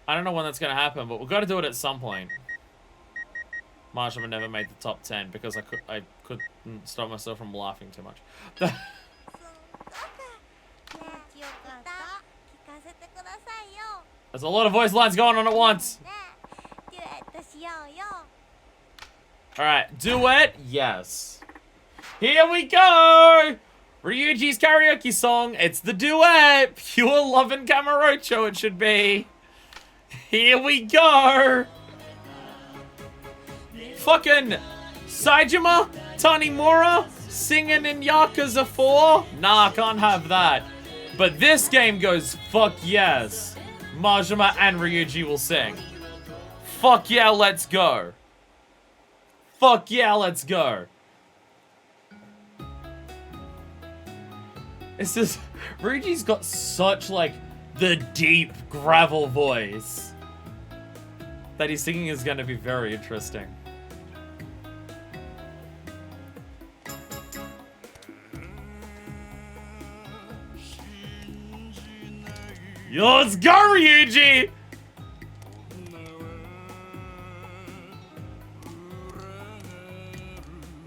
I don't know when that's gonna happen, but we've got to do it at some point. Marshall never made the top 10 because I couldn't stop myself from laughing too much. There's a lot of voice lines going on at once. Alright, duet, yes. Here we go! Ryuji's karaoke song, it's the duet! Pure love and Kamurocho it should be. Here we go! Fucking Saejima, Tanimura, singing in Yakuza 4? Nah, can't have that. But this game goes, fuck yes. Majima and Ryuji will sing. Fuck yeah, let's go. Fuck yeah, let's go. It's just, Ryuji's got such, like, the deep gravel voice that his singing is going to be very interesting. Yo, let's go, Ryuji!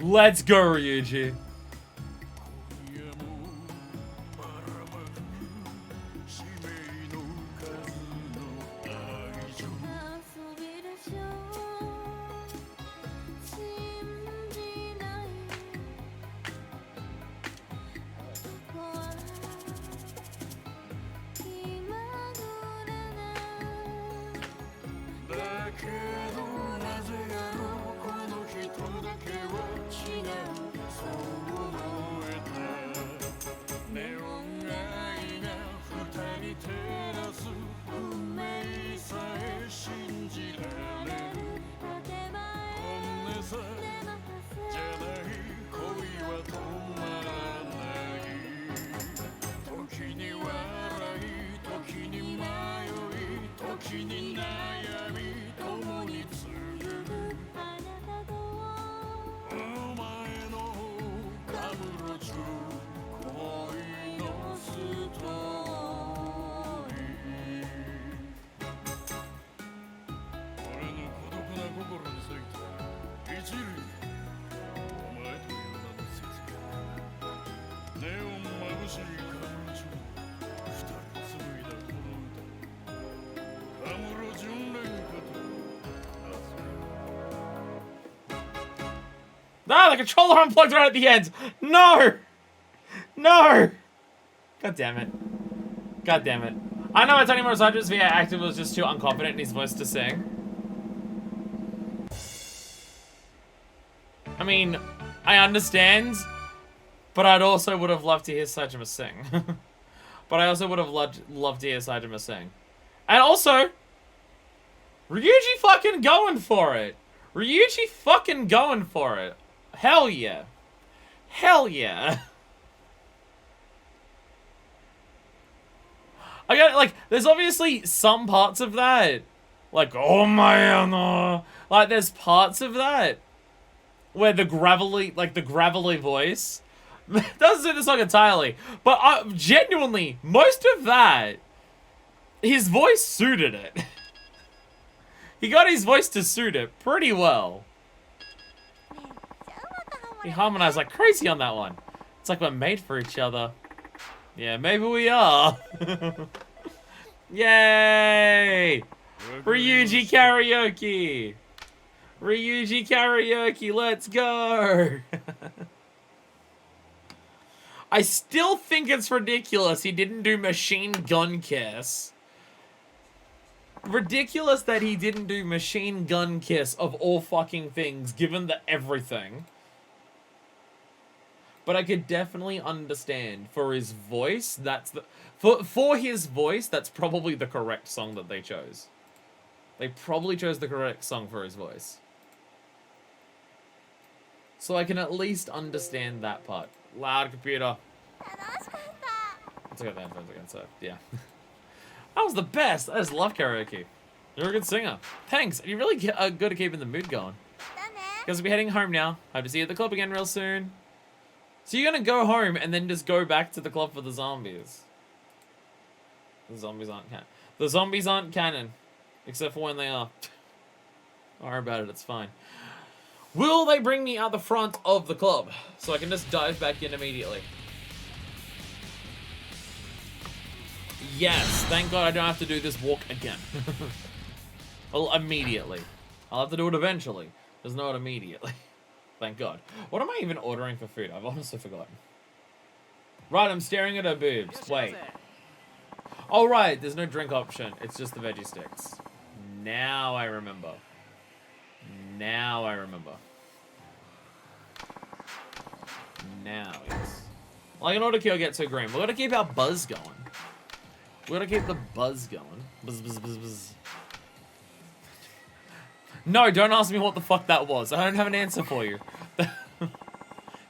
Let's go, Ryuji. Ah, the controller unplugged right at the end. No! No! God damn it. God damn it. I know Tony Morosaji's VA actor was just too unconfident in his voice to sing. I mean, I understand, but I'd also would have loved to hear Sajima sing. But I also would have loved to hear Sajima sing. And also, Ryuji fucking going for it. Ryuji fucking going for it. Hell yeah. Hell yeah. I got, like, there's obviously some parts of that. Like, oh my no. Like, there's parts of that where the gravelly voice doesn't do the song entirely. But genuinely, most of that, his voice suited it. He got his voice to suit it pretty well. He harmonized like crazy on that one. It's like we're made for each other. Yeah, maybe we are. Yay! Ryuji karaoke! Ryuji karaoke, let's go! I still think it's ridiculous he didn't do Machine Gun Kiss. Ridiculous that he didn't do Machine Gun Kiss of all fucking things, given the everything. But I could definitely understand for his voice, that's the... For his voice, that's probably the correct song that they chose. They probably chose the correct song for his voice. So I can at least understand that part. Loud computer. Let's get the headphones again, so, yeah. That was the best. I just love karaoke. You're a good singer. Thanks. You're really good at keeping the mood going. Guess we'll be heading home now. Hope to see you at the club again real soon. So you're gonna go home and then just go back to the club for the zombies. The zombies aren't canon. The zombies aren't canon. Except for when they are. Don't worry about it, it's fine. Will they bring me out the front of the club? So I can just dive back in immediately. Yes, thank God I don't have to do this walk again. Well, immediately. I'll have to do it eventually. Just not immediately. Thank God. What am I even ordering for food? I've honestly forgotten. Right, I'm staring at her boobs. Wait. Oh, right, there's no drink option. It's just the veggie sticks. Now I remember. Now I remember. Now, yes. Like, in order to get to green, we've got to keep our buzz going. We've got to keep the buzz going. Buzz, buzz, buzz, buzz. No, don't ask me what the fuck that was. I don't have an answer for you.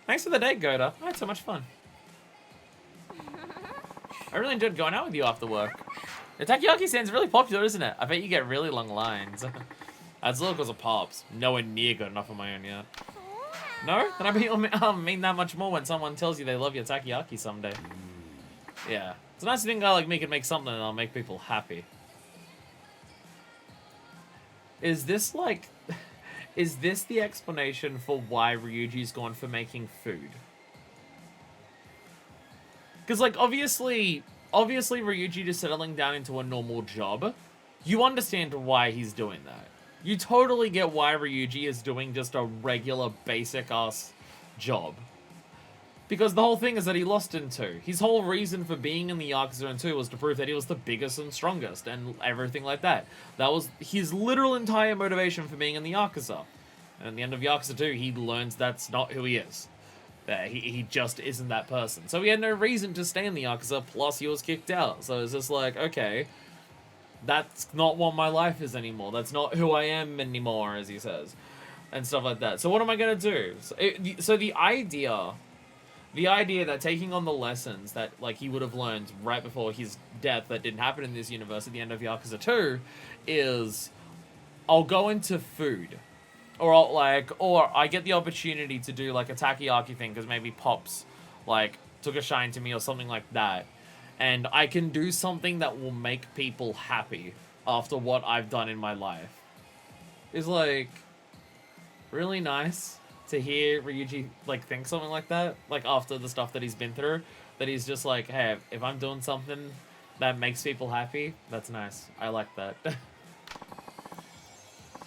Thanks for the date, Goda. I had so much fun. I really enjoyed going out with you after work. The takoyaki stand's really popular, isn't it? I bet you get really long lines. That's all because of Pops. Nowhere near good enough on my own yet. No? Then I bet you'll mean that much more when someone tells you they love your takoyaki someday. Yeah. It's a nice thing a guy like me can make something that'll make people happy. Is this like... Is this the explanation for why Ryuji's gone for making food? Because, like, obviously Ryuji just settling down into a normal job. You understand why he's doing that. You totally get why Ryuji is doing just a regular, basic-ass job. Because the whole thing is that he lost in 2. His whole reason for being in the Yakuza in 2 was to prove that he was the biggest and strongest, and everything like that. That was his literal entire motivation for being in the Yakuza. And at the end of Yakuza 2, he learns that's not who he is. He just isn't that person. So he had no reason to stay in the Yakuza, plus he was kicked out. So it's just like, okay, that's not what my life is anymore. That's not who I am anymore, as he says. And stuff like that. So what am I going to do? So the idea that taking on the lessons that like he would have learned right before his death that didn't happen in this universe at the end of Yakuza 2 is I'll go into food. Or I get the opportunity to do like a takoyaki thing because maybe Pops like took a shine to me or something like that. And I can do something that will make people happy after what I've done in my life. It's like really nice to hear Ryuji like think something like that. Like after the stuff that he's been through. That he's just like, hey, if I'm doing something that makes people happy, that's nice. I like that.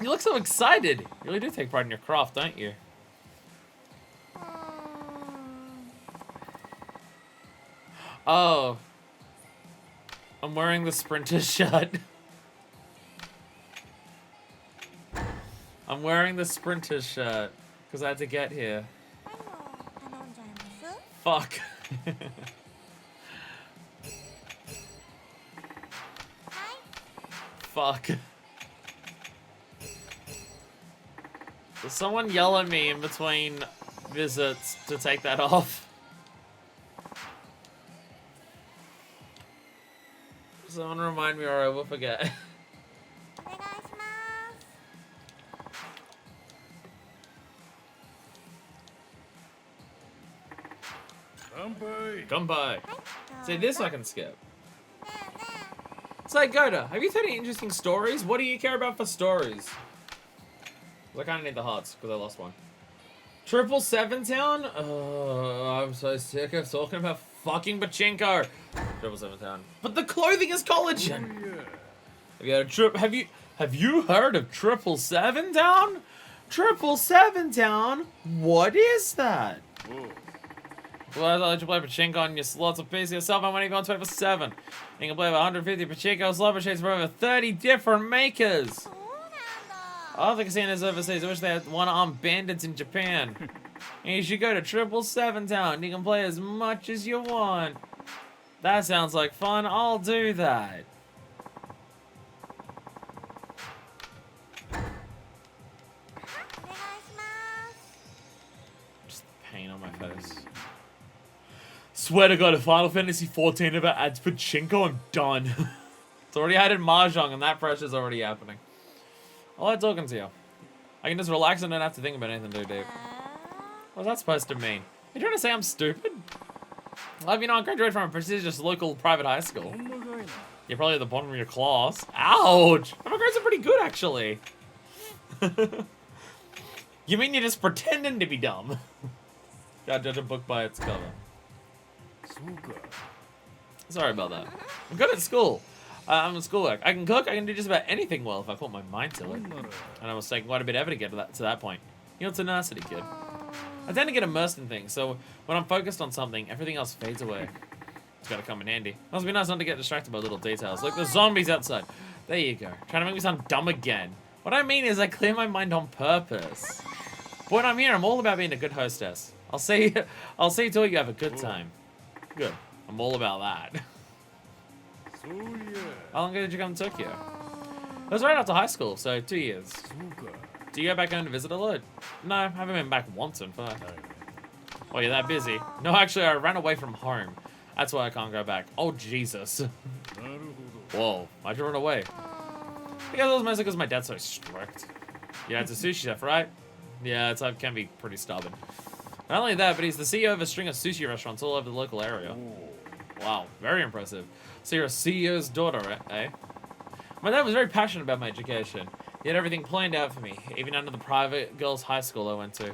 You look so excited. You really do take pride in your craft, don't you? Oh. I'm wearing the sprinter shirt. I'm wearing the sprinter shirt. Because I had to get here. Fuck. Fuck. Will someone yell at me in between visits to take that off? Someone remind me or I will forget. Gunpei. Say this I can skip. Say Goda, have you heard any interesting stories? What do you care about for stories? I kind of need the hearts because I lost one. 777 Town? Oh, I'm so sick of talking about fucking Pachinko. 777 Town. But the clothing is collagen. Have you heard of 777 Town? 777 Town? What is that? Whoa. Well, I'll let you play Pachinko on your slots of PC yourself and when you go on 24/7. You can play with 150 Pachinko slot machines from over 30 different makers. Other casinos overseas, I wish they had one-armed bandits in Japan. And you should go to 777 Town. You can play as much as you want. That sounds like fun. I'll do that. Just the pain on my face. Swear to God, if Final Fantasy 14 ever adds Pachinko, I'm done. It's already added Mahjong, and that pressure's already happening. I like talking to you. I can just relax and don't have to think about anything too deep. What's that supposed to mean? You trying to say I'm stupid? Well, you know, I graduated from a prestigious local private high school. You're probably at the bottom of your class. Ouch! My grades are pretty good, actually. You mean you're just pretending to be dumb? Gotta judge a book by its cover. Sorry about that. I'm good at school. I'm at schoolwork. I can cook. I can do just about anything well if I put my mind to it. And I was taking quite a bit of effort to get to that point. You know, tenacity, kid. I tend to get immersed in things, so when I'm focused on something, everything else fades away. It's gotta come in handy. Must be nice not to get distracted by little details, like the zombies outside. There you go. Trying to make me sound dumb again. What I mean is I clear my mind on purpose. But when I'm here, I'm all about being a good hostess. I'll see to it you have a good time. Good. I'm all about that. How long ago did you come to Tokyo? It was right after high school, so 2 years. Do you go back home to visit a lot? No, I haven't been back once in fact. Oh, you're that busy? No, actually, I ran away from home. That's why I can't go back. Oh, Jesus. Whoa, why'd you run away? I guess it was mostly because my dad's so strict. Yeah, it's a sushi chef, right? Yeah, it can be pretty stubborn. Not only that, but he's the CEO of a string of sushi restaurants all over the local area. Wow, very impressive. So you're a CEO's daughter, eh? My dad was very passionate about my education. He had everything planned out for me, even under the private girls' high school I went to.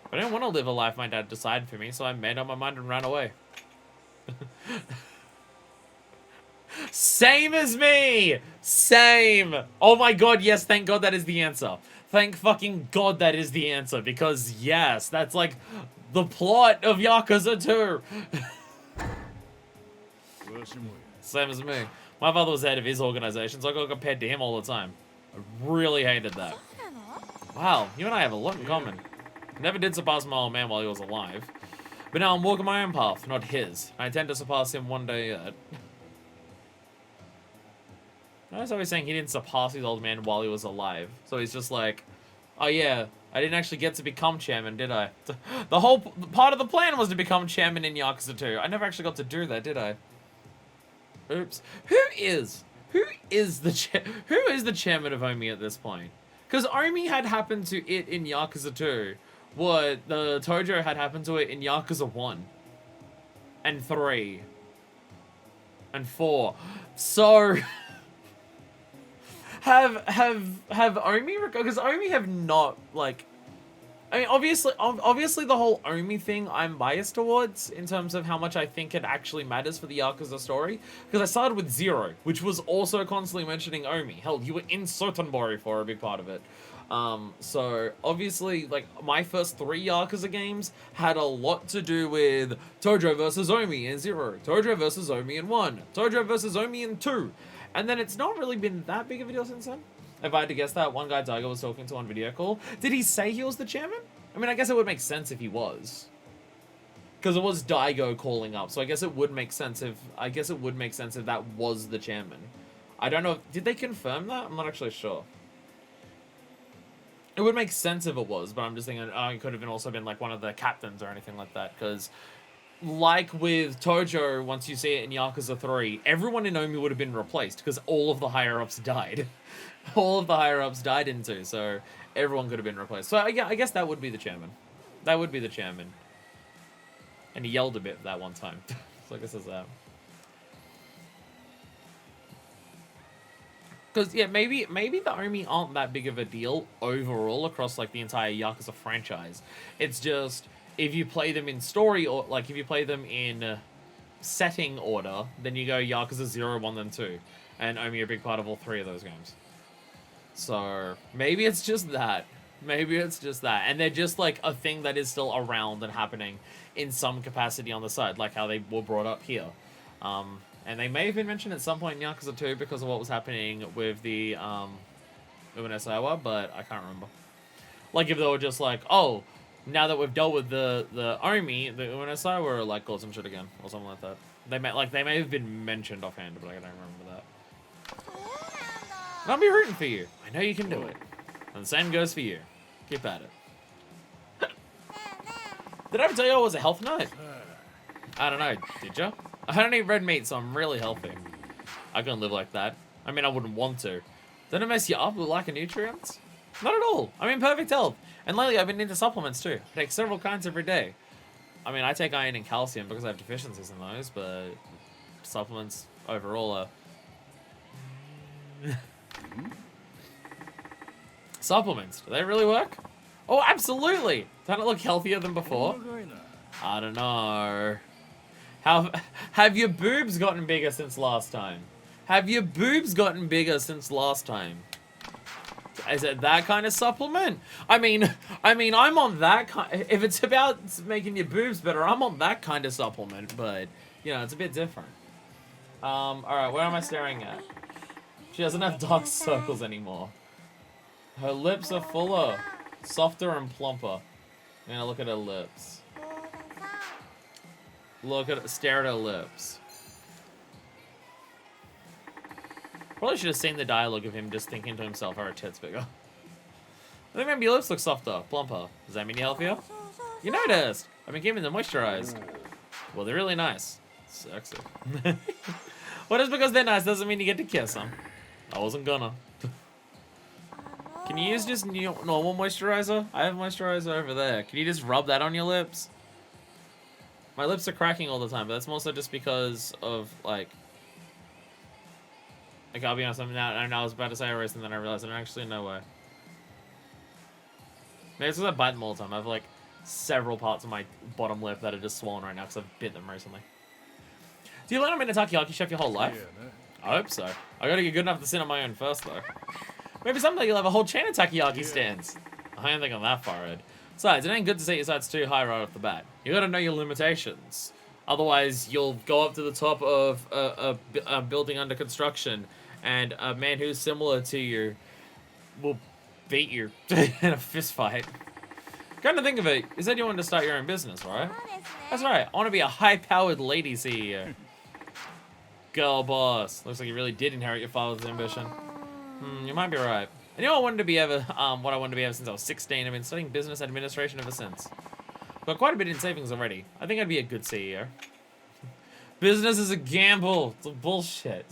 But I didn't want to live a life my dad decided for me, so I made up my mind and ran away. Same as me! Same! Oh my god, yes, thank god that is the answer. Thank fucking god that is the answer, because yes, that's like the plot of Yakuza 2. Same as me. My father was head of his organization, so I got compared to him all the time. I really hated that. Wow, you and I have a lot in common. Never did surpass my old man while he was alive. But now I'm walking my own path, not his. I intend to surpass him one day yet. I was always saying he didn't surpass his old man while he was alive. So he's just like, oh yeah, I didn't actually get to become chairman, did I? The whole part of the plan was to become chairman in Yakuza 2. I never actually got to do that, did I? Oops. Who is the chairman of Omi at this point? Because Omi had happened to it in Yakuza 2. What the Tojo had happened to it in Yakuza 1. And 3. And 4. So have Omi, because Omi have not, like, I mean, obviously the whole Omi thing I'm biased towards in terms of how much I think it actually matters for the Yakuza story. Because I started with Zero, which was also constantly mentioning Omi. Hell, you were in Sotenbori for a big part of it. So obviously, like, my first 3 Yakuza games had a lot to do with Tojo versus Omi in 0, Tojo versus Omi in 1, Tojo versus Omi in 2. And then it's not really been that big of a deal since then. If I had to guess, that one guy Daigo was talking to on video call, did he say he was the chairman? I mean, I guess it would make sense if he was. Because it was Daigo calling up, so I guess it would make sense if that was the chairman. I don't know, did they confirm that? I'm not actually sure. It would make sense if it was, but I'm just thinking, oh, it could have also been like one of the captains or anything like that, because like with Tojo, once you see it in Yakuza 3, everyone in Omi would have been replaced, because all of the higher-ups died. All of the higher-ups died in 2, so everyone could have been replaced. So yeah, I guess that would be the chairman. That would be the chairman. And he yelled a bit that one time. So I guess it's that. Because, yeah, maybe the Omi aren't that big of a deal overall across, like, the entire Yakuza franchise. It's just, if you play them in story, or, like, if you play them in setting order, then you go Yakuza 0, 1, and 2. And Omi are a big part of all 3 of those games. So, maybe it's just that. Maybe it's just that. And they're just, like, a thing that is still around and happening in some capacity on the side, like how they were brought up here. And they may have been mentioned at some point in Yakuza 2 because of what was happening with the Uenesawa, but I can't remember. Like, if they were just like, oh, now that we've dealt with the Omi, the Uenesawa were like, call some shit again, or something like that. They may have been mentioned offhand, but I don't remember that. And I'll be rooting for you. I know you can do it. And the same goes for you. Keep at it. Did I ever tell you I was a health nut? I don't know, did ya? I don't eat red meat, so I'm really healthy. I couldn't live like that. I mean, I wouldn't want to. Doesn't it mess you up with lack of nutrients? Not at all. I'm in perfect health. And lately I've been into supplements too. I take several kinds every day. I mean, I take iron and calcium because I have deficiencies in those, but supplements overall are... Supplements, do they really work? Oh, absolutely! Don't it look healthier than before? I don't know. Have your boobs gotten bigger since last time? Have your boobs gotten bigger since last time? Is it that kind of supplement? I mean, I'm on that kind. If it's about making your boobs better, I'm on that kind of supplement. But you know, it's a bit different. All right, where am I staring at? She doesn't have dark circles anymore. Her lips are fuller, softer, and plumper. I'm gonna look at her lips. Stare at her lips. Probably should have seen the dialogue of him just thinking to himself, "Are her tits bigger?" I think maybe your lips look softer, plumper. Does that mean you're healthier? You noticed! I've been keeping them moisturized. Well, they're really nice. Sexy. Well, just because they're nice doesn't mean you get to kiss them. I wasn't gonna. Can you use just normal moisturizer? I have moisturizer over there. Can you just rub that on your lips? My lips are cracking all the time, but that's mostly just because of, like... I'll be honest, I was about to say erase, and then I realized actually no way. Maybe it's because I bite them all the time. I have, like, several parts of my bottom lip that are just swollen right now because I've bit them recently. Do you learn how to be a takoyaki chef your whole life? I hope so. I gotta get good enough to sit on my own first, though. Maybe someday you'll have a whole chain of takoyaki stands. I don't think I'm that far ahead. Besides, it ain't good to set your sights too high right off the bat. You gotta know your limitations. Otherwise, you'll go up to the top of a building under construction, and a man who's similar to you will beat you in a fist fight. Come to think of it, you said you wanted to start your own business, right? That's right. I want to be a high-powered lady CEO. Girl boss. Looks like you really did inherit your father's ambition. You might be right. And you know what I wanted to be what I wanted to be ever since I was 16. I've been studying business administration ever since. Got quite a bit in savings already. I think I'd be a good CEO. Business is a gamble. It's a bullshit.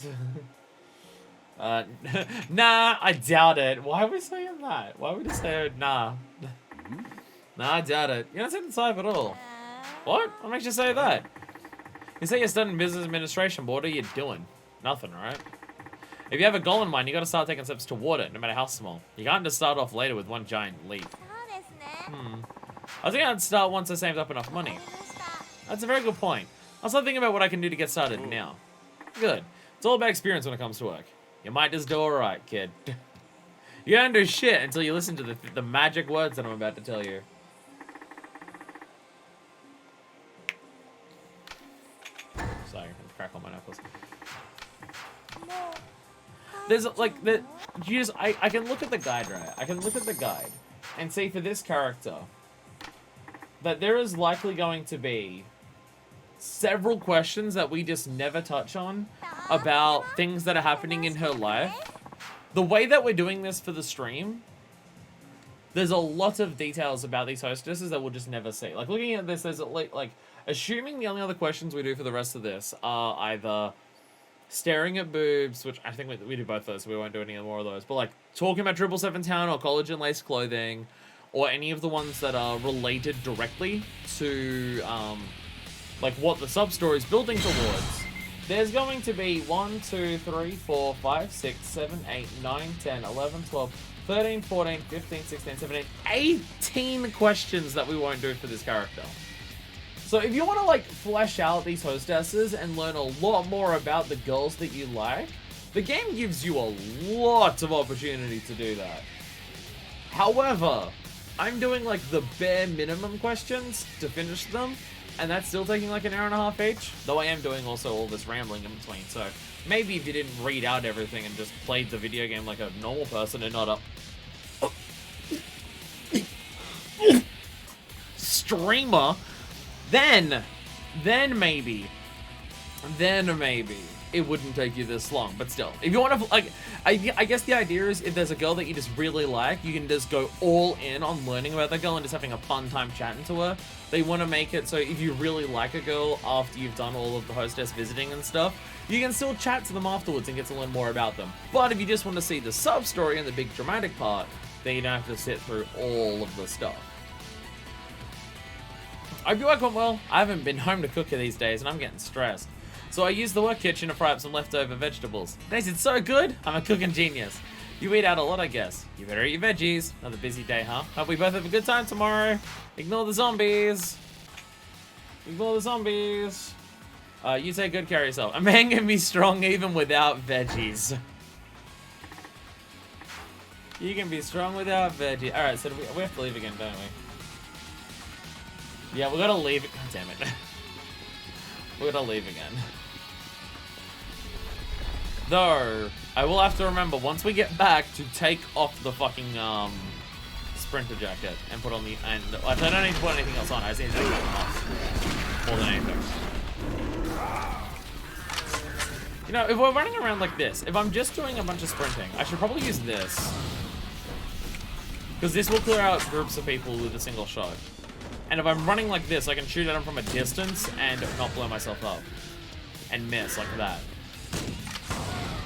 Nah, I doubt it. Why are we saying that? Why would we say nah? Nah, I doubt it. You're not taking the type at all. What? What makes you say that? You say you're studying business administration, but what are you doing? Nothing, right? If you have a goal in mind, you gotta start taking steps toward it, no matter how small. You can't just start off later with one giant leap. I think I'd start once I saved up enough money. That's a very good point. I'll start thinking about what I can do to get started now. Good. It's all about experience when it comes to work. You might just do alright, kid. You can't do shit until you listen to the magic words that I'm about to tell you. Sorry, I'm gonna crack on my knuckles. There's like I can look at the guide, right? I can look at the guide and see for this character that there is likely going to be several questions that we just never touch on about things that are happening in her life. The way that we're doing this for the stream, there's a lot of details about these hostesses that we'll just never see. Like, looking at this, there's like assuming the only other questions we do for the rest of this are either staring at boobs, which I think we do both those, so we won't do any more of those, but like talking about 777 Town or college and lace clothing, or any of the ones that are related directly to like what the sub-story is building towards. There's going to be 1, 2, 3, 4, 5, 6, 7, 8, 9, 10, 11, 12, 13, 14, 15, 16, 17, 18 questions that we won't do for this character. So if you want to like flesh out these hostesses and learn a lot more about the girls that you like, the game gives you a lot of opportunity to do that. However, I'm doing like the bare minimum questions to finish them, and that's still taking like an hour and a half each, though I am doing also all this rambling in between, so maybe if you didn't read out everything and just played the video game like a normal person and not a streamer, then maybe it wouldn't take you this long. But still, if you want to, like, I guess the idea is if there's a girl that you just really like, you can just go all in on learning about that girl and just having a fun time chatting to her. They want to make it so if you really like a girl after you've done all of the hostess visiting and stuff, you can still chat to them afterwards and get to learn more about them. But if you just want to see the sub-story and the big dramatic part, then you don't have to sit through all of the stuff. I hope your work went well. I haven't been home to cook these days, and I'm getting stressed. So I used the work kitchen to fry up some leftover vegetables. Tasted so good. I'm a cooking genius. You eat out a lot, I guess. You better eat your veggies. Another busy day, huh? Hope we both have a good time tomorrow. Ignore the zombies. Ignore the zombies. You take good care of yourself. A man can be strong even without veggies. You can be strong without veggies. Alright, so we have to leave again, don't we? Yeah, we gotta leave it. God damn it. We gotta leave again. Though, I will have to remember, once we get back, to take off the fucking, sprinter jacket and put on the, and I don't need to put anything else on, I just need to take it off. More than anything. You know, if we're running around like this, if I'm just doing a bunch of sprinting, I should probably use this. Because this will clear out groups of people with a single shot. And if I'm running like this, I can shoot at them from a distance and not blow myself up. And miss like that.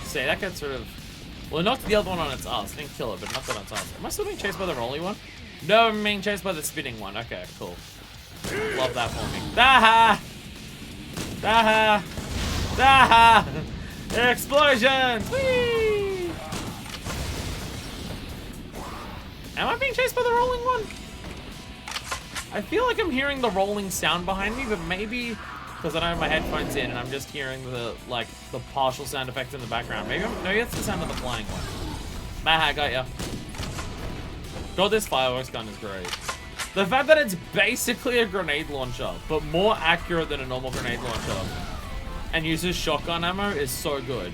See, that gets sort of... Well, it knocked the other one on its ass. Didn't kill it, but knocked it on its ass. Am I still being chased by the rolly one? No, I'm being chased by the spinning one. Okay, cool. Love that for me. Daha! Daha! Daha! Explosions! Whee! Am I being chased by the rolling one? I feel like I'm hearing the rolling sound behind me, but maybe because I don't have my headphones in and I'm just hearing the, like, the partial sound effects in the background. Maybe maybe it's the sound of the flying one. Maha, got ya. God, this fireworks gun is great. The fact that it's basically a grenade launcher, but more accurate than a normal grenade launcher, and uses shotgun ammo is so good.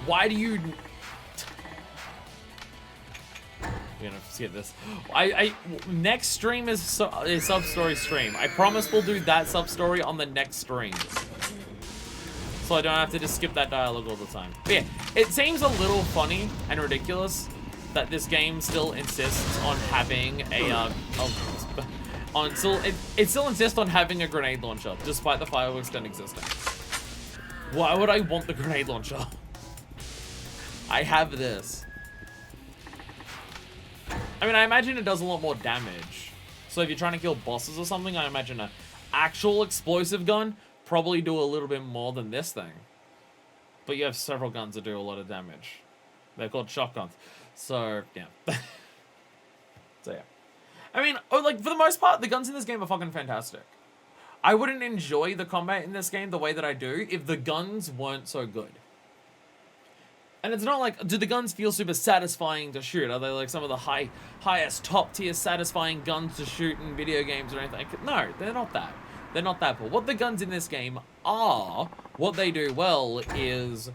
Why do you... We're gonna skip this. Next stream is sub-story stream. I promise we'll do that sub-story on the next stream. So I don't have to just skip that dialogue all the time. But yeah, it seems a little funny and ridiculous that this game still insists on having a, it still insists on having a grenade launcher, despite the fireworks gun existing. Why would I want the grenade launcher? I have this. I mean, I imagine it does a lot more damage. So if you're trying to kill bosses or something, I imagine an actual explosive gun probably do a little bit more than this thing. But you have several guns that do a lot of damage. They're called shotguns. So, yeah. So, yeah. I mean, like, for the most part, the guns in this game are fucking fantastic. I wouldn't enjoy the combat in this game the way that I do if the guns weren't so good. And it's not like, do the guns feel super satisfying to shoot? Are they like some of the highest, top-tier satisfying guns to shoot in video games or anything? No, they're not that. They're not that. But what the guns in this game are, what they do well is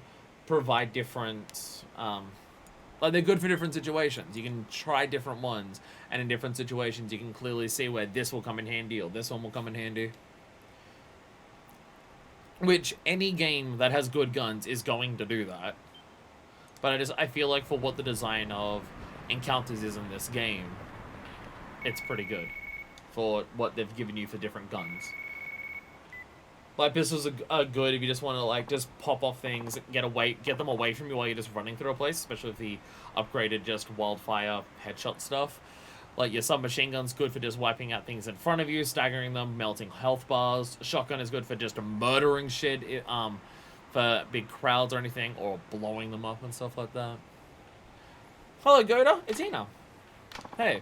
provide different, like they're good for different situations. You can try different ones, and in different situations you can clearly see where this will come in handy or this one will come in handy. Which any game that has good guns is going to do that. But I feel like for what the design of encounters is in this game, it's pretty good for what they've given you for different guns. Like, pistols are good if you just want to, like, just pop off things, get them away from you while you're just running through a place, especially with the upgraded just wildfire headshot stuff. Like, your submachine gun's good for just wiping out things in front of you, staggering them, melting health bars. Shotgun is good for just murdering shit, for big crowds or anything, or blowing them up and stuff like that. Hello, Goda. It's Ina. Hey.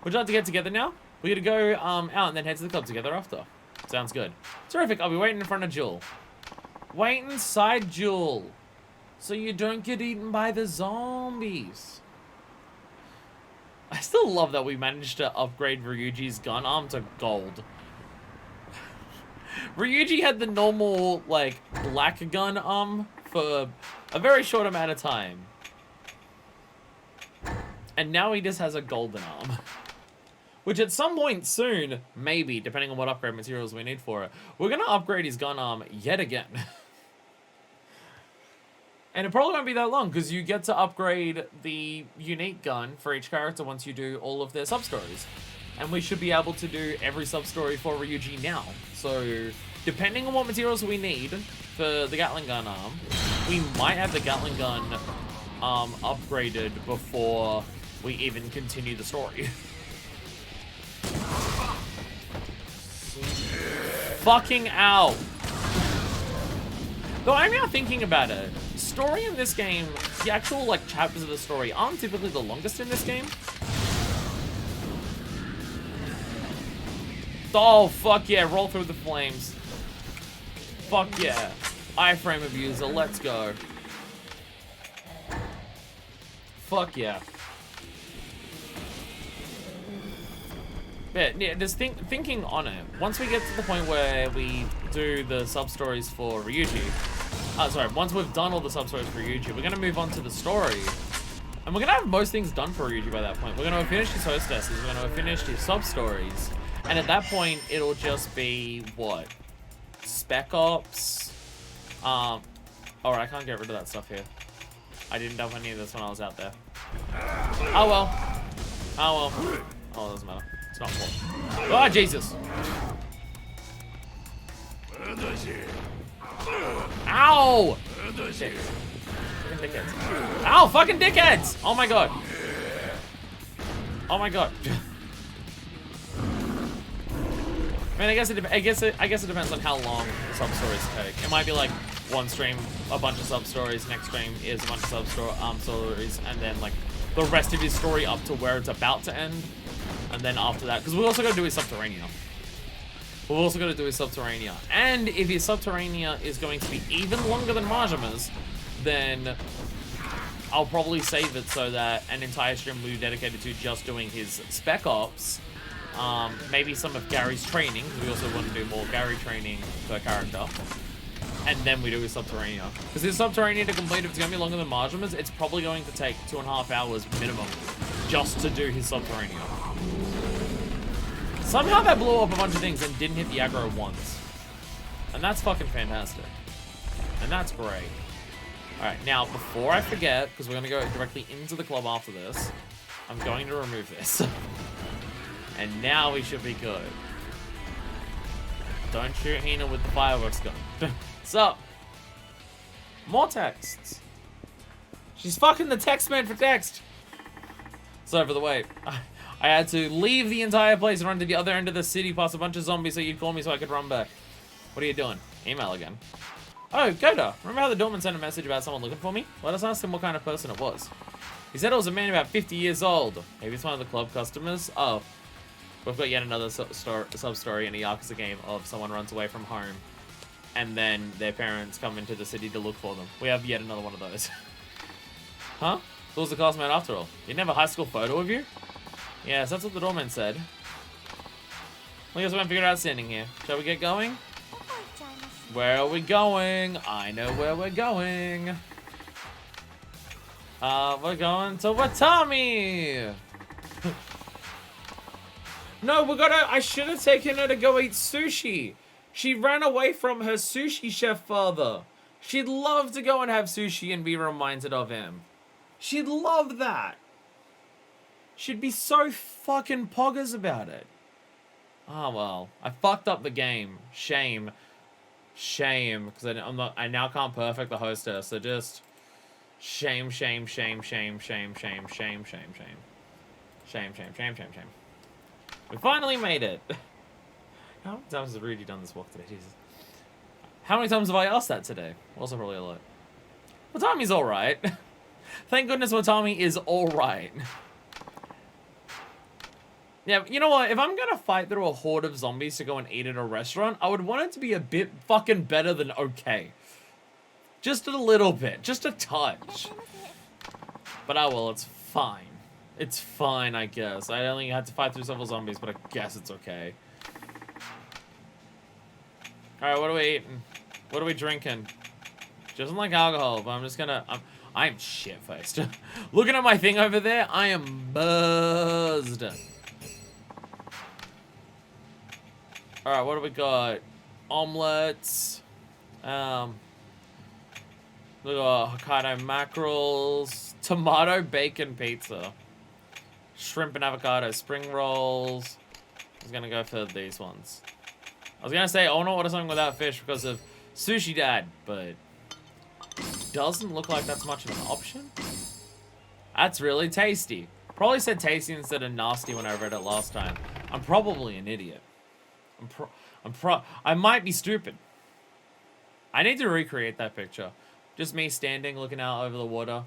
Would you like to get together now? We're gonna go out and then head to the club together after. Sounds good. Terrific. I'll be waiting in front of Jewel. Wait inside Jewel, so you don't get eaten by the zombies. I still love that we managed to upgrade Ryuji's gun arm to gold. Ryuji had the normal, like, black gun arm for a very short amount of time. And now he just has a golden arm. Which at some point soon, maybe, depending on what upgrade materials we need for it, we're going to upgrade his gun arm yet again. And it probably won't be that long, because you get to upgrade the unique gun for each character once you do all of their sub-stories. And we should be able to do every sub-story for Ryuji now. So, depending on what materials we need for the Gatling gun arm, we might have the Gatling gun upgraded before we even continue the story. Fucking ow. Though I'm now thinking about it, story in this game, the actual like chapters of the story aren't typically the longest in this game. Oh, fuck yeah, roll through the flames. Fuck yeah. Iframe abuser, let's go. Fuck yeah. Yeah, just thinking on it. Once we get to the point where we do the sub-stories for Ryuji, once we've done all the sub-stories for Ryuji, we're gonna move on to the story. And we're gonna have most things done for Ryuji by that point. We're gonna have finished his hostesses, we're gonna have finished his sub-stories. And at that point, it'll just be, what? Spec Ops? Alright, I can't get rid of that stuff here. I didn't dump any of this when I was out there. Oh well. Oh well. Oh, it doesn't matter. It's not important. Oh, Jesus. Ow! Shit. Fucking dickheads. Ow, fucking dickheads! Oh my god. Oh my god. I mean, I guess it depends on how long the sub-stories take. It might be like one stream, a bunch of sub-stories, next stream is a bunch of sub-stories, and then like the rest of his story up to where it's about to end. And then after that, because we also got to do his Subterranea. We've also got to do his Subterranea. And if his Subterranea is going to be even longer than Majima's, then I'll probably save it so that an entire stream will be dedicated to just doing his Spec Ops. Maybe some of Gary's training, because we also want to do more Gary training per character. And then we do his Subterranea. Because his Subterranea to complete, if it's going to be longer than Majima's, it's probably going to take 2.5 hours minimum just to do his Subterranea. Somehow that blew up a bunch of things and didn't hit the aggro once. And that's fucking fantastic. And that's great. Alright, now before I forget, because we're going to go directly into the club after this, I'm going to remove this. And now we should be good. Don't shoot Hina with the fireworks gun. So, more texts. She's fucking the text man for text. Sorry for the wait. I had to leave the entire place and run to the other end of the city past a bunch of zombies so you'd call me so I could run back. What are you doing? Email again. Oh, Goda. Remember how the doorman sent a message about someone looking for me? Let us ask him what kind of person it was. He said it was a man about 50 years old. Maybe it's one of the club customers. Oh. We've got yet another sub-story in a Yakuza game of someone runs away from home and then their parents come into the city to look for them. We have yet another one of those. Huh? So was the classmate after all? You didn't have a high school photo of you? Yes, that's what the doorman said. We guess we haven't figured out standing here. Shall we get going? Where are we going? I know where we're going. We're going to Watami! No, I should have taken her to go eat sushi. She ran away from her sushi chef father. She'd love to go and have sushi and be reminded of him. She'd love that. She'd be so fucking poggers about it. Oh, well. I fucked up the game. Shame. Shame. Because I now can't perfect the hostess. So just... Shame, shame, shame, shame, shame, shame, shame, shame, shame. Shame, shame, shame, shame, shame. We finally made it. How many times has Ryuji done this walk today? Jesus. How many times have I asked that today? Also probably a lot. Watami's alright. Thank goodness Watami is alright. Yeah, you know what? If I'm gonna fight through a horde of zombies to go and eat at a restaurant, I would want it to be a bit fucking better than okay. Just a little bit. Just a touch. But oh well, it's fine. It's fine, I guess. I only had to fight through several zombies, but I guess it's okay. Alright, what are we eating? What are we drinking? Doesn't like alcohol, but I'm just gonna... I'm shit-faced. Looking at my thing over there, I am buzzed. Alright, what do we got? Omelets. We got Hokkaido mackerels. Tomato bacon pizza. Shrimp and avocado spring rolls. I was gonna go for these ones. I was gonna say I wanna order something without fish because of Sushi Dad, but doesn't look like that's much of an option. That's really tasty. Probably said tasty instead of nasty when I read it last time. I'm probably an idiot. I might be stupid. I need to recreate that picture. Just me standing, looking out over the water.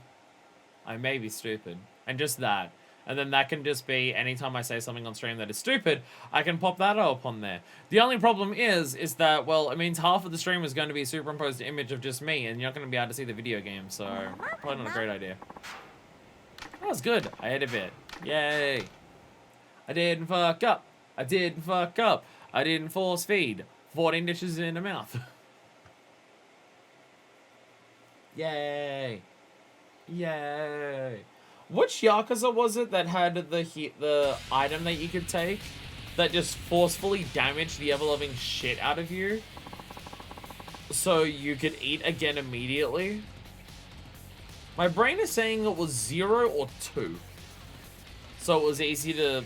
I may be stupid. And just that. And then that can just be, anytime I say something on stream that is stupid, I can pop that up on there. The only problem is that, well, it means half of the stream is going to be a superimposed image of just me, and you're not going to be able to see the video game, so probably not a great idea. That was good. I ate a bit. Yay. I didn't fuck up. I didn't fuck up. I didn't force feed 14 dishes in a mouth. Yay. Yay. Which Yakuza was it that had the item that you could take that just forcefully damaged the ever-loving shit out of you so you could eat again immediately? My brain is saying it was 0 or 2. So it was easy to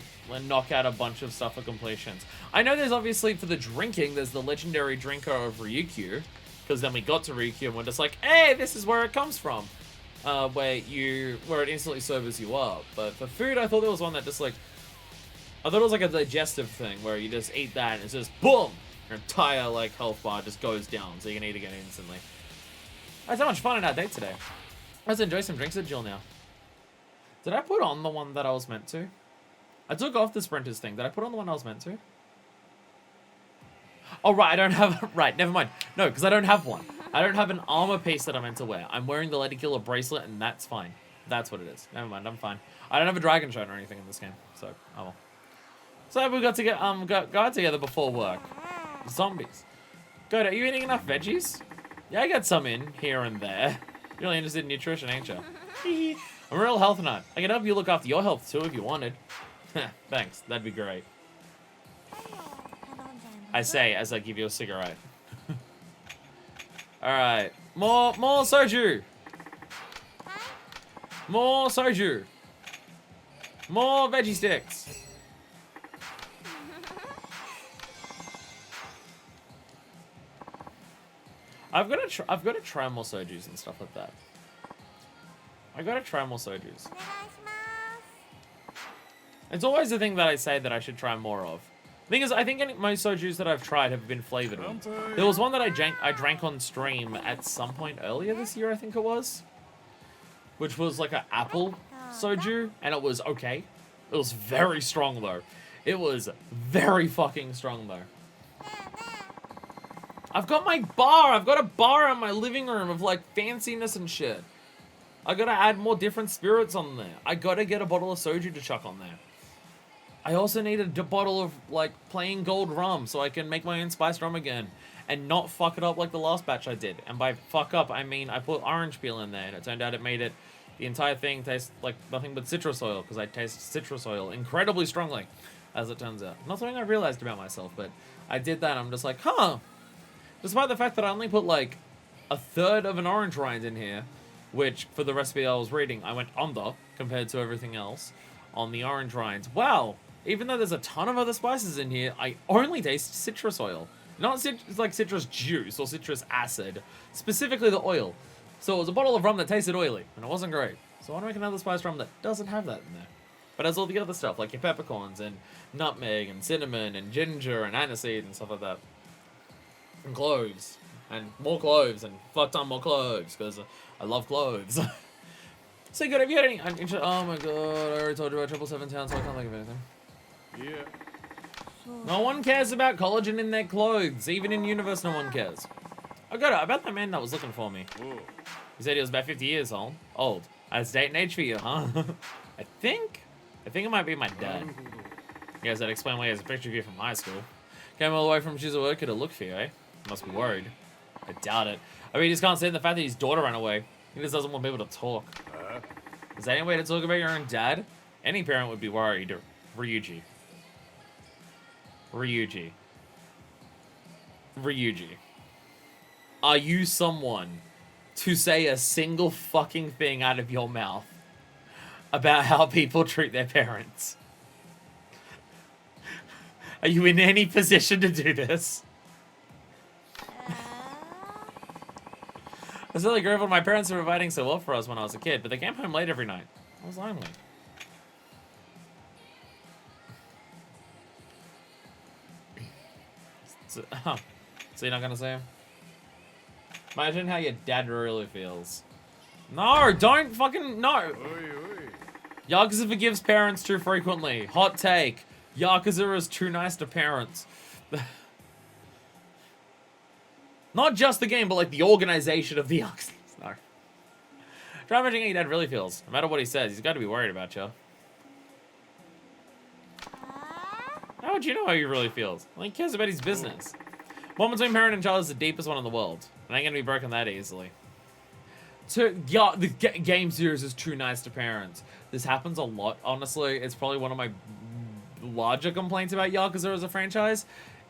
knock out a bunch of stuff for completions. I know there's obviously, for the drinking, there's the legendary drinker of Ryukyu. Because then we got to Ryukyu and we're just like, hey, this is where it comes from. Where it instantly sobers you up. But for food, I thought there was one that just like, I thought it was like a digestive thing where you just eat that and it's just boom, your entire like health bar just goes down, so you can eat again instantly. I had so much fun on our date today. Let's enjoy some drinks at Jill now. Did I put on the one that I was meant to? I took off the sprinters thing. Did I put on the one I was meant to? Oh right, I don't have right. Never mind. No, because I don't have one. I don't have an armor piece that I'm meant to wear. I'm wearing the Lady Killer bracelet, and that's fine. That's what it is. Never mind, I'm fine. I don't have a dragon shine or anything in this game, so oh well. So we got to get go out together before work. Zombies. Good. Are you eating enough veggies? Yeah, I got some in here and there. You're really interested in nutrition, ain't you? I'm a real health nut. I can help you look after your health too if you wanted. Thanks. That'd be great. I say as I give you a cigarette. Alright. More soju! More soju! More veggie sticks! I've got to try more sojus and stuff like that. I gotta try more sojus. It's always the thing that I say that I should try more of. Thing is, I think most sojus that I've tried have been flavored. There was one that I drank on stream at some point earlier this year, I think it was, which was like an apple soju, and it was okay. It was very strong though. It was very fucking strong though. I've got my bar. I've got a bar in my living room of like fanciness and shit. I gotta add more different spirits on there. I gotta get a bottle of soju to chuck on there. I also need a bottle of, like, plain gold rum so I can make my own spiced rum again and not fuck it up like the last batch I did. And by fuck up, I mean I put orange peel in there, and it turned out it made it, the entire thing taste like nothing but citrus oil, because I taste citrus oil incredibly strongly, as it turns out. Not something I realized about myself, but I did that, and I'm just like, huh. Despite the fact that I only put, like, a third of an orange rind in here, which, for the recipe I was reading, I went under, compared to everything else, on the orange rinds. Wow! Even though there's a ton of other spices in here, I only taste citrus oil. Not like citrus juice or citrus acid. Specifically the oil. So it was a bottle of rum that tasted oily, and it wasn't great. So I want to make another spiced rum that doesn't have that in there. But has all the other stuff, like your peppercorns, and nutmeg, and cinnamon, and ginger, and aniseed, and stuff like that. And cloves. And more cloves, and fuck ton more cloves, because I love cloves. So good, have you had any... Oh my god, I already told you about 777 Town, so I can't think of anything. Yeah. No one cares about collagen in their clothes. Even in universe, no one cares. I got it. About the man that was looking for me. Whoa. He said he was about 50 years old. That's date and age for you, huh? I think it might be my dad. You guys that explain why he has a picture of you from high school. Came all the way from Shizuoka to look for you, eh? Must be worried. I doubt it. I mean, he just can't stand the fact that his daughter ran away. He just doesn't want people to talk. Is there any way to talk about your own dad? Any parent would be worried. Ryuji. Are you someone to say a single fucking thing out of your mouth about how people treat their parents? Are you in any position to do this? I was really grateful my parents were providing so well for us when I was a kid, but they came home late every night. I was lonely. So, so you're not gonna say him? Imagine how your dad really feels. No, don't fucking no. Yakuza forgives parents too frequently. Hot take. Yakuza is too nice to parents. Not just the game, but like the organization of the Yakuza. No. Try imagining how your dad really feels. No matter what he says, he's got to be worried about you. How would you know how he really feels? Well, he cares about his business. One between parent and child is the deepest one in the world. It ain't gonna be broken that easily. So, yeah, the game series is too nice to parents. This happens a lot, honestly. It's probably one of my larger complaints about Yakuza as a franchise,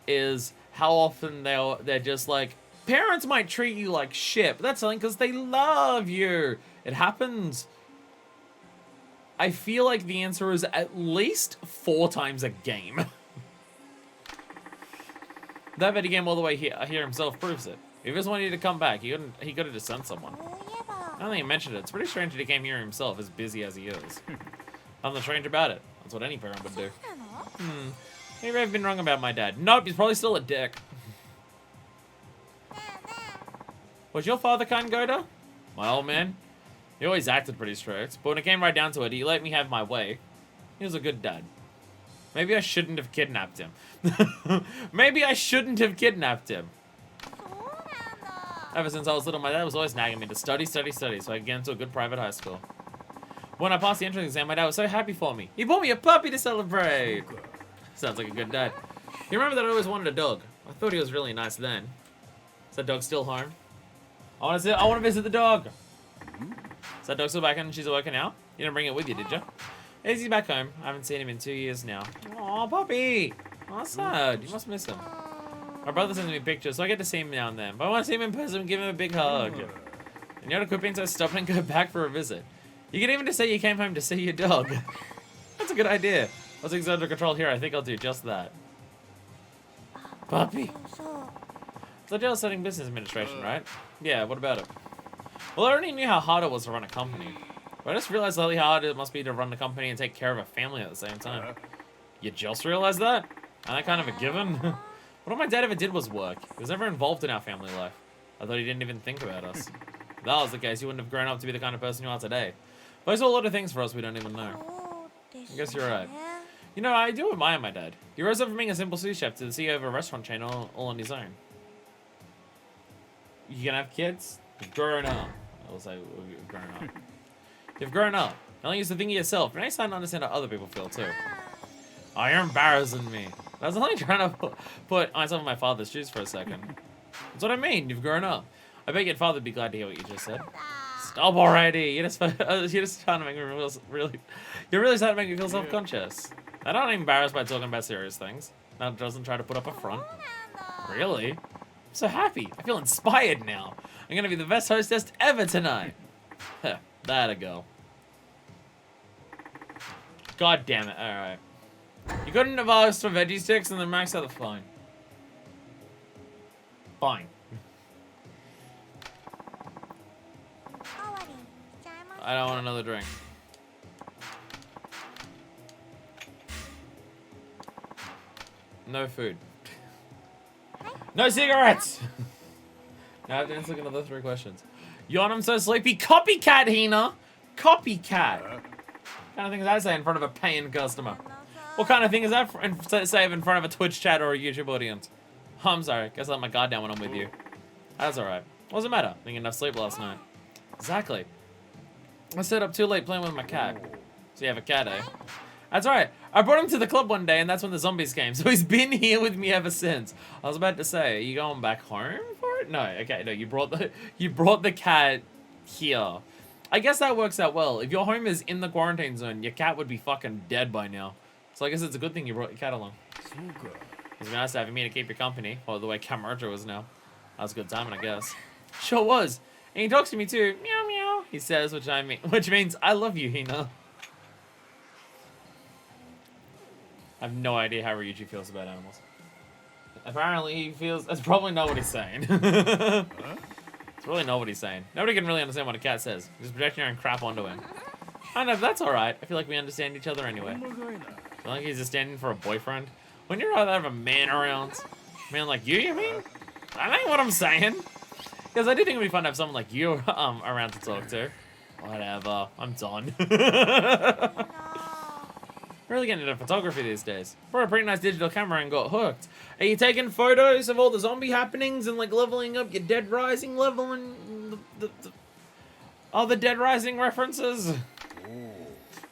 is how often they're just like, parents might treat you like shit, but that's something because they love you. It happens. I feel like the answer is at least 4 times a game. That video game all the way here himself proves it. If he just wanted you to come back, he could have just sent someone. I don't think he mentioned it. It's pretty strange that he came here himself, as busy as he is. Nothing strange about it. That's what any parent would do. Maybe I've been wrong about my dad. Nope, he's probably still a dick. Was your father kind, Goda? My old man? He always acted pretty strict, but when it came right down to it, he let me have my way. He was a good dad. Maybe I shouldn't have kidnapped him. Maybe I shouldn't have kidnapped him. Ever since I was little, my dad was always nagging me to study, so I could get into a good private high school. When I passed the entrance exam, my dad was so happy for me. He bought me a puppy to celebrate. Sounds like a good dad. You remember that I always wanted a dog? I thought he was really nice then. Is that dog still home? I want to visit the dog. Is that dog still back and she's working now? You didn't bring it with you, did you? He's back home. I haven't seen him in 2 years now. Aw, puppy. Oh, sad. You must miss him. My brother sends me pictures, so I get to see him now and then. But I want to see him in person and give him a big hug. And you ought to quit being so stubborn and go back for a visit. You can even just say you came home to see your dog. That's a good idea. Once it's under control here, I think I'll do just that. Puppy. So Dale's studying business administration, right? Yeah, what about it? Well, I already knew how hard it was to run a company. But I just realized how hard it must be to run a company and take care of a family at the same time. You just realized that? And that kind of a given? What my dad ever did was work. He was never involved in our family life. I thought he didn't even think about us. If that was the case, you wouldn't have grown up to be the kind of person you are today. But I saw a lot of things for us we don't even know. I guess you're right. You know, I do admire my dad. He rose up from being a simple sous chef to the CEO of a restaurant chain all on his own. You gonna have kids? You've grown up. I will say, you've grown up. You've grown up. You only used to think of yourself. And I starting to understand how other people feel too. Oh, you're embarrassing me. I was only trying to put myself in my father's shoes for a second. That's what I mean. You've grown up. I bet your father would be glad to hear what you just said. Stop already. You're just trying to make me You're really starting to make me feel self-conscious. I'm not embarrassed by talking about serious things. That doesn't try to put up a front. Really? I'm so happy. I feel inspired now. I'm gonna be the best hostess ever tonight. Huh, that'll go. God damn it. Alright. You couldn't have asked for veggie sticks and then max out the fine. Fine. I don't want another drink. No food. No cigarettes! Now I have to answer another 3 questions. Yawn, I'm so sleepy. Copycat, Hina! Copycat! What kind of thing is that say in front of a paying customer? What kind of thing is that say in front of a Twitch chat or a YouTube audience? Oh, I'm sorry. Guess I let my guard down when I'm with you. That's alright. What does it matter? Didn't get enough sleep last night. Exactly. I stayed up too late playing with my cat. So you have a cat, eh? That's right. I brought him to the club one day and that's when the zombies came. So he's been here with me ever since. I was about to say, are you going back home for it? No, okay, no, you brought the cat here. I guess that works out well. If your home is in the quarantine zone, your cat would be fucking dead by now. So I guess it's a good thing you brought your cat along. It's nice having me to keep your company, or the way Kamurocho is now. That was a good timing, I guess. Sure was. And he talks to me too. Meow meow. He says, which means I love you, Hina. I have no idea how Ryuji feels about animals. Apparently he feels... That's probably not what he's saying. It's really not what he's saying. Nobody can really understand what a cat says. He's projecting your own crap onto him. I know, that's alright. I feel like we understand each other anyway. I feel like he's just standing for a boyfriend. Wouldn't you rather have a man around? Man, like you mean? That ain't what I'm saying. Because I do think it'd be fun to have someone like you around to talk to. Whatever, I'm done. Really getting into photography these days. Brought a pretty nice digital camera and got hooked. Are you taking photos of all the zombie happenings and like leveling up your Dead Rising level and the Dead Rising references?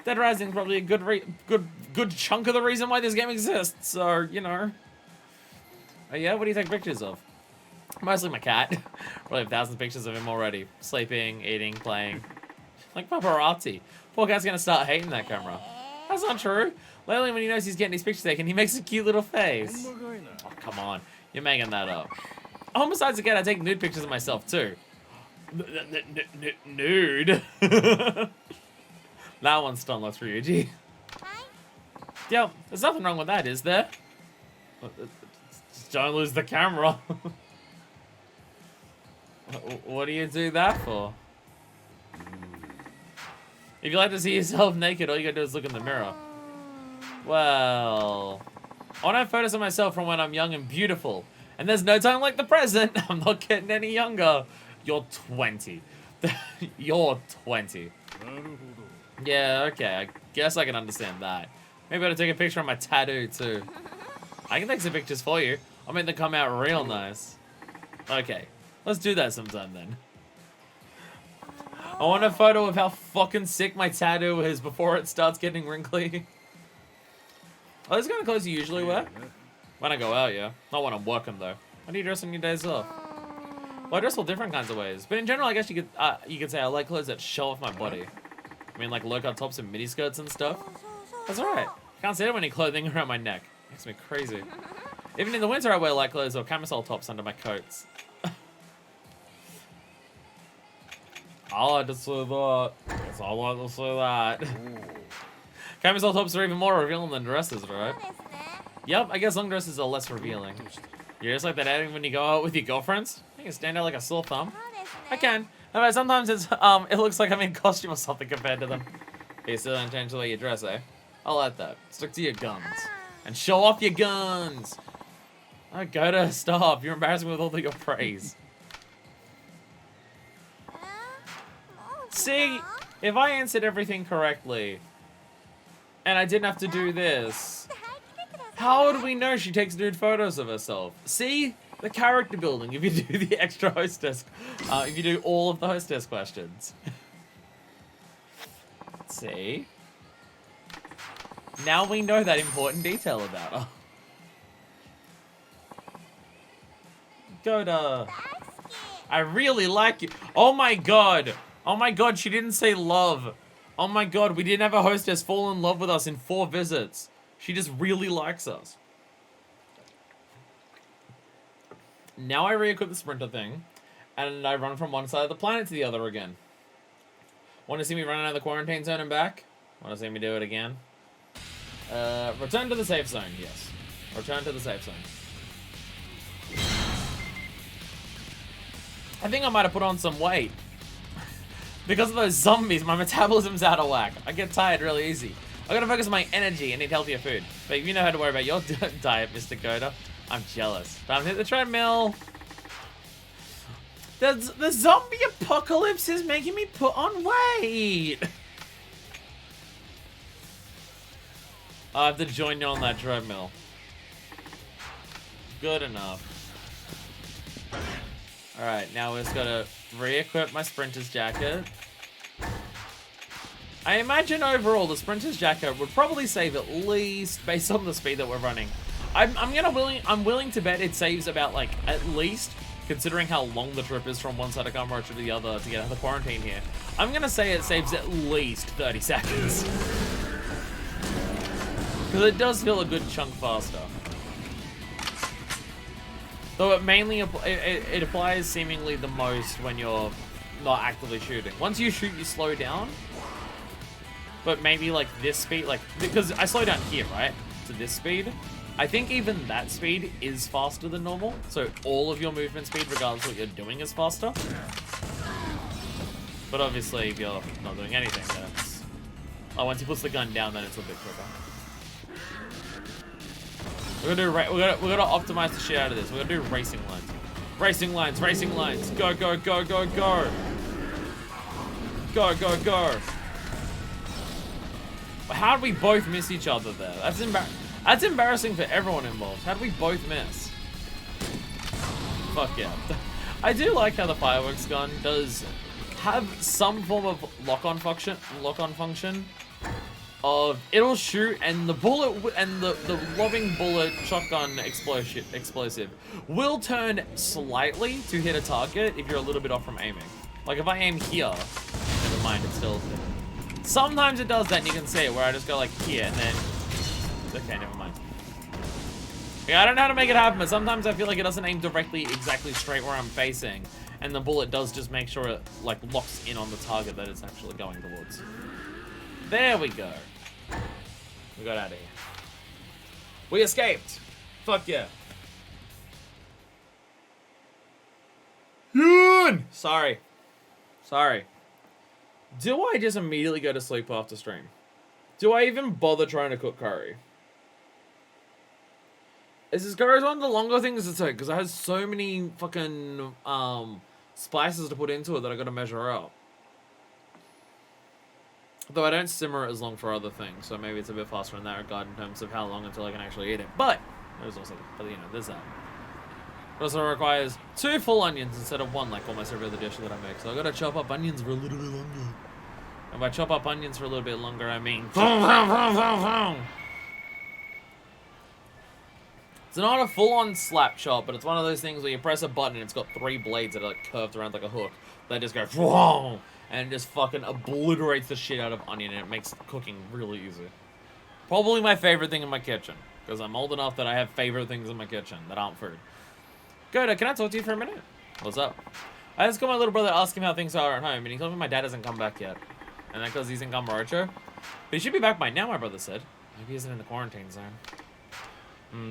Dead Rising probably a good chunk of the reason why this game exists. So you know. Oh yeah, what do you take pictures of? Mostly my cat. Probably have thousands of pictures of him already. Sleeping, eating, playing. Like paparazzi. Poor cat's gonna start hating that camera. That's not true. Lately, when he knows he's getting his pictures taken, he makes a cute little face. Oh, come on. You're making that up. Oh, besides the cat, I take nude pictures of myself, too. Nude? That one's still unlocked for Ryuji. Yep, there's nothing wrong with that, is there? Just don't lose the camera. What do you do that for? If you like to see yourself naked, all you gotta do is look in the mirror. Well, I want to have photos of myself from when I'm young and beautiful. And there's no time like the present. I'm not getting any younger. You're 20. You're 20. Yeah, okay. I guess I can understand that. Maybe I'll take a picture of my tattoo, too. I can take some pictures for you. I'll make them come out real nice. Okay. Let's do that sometime, then. I want a photo of how fucking sick my tattoo is before it starts getting wrinkly. Oh, this is kind of clothes you usually wear? When I go out, yeah. Not when I'm working, though. How do you dress on your days off? Well, I dress all different kinds of ways. But in general, I guess you could say I like clothes that show off my body. I mean, like low-cut tops and miniskirts and stuff. That's alright. Can't see any clothing around my neck. Makes me crazy. Even in the winter, I wear light clothes or camisole tops under my coats. I like to see that. Yes, I like to see that. Camisole tops are even more revealing than dresses, right? Yep, I guess long dresses are less revealing. You're just like that attitude when you go out with your girlfriends? You can stand out like a sore thumb. I can. But sometimes it looks like I'm in costume or something compared to them. You still don't change the way you dress, eh? I like that. Stick to your guns. And show off your guns! Oh, go to stop. You're embarrassing me with all of your praise. See, if I answered everything correctly, and I didn't have to do this, how would we know she takes nude photos of herself? See? The character building, if you do the extra hostess, if you do all of the hostess questions. See? Now we know that important detail about her. Go to... I really like you. Oh my god. Oh my god, she didn't say love. Oh my god, we didn't have a hostess fall in love with us in 4 visits. She just really likes us. Now I re-equip the sprinter thing, and I run from one side of the planet to the other again. Want to see me run out of the quarantine zone and back? Want to see me do it again? Return to the safe zone, yes. Return to the safe zone. I think I might have put on some weight. Because of those zombies, my metabolism's out of whack. I get tired really easy. I gotta focus on my energy and eat healthier food. But if you know how to worry about your diet, Mr. Coda, I'm jealous. Time to hit the treadmill. The zombie apocalypse is making me put on weight. I have to join you on that treadmill. Good enough. Alright, now we just gotta re-equip my sprinter's jacket. I imagine overall the sprinter's jacket would probably save at least, based on the speed that we're running. I'm willing to bet it saves about like at least, considering how long the trip is from one side of Kamara to the other to get out of the quarantine here. I'm gonna say it saves at least 30 seconds. Because it does feel a good chunk faster. Though it mainly it applies seemingly the most when you're not actively shooting. Once you shoot, you slow down. But maybe like this speed, like because I slow down here, right? To this speed. I think even that speed is faster than normal. So all of your movement speed, regardless of what you're doing, is faster. But obviously, if you're not doing anything, then it's... Oh, once he puts the gun down, then it's a bit quicker. We're gonna optimize the shit out of this. We're gonna do racing lines. Racing lines, racing lines. Go, go, go, go, go. Go, go, go. How'd we both miss each other there? That's embarrassing for everyone involved. How'd we both miss? Fuck yeah. I do like how the fireworks gun does have some form of lock-on function of it'll shoot and the bullet and the lobbing bullet shotgun explosive will turn slightly to hit a target if you're a little bit off from aiming. Like if I aim here, never mind, it's still. Sometimes it does that and you can see it where I just go like here and then. Okay, never mind. Yeah, I don't know how to make it happen, but sometimes I feel like it doesn't aim directly exactly straight where I'm facing, and the bullet does just make sure it like locks in on the target that it's actually going towards. There we go. We got out of here. We escaped. Fuck yeah. Sorry. Sorry. Do I just immediately go to sleep after stream? Do I even bother trying to cook curry? Is this curry one of the longer things to take? Because it has so many fucking spices to put into it that I gotta measure out. Though I don't simmer it as long for other things, so maybe it's a bit faster in that regard in terms of how long until I can actually eat it. But there's also, there's that. It also requires 2 full onions instead of 1, like almost every other dish that I make. So I gotta chop up onions for a little bit longer. And by chop up onions for a little bit longer, I mean. It's not a full-on slap chop, but it's one of those things where you press a button and it's got 3 blades that are like curved around like a hook. They just go and just fucking obliterates the shit out of onion, and it makes cooking really easy. Probably my favorite thing in my kitchen, because I'm old enough that I have favorite things in my kitchen that aren't food. Good, can I talk to you for a minute? What's up? I just got my little brother to ask him how things are at home, and he told me my dad hasn't come back yet. And that because he's in Gamarocho. But he should be back by now, my brother said. Maybe he's in the quarantine zone.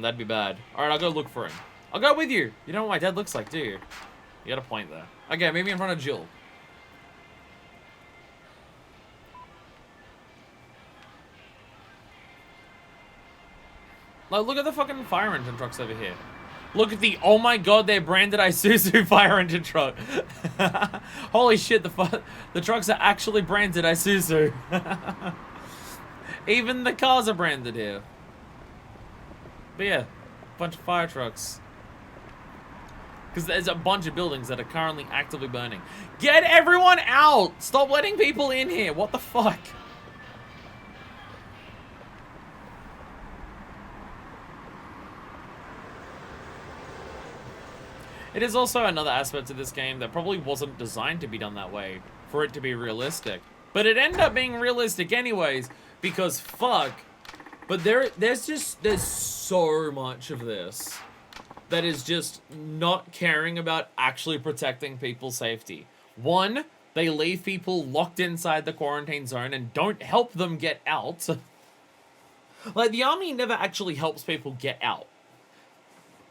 That'd be bad. Alright, I'll go look for him. I'll go with you. You know what my dad looks like, do you? You got a point there. Okay, maybe in front of Jill. Like, look at the fucking fire engine trucks over here. Look at the, oh my god, they're branded Isuzu fire engine truck. Holy shit, the trucks are actually branded Isuzu. Even the cars are branded here. But yeah, bunch of fire trucks. Because there's a bunch of buildings that are currently actively burning. Get everyone out! Stop letting people in here, what the fuck? It is also another aspect of this game that probably wasn't designed to be done that way, for it to be realistic. But it ended up being realistic anyways, because fuck. But there's so much of this that is just not caring about actually protecting people's safety. One, they leave people locked inside the quarantine zone and don't help them get out. Like, the army never actually helps people get out.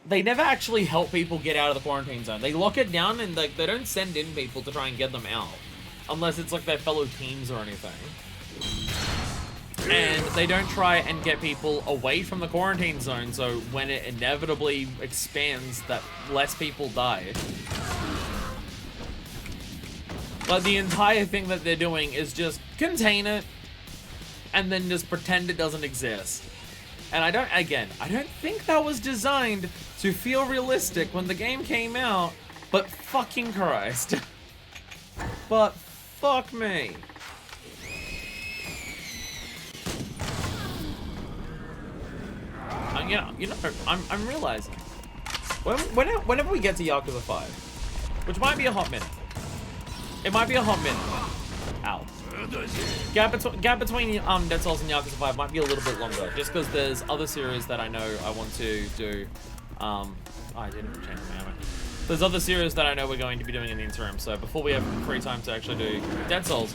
They never actually help people get out of the quarantine zone. They lock it down and they don't send in people to try and get them out. Unless it's like their fellow teams or anything. And they don't try and get people away from the quarantine zone, so when it inevitably expands, that less people die. Like, the entire thing that they're doing is just contain it, and then just pretend it doesn't exist. And I don't think that was designed to feel realistic when the game came out, but fucking Christ. But fuck me. I'm realizing whenever we get to Yakuza 5, which might be a hot minute. It might be a hot minute. Ow. Gap between Dead Cells and Yakuza 5 might be a little bit longer, just because there's other series that I know I want to do. I didn't change my ammo. There's other series that I know we're going to be doing in the interim, so before we have free time to actually do Dead Cells,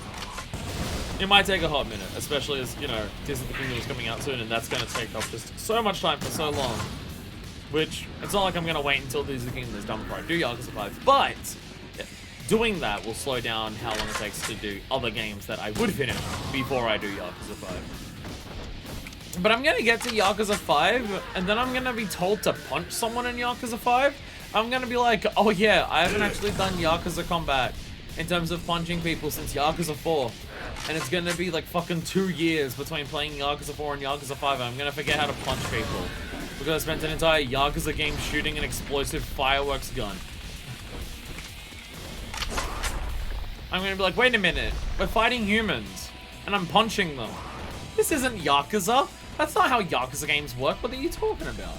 it might take a hot minute, especially as, you know, Tears of the Kingdom is coming out soon, and that's going to take up just so much time for so long. Which, it's not like I'm going to wait until Tears of the Kingdom is done before I do Yakuza 5, but doing that will slow down how long it takes to do other games that I would finish before I do Yakuza 5. But I'm gonna get to Yakuza 5, and then I'm gonna be told to punch someone in Yakuza 5. I'm gonna be like, oh yeah, I haven't actually done Yakuza combat in terms of punching people since Yakuza 4. And it's gonna be like fucking 2 years between playing Yakuza 4 and Yakuza 5. And I'm gonna forget how to punch people. Because I spent an entire Yakuza game shooting an explosive fireworks gun. I'm gonna be like, wait a minute, we're fighting humans, and I'm punching them. This isn't Yakuza. That's not how Yakuza games work. What are you talking about?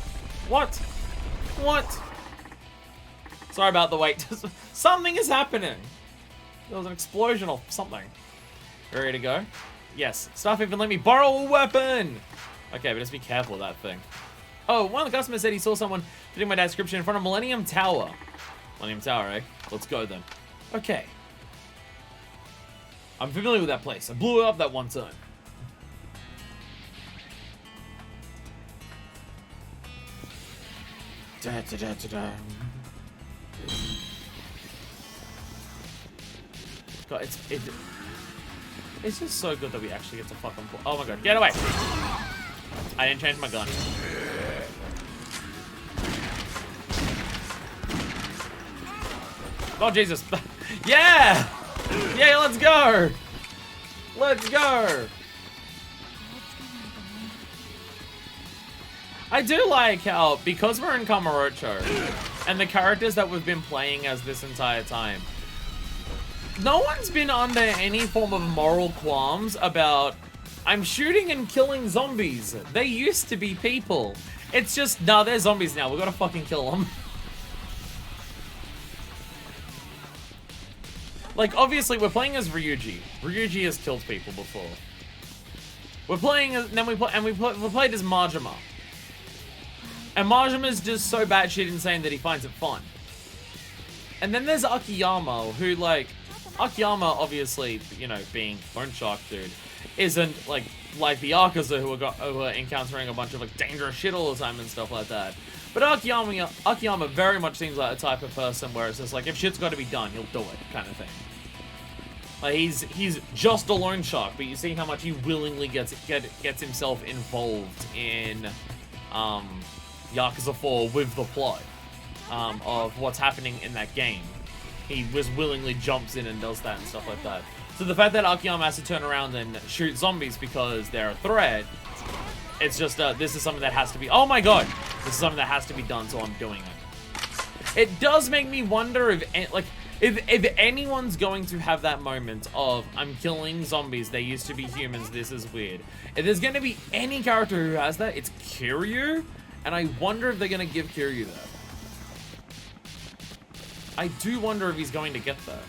What? What? Sorry about the wait. Something is happening. There was an explosion or something. Ready to go? Yes. Staff even let me borrow a weapon. Okay, but just be careful of that thing. Oh, one of the customers said he saw someone fitting my description in front of Millennium Tower. Millennium Tower, eh? Let's go then. Okay. I'm familiar with that place. I blew it up that one time. Da, da, da, da, da. God, it's just so good that we actually get to fucking pull. Oh my god, get away! I didn't change my gun. Oh Jesus! Yeah! Yeah, let's go! Let's go! I do like how, because we're in Kamurocho, and the characters that we've been playing as this entire time, no one's been under any form of moral qualms about, I'm shooting and killing zombies. They used to be people. It's just, nah, they're zombies now. We gotta fucking kill them. Like, obviously, we're playing as Ryuji. Ryuji has killed people before. We're playing as, then we played as Majima. And Majima's just so batshit insane that he finds it fun. And then there's Akiyama, who, like, Akiyama, obviously, you know, being Bone Shark dude, isn't, like the Yakuza who are encountering a bunch of, like, dangerous shit all the time and stuff like that. But Akiyama very much seems like a type of person where it's just like, if shit's got to be done, he'll do it, kind of thing. Like, he's just a loan shark, but you see how much he willingly gets himself involved in Yakuza 4 with the plot of what's happening in that game. He just willingly jumps in and does that and stuff like that. So the fact that Akiyama has to turn around and shoot zombies because they're a threat, it's just, this is something that has to be, oh my god! This is something that has to be done, so I'm doing it. It does make me wonder if anyone's going to have that moment of, I'm killing zombies, they used to be humans, this is weird. If there's going to be any character who has that, it's Kiryu, and I wonder if they're going to give Kiryu that. I do wonder if he's going to get that.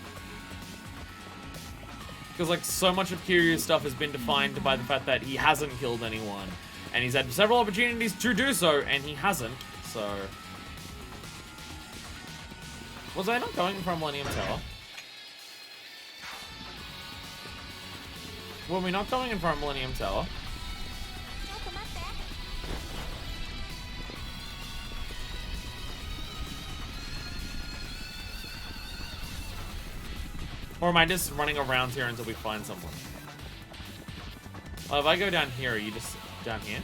Because, like, so much of Kiryu's stuff has been defined by the fact that he hasn't killed anyone. And he's had several opportunities to do so, and he hasn't, so... Was I not going from Millennium Tower? Were we not going in front of Millennium Tower? Or am I just running around here until we find someone? Oh, if I go down here, are you just down here?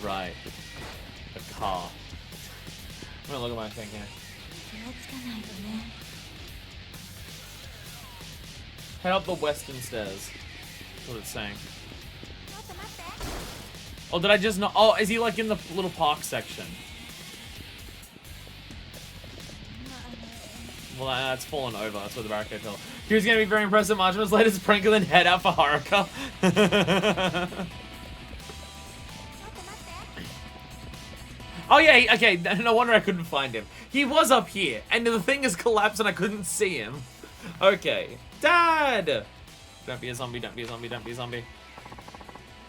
Right. The car. I'm gonna look at my thing here. Head up the western stairs. That's what it's saying. Oh, did I just not? Oh, is he like in the little park section? Well, that's fallen over. That's where the barricade fell. He was gonna be very impressed at Majima's latest prank and then head out for Haruka. Oh yeah, okay, no wonder I couldn't find him. He was up here, and the thing has collapsed and I couldn't see him. Okay. Dad! Don't be a zombie, don't be a zombie, don't be a zombie.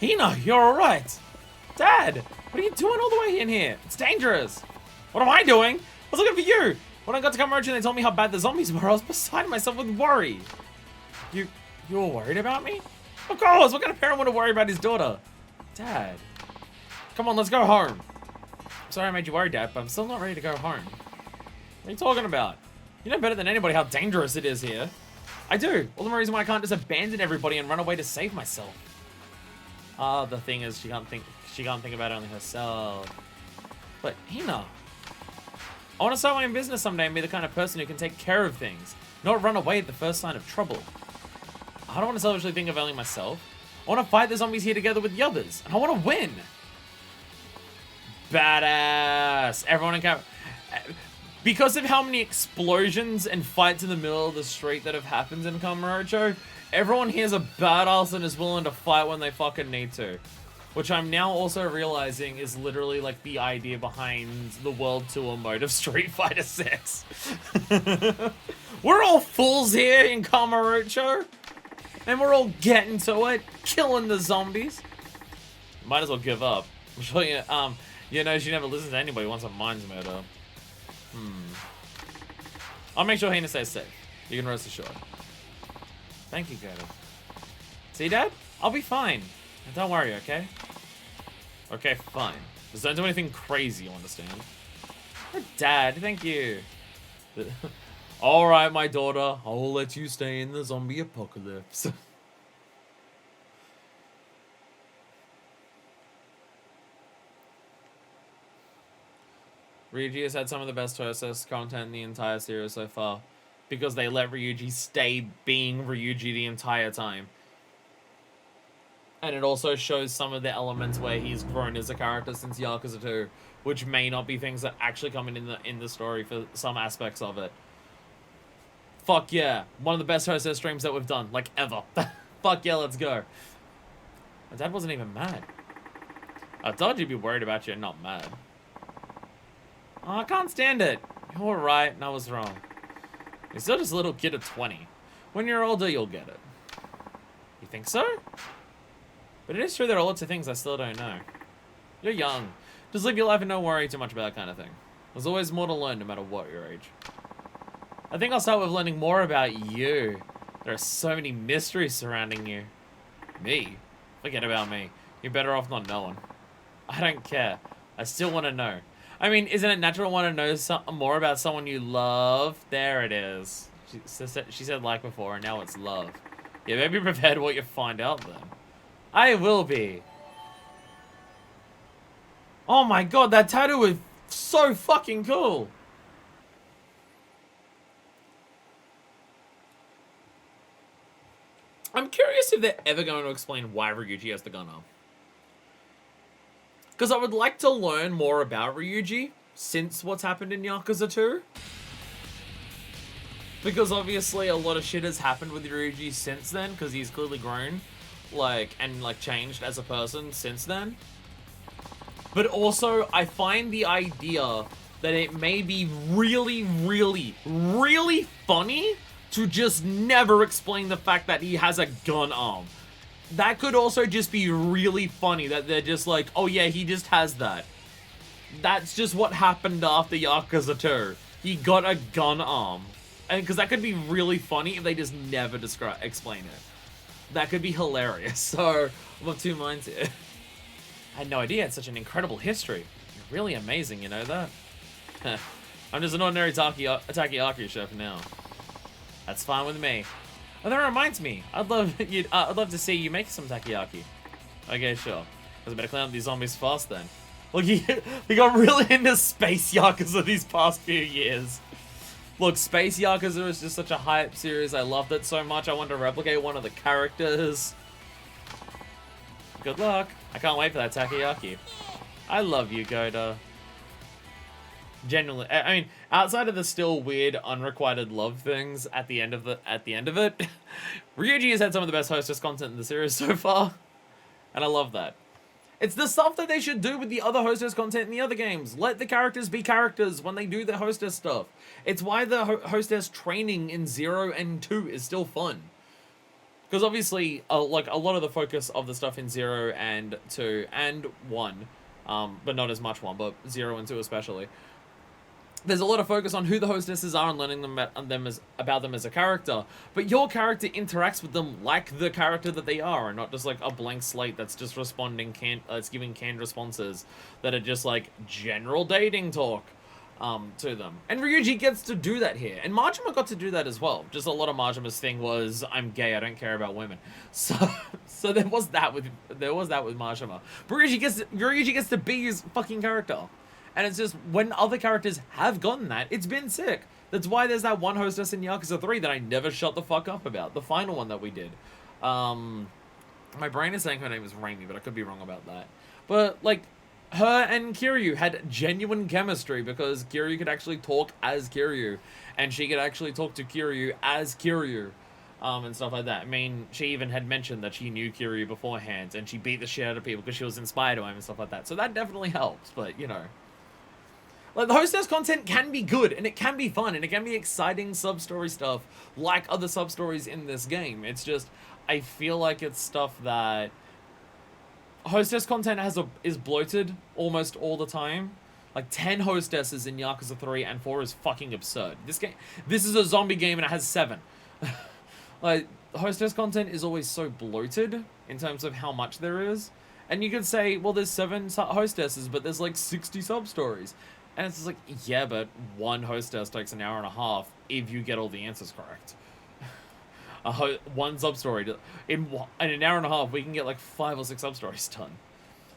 Hina, you're alright. Dad, what are you doing all the way in here? It's dangerous. What am I doing? I was looking for you. When I got to Kamurocho and they told me how bad the zombies were, I was beside myself with worry. You were worried about me? Of course, what kind of parent would worry about his daughter? Dad. Come on, let's go home. Sorry I made you worry, Dad, but I'm still not ready to go home. What are you talking about? You know better than anybody how dangerous it is here. I do. All the more reason why I can't just abandon everybody and run away to save myself. The thing is, she can't think about only herself. But, Hina, I want to start my own business someday and be the kind of person who can take care of things, not run away at the first sign of trouble. I don't want to selfishly think of only myself. I want to fight the zombies here together with the others, and I want to win. Badass. Everyone in camp. Because of how many explosions and fights in the middle of the street that have happened in Kamurocho, everyone here's a badass and is willing to fight when they fucking need to. Which I'm now also realizing is literally like the idea behind the World Tour mode of Street Fighter 6. We're all fools here in Kamurocho. And we're all getting to it, killing the zombies. Might as well give up. I'm sure you know she never listens to anybody once her mind's made up. I'll make sure Hina stays safe. You can rest assured. Thank you, Gato. See, Dad? I'll be fine. And don't worry, okay? Okay, fine. Just don't do anything crazy, you understand? Dad, thank you. Alright, my daughter. I will let you stay in the zombie apocalypse. Ryuji has had some of the best Hostess content in the entire series so far. Because they let Ryuji stay being Ryuji the entire time. And it also shows some of the elements where he's grown as a character since Yakuza 2. Which may not be things that actually come in the story for some aspects of it. Fuck yeah. One of the best Hostess streams that we've done. Like, ever. Fuck yeah, let's go. My dad wasn't even mad. I thought you'd be worried about you and not mad. Oh, I can't stand it. You're right, and I was wrong. You're still just a little kid of 20. When you're older, you'll get it. You think so? But it is true there are lots of things I still don't know. You're young. Just live your life and don't worry too much about that kind of thing. There's always more to learn no matter what your age. I think I'll start with learning more about you. There are so many mysteries surrounding you. Me? Forget about me. You're better off not knowing. I don't care. I still want to know. I mean, isn't it natural to want to know something more about someone you love? There it is. She said like before, and now it's love. Yeah, maybe prepared what you find out then. I will be. Oh my god, that tattoo is so fucking cool. I'm curious if they're ever going to explain why Ryuji has the gun arm. Because I would like to learn more about Ryuji since what's happened in Yakuza 2. Because obviously a lot of shit has happened with Ryuji since then, because he's clearly grown, and changed as a person since then. But also, I find the idea that it may be really, really, really funny to just never explain the fact that he has a gun arm. That could also just be really funny, that they're just like, oh yeah, he just has that. That's just what happened after Yakuza 2. He got a gun arm. And because that could be really funny if they just never explain it. That could be hilarious. So, I'm of two minds here. I had no idea it's such an incredible history. You're really amazing, you know that? I'm just an ordinary takoyaki chef now. That's fine with me. Oh, that reminds me. I'd love to see you make some takoyaki. Okay, sure. I better clean up these zombies fast then. Look, he got really into Space Yakuza these past few years. Look, Space Yakuza is just such a hype series. I loved it so much. I wanted to replicate one of the characters. Good luck. I can't wait for that takoyaki. I love you, Goda. Genuinely, I mean, outside of the still weird, unrequited love things at the end of it, Ryuji has had some of the best Hostess content in the series so far, and I love that. It's the stuff that they should do with the other Hostess content in the other games. Let the characters be characters when they do their Hostess stuff. It's why the Hostess training in 0 and 2 is still fun. Because obviously, a lot of the focus of the stuff in 0 and 2 and 1, but not as much 1, but 0 and 2 especially, there's a lot of focus on who the hostesses are and learning about them as a character. But your character interacts with them like the character that they are, and not just like a blank slate that's just responding, that's giving canned responses that are just like general dating talk. to them. And Ryuji gets to do that here. And Majima got to do that as well. Just a lot of Majima's thing was, I'm gay, I don't care about women. So there was that with Majima. But Ryuji gets to be his fucking character. And it's just, when other characters have gotten that, it's been sick. That's why there's that one hostess in Yakuza 3 that I never shut the fuck up about. The final one that we did. My brain is saying her name is Raimi, but I could be wrong about that. But, like, her and Kiryu had genuine chemistry because Kiryu could actually talk as Kiryu. And she could actually talk to Kiryu as Kiryu. And stuff like that. I mean, she even had mentioned that she knew Kiryu beforehand, and she beat the shit out of people because she was inspired by him and stuff like that. So that definitely helps, but, you know. Like, the hostess content can be good, and it can be fun, and it can be exciting sub-story stuff, like other sub-stories in this game. It's just, I feel like it's stuff that hostess content is bloated almost all the time. Like, 10 hostesses in Yakuza 3 and 4 is fucking absurd. This is a zombie game, and it has 7. Like, hostess content is always so bloated in terms of how much there is. And you could say, well, there's 7 hostesses, but there's like 60 sub-stories. And it's just like, yeah, but one hostess takes an hour and a half if you get all the answers correct. One sub-story. In an hour and a half, we can get like 5 or 6 sub-stories done.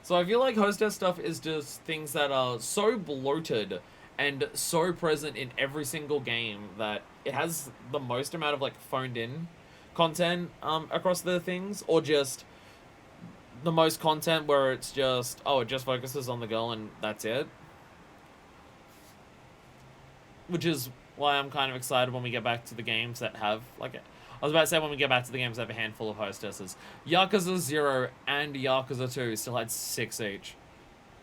So I feel like hostess stuff is just things that are so bloated and so present in every single game that it has the most amount of like phoned in content across the things, or just the most content where it's just, oh, it just focuses on the girl and that's it. Which is why I'm kind of excited when we get back to the games that have, like, I was about to say when we get back to the games that have a handful of hostesses. Yakuza 0 and Yakuza 2 still had 6 each.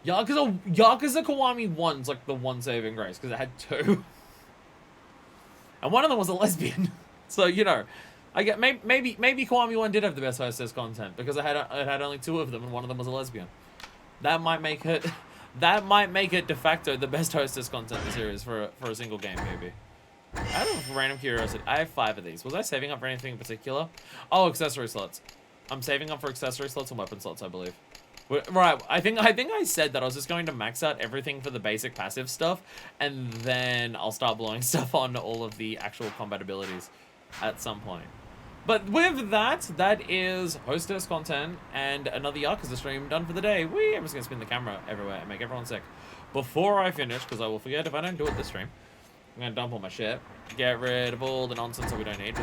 Yakuza Kiwami 1's like the one saving grace, because it had 2. And one of them was a lesbian. So, you know, I get maybe Kiwami 1 did have the best hostess content, because it had only 2 of them, and one of them was a lesbian. That might make it de facto the best hostess content in the series for a single game, maybe. Out of random curiosity, I have 5 of these. Was I saving up for anything in particular? Oh, accessory slots. I'm saving up for accessory slots and weapon slots, I believe. Right, I think I said that I was just going to max out everything for the basic passive stuff, and then I'll start blowing stuff on all of the actual combat abilities at some point. But with that is hostess content and another Yakuza stream done for the day. Whee! I'm just going to spin the camera everywhere and make everyone sick. Before I finish, because I will forget if I don't do it this stream, I'm going to dump all my shit. Get rid of all the nonsense that we don't need.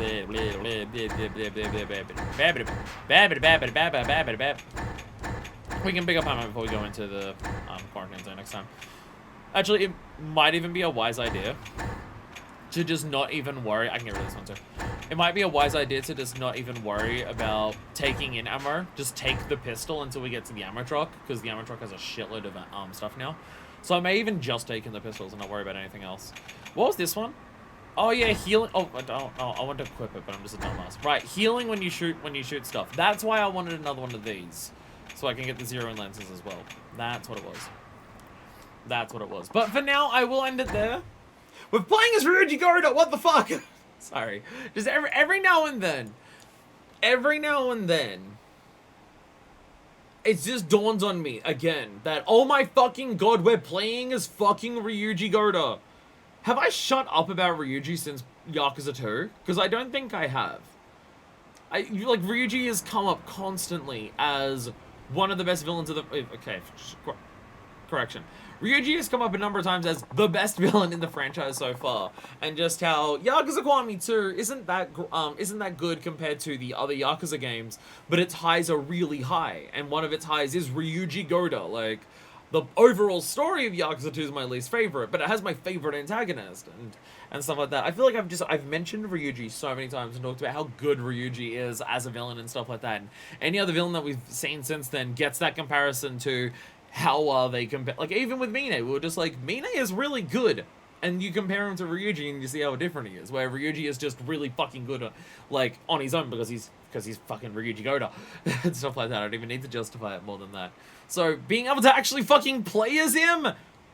We can pick up Hammer before we go into the quarantine zone next time. Actually, it might even be a wise idea to just not even worry. I can get rid of this one too. It might be a wise idea to just not even worry about taking in ammo. Just take the pistol until we get to the ammo truck, because the ammo truck has a shitload of stuff now. So I may even just take in the pistols and not worry about anything else. What was this one? Oh yeah, healing. Oh, I want to equip it, but I'm just a dumbass. Right, healing when you shoot stuff. That's why I wanted another one of these, so I can get the zero in lenses as well. That's what it was. That's what it was. But for now, I will end it there. We're playing as Ryuji Hostess. What the fuck? Sorry. Just every now and then, it just dawns on me again that, oh my fucking god, we're playing as fucking Ryuji Hostess. Have I shut up about Ryuji since Yakuza 2? Because I don't think I have. Like, Ryuji has come up constantly as one of the best villains of the... Okay, correction. Ryuji has come up a number of times as the best villain in the franchise so far, and just how Yakuza Kiwami 2 isn't that good compared to the other Yakuza games, but its highs are really high, and one of its highs is Ryuji Hostess. Like, the overall story of Yakuza 2 is my least favorite, but it has my favorite antagonist and stuff like that. I feel like I've mentioned Ryuji so many times and talked about how good Ryuji is as a villain and stuff like that. And any other villain that we've seen since then gets that comparison to how are they compare. Like, even with Mine, we were just like, Mine is really good. And you compare him to Ryuji and you see how different he is. Where Ryuji is just really fucking good, like, on his own because he's fucking Ryuji Hostess and stuff like that. I don't even need to justify it more than that. So, being able to actually fucking play as him,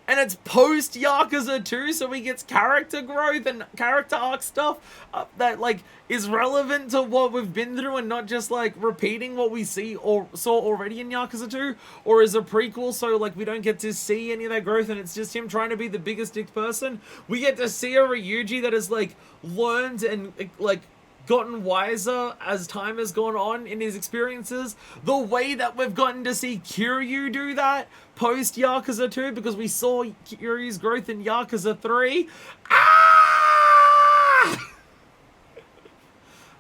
And it's post Yakuza 2, so he gets character growth and character arc stuff that like is relevant to what we've been through, and not just like repeating what we see or saw already in Yakuza 2, or is a prequel, so like we don't get to see any of that growth and it's just him trying to be the biggest dick person. We get to see a Ryuji that has like learned and like gotten wiser as time has gone on in his experiences, the way that we've gotten to see Kiryu do that post Yakuza 2, because we saw Kiryu's growth in Yakuza 3. Ah!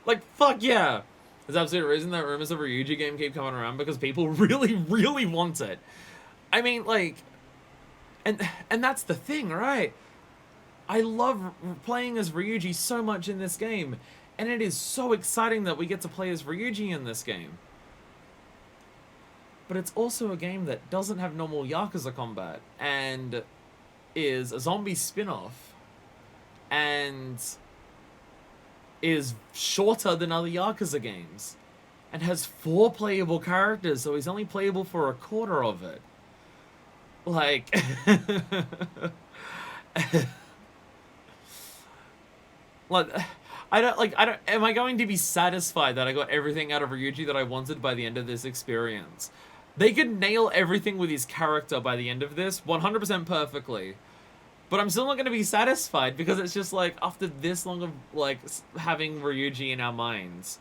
Like, fuck yeah. There's absolute reason that rumors of a Ryuji game keep coming around, because people really, really want it. I mean, like, and that's the thing, right? I love playing as Ryuji so much in this game. And it is so exciting that we get to play as Ryuji in this game. But it's also a game that doesn't have normal Yakuza combat, and is a zombie spin-off, and is shorter than other Yakuza games, and has 4 playable characters, so he's only playable for a quarter of it. Like... like... am I going to be satisfied that I got everything out of Ryuji that I wanted by the end of this experience? They could nail everything with his character by the end of this 100% perfectly. But I'm still not going to be satisfied, because it's just like, after this long of like having Ryuji in our minds,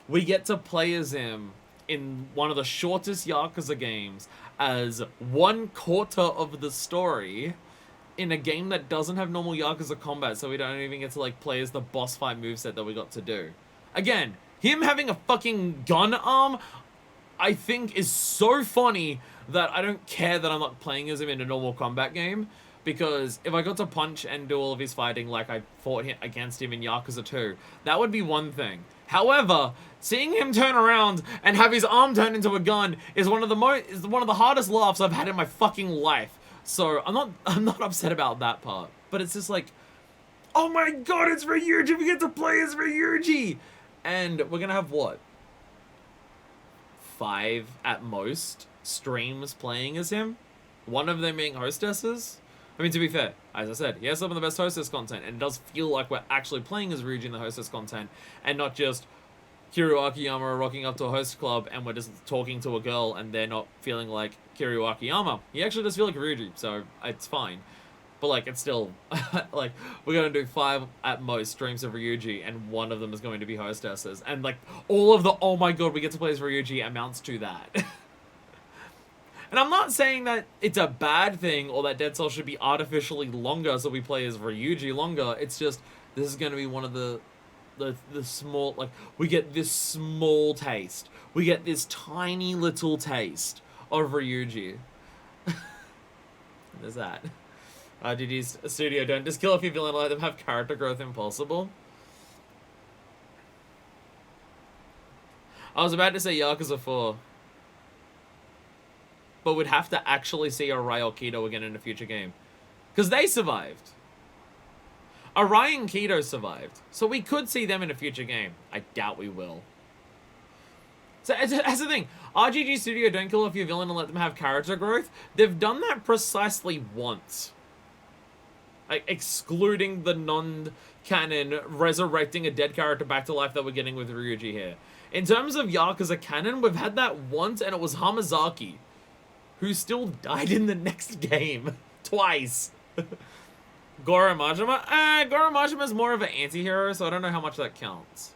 we get to play as him in one of the shortest Yakuza games as 1/4 of the story, in a game that doesn't have normal Yakuza combat, so we don't even get to like play as the boss fight moveset that we got to do. Again, him having a fucking gun arm, I think is so funny that I don't care that I'm not playing as him in a normal combat game, because if I got to punch and do all of his fighting like I fought against him in Yakuza 2, that would be one thing. However, seeing him turn around and have his arm turn into a gun is one of the hardest laughs I've had in my fucking life. So I'm not upset about that part, but it's just like, oh my god, it's Ryuji, we get to play as Ryuji! And we're gonna have what? 5 at most streams playing as him? One of them being hostesses? I mean, to be fair, as I said, he has some of the best hostess content, and it does feel like we're actually playing as Ryuji in the hostess content, and not just Kiryu Akiyama rocking up to a host club and we're just talking to a girl and they're not feeling like Kiryu Akiyama. He actually does feel like Ryuji, so it's fine. But like, it's still, like, we're going to do 5 at most streams of Ryuji, and one of them is going to be hostesses. And like, all of the, oh my god, we get to play as Ryuji amounts to that. And I'm not saying that it's a bad thing, or that Dead Cells should be artificially longer so we play as Ryuji longer. It's just, this is going to be one of the small, like, we get this small taste. We get this tiny little taste of Ryuji. There's that. GG's studio, don't just kill off your villain, let them have character growth impossible. I was about to say Yakuza 4. But we'd have to actually see Arai or Kido again in a future game. Because they survived. Arai and Kido survived, so we could see them in a future game. I doubt we will. So that's the thing. RGG Studio don't kill off your villain and let them have character growth. They've done that precisely once. Like, excluding the non-canon, resurrecting a dead character back to life that we're getting with Ryuji here. In terms of Yakuza canon, we've had that once, and it was Hamazaki, who still died in the next game. Twice. Goro Majima? Goro Majima is more of an anti-hero, so I don't know how much that counts.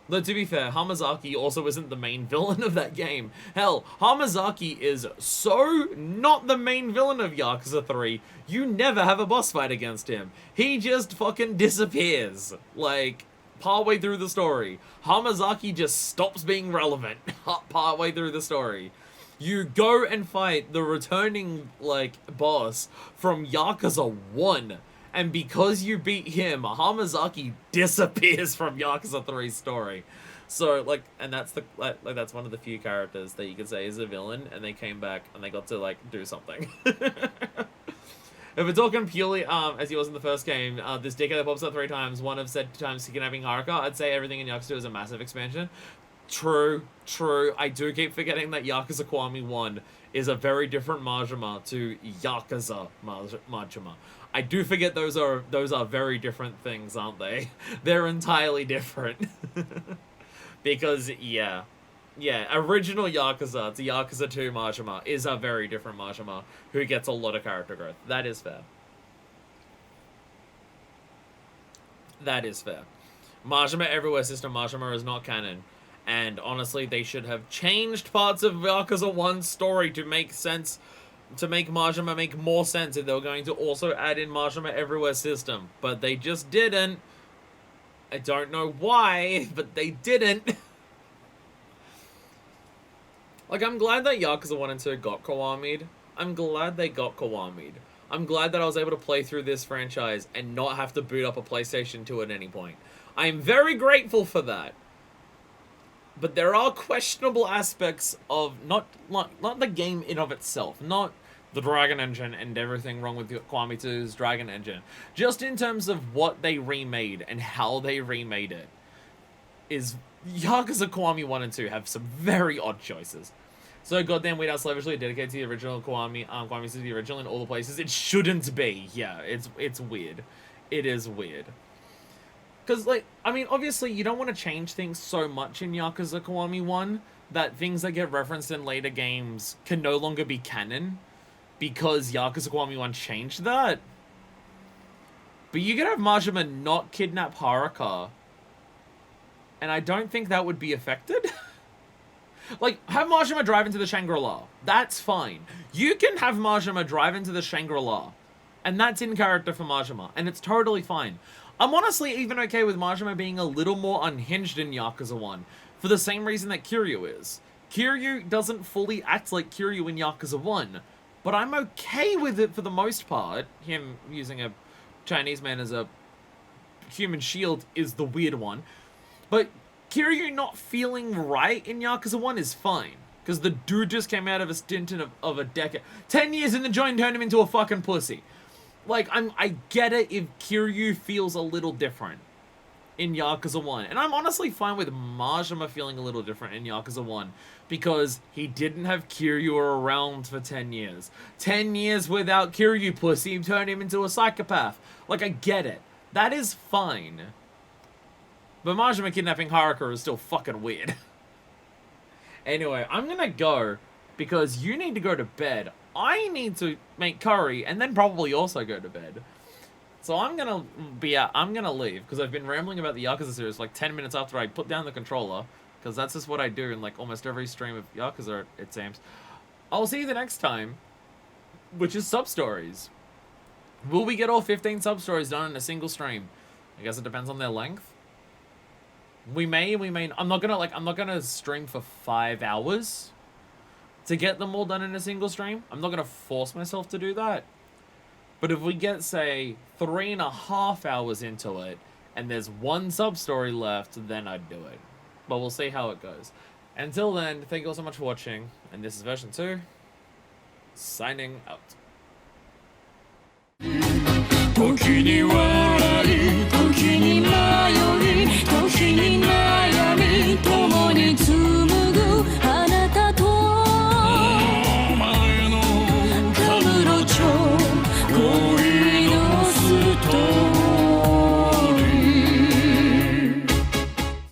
Though, to be fair, Hamazaki also isn't the main villain of that game. Hell, Hamazaki is so not the main villain of Yakuza 3, you never have a boss fight against him. He just fucking disappears. Like, partway through the story. Hamazaki just stops being relevant partway through the story. You go and fight the returning, like, boss from Yakuza 1, and because you beat him, Hamazaki disappears from Yakuza 3's story. So, like, and that's the, like, that's one of the few characters that you could say is a villain, and they came back, and they got to, like, do something. If we're talking purely, as he was in the first game, this dickhead that pops up 3 times, one of said times kidnapping Haruka, I'd say everything in Yakuza is a massive expansion. True. I do keep forgetting that Yakuza Kiwami 1 is a very different Majima to Yakuza Majima. I do forget those are very different things, aren't they? They're entirely different. Because, yeah, original Yakuza to Yakuza 2 Majima is a very different Majima who gets a lot of character growth. That is fair. Majima Everywhere System Majima is not canon. And honestly, they should have changed parts of Yakuza 1's story to make sense, to make Majima make more sense if they were going to also add in Majima Everywhere System. But they just didn't. I don't know why, but they didn't. Like, I'm glad that Yakuza 1 and 2 got Kiwami'd. I'm glad they got Kiwami'd. I'm glad that I was able to play through this franchise and not have to boot up a PlayStation 2 at any point. I'm very grateful for that. But there are questionable aspects of not the game in of itself, not the Dragon Engine and everything wrong with Kiwami 2's Dragon Engine. Just in terms of what they remade and how they remade it, is Yakuza Kiwami 1 and 2 have some very odd choices. So goddamn weird how slavishly dedicated to the original Kiwami to the original in all the places. It shouldn't be. Yeah, it's weird. It is weird. Because, like, I mean, obviously, you don't want to change things so much in Yakuza Kiwami 1 that things that get referenced in later games can no longer be canon because Yakuza Kiwami 1 changed that. But you could have Majima not kidnap Haruka, and I don't think that would be affected. Like, have Majima drive into the Shangri-La. That's fine. You can have Majima drive into the Shangri-La, and that's in character for Majima, and it's totally fine. I'm honestly even okay with Majima being a little more unhinged in Yakuza 1, for the same reason that Kiryu is. Kiryu doesn't fully act like Kiryu in Yakuza 1, but I'm okay with it for the most part. Him using a Chinese man as a human shield is the weird one. But Kiryu not feeling right in Yakuza 1 is fine, because the dude just came out of a stint of a decade. 10 years in the joint turned him into a fucking pussy. Like, I get it if Kiryu feels a little different in Yakuza 1. And I'm honestly fine with Majima feeling a little different in Yakuza 1. Because he didn't have Kiryu around for 10 years. 10 years without Kiryu pussy turned him into a psychopath. Like, I get it. That is fine. But Majima kidnapping Haruka is still fucking weird. Anyway, I'm gonna go because you need to go to bed. I need to make curry and then probably also go to bed. So I'm gonna leave because I've been rambling about the Yakuza series for like 10 minutes after I put down the controller, because that's just what I do in like almost every stream of Yakuza, it seems. I'll see you the next time, which is sub-stories. Will we get all 15 sub-stories done in a single stream? I guess it depends on their length. We may, I'm not gonna stream for 5 hours to get them all done in a single stream. I'm not gonna force myself to do that. But if we get, say, 3.5 hours into it, and there's one sub-story left, then I'd do it. But we'll see how it goes. Until then, thank you all so much for watching, and this is version 2, signing out. 時に笑い時に迷い時に悩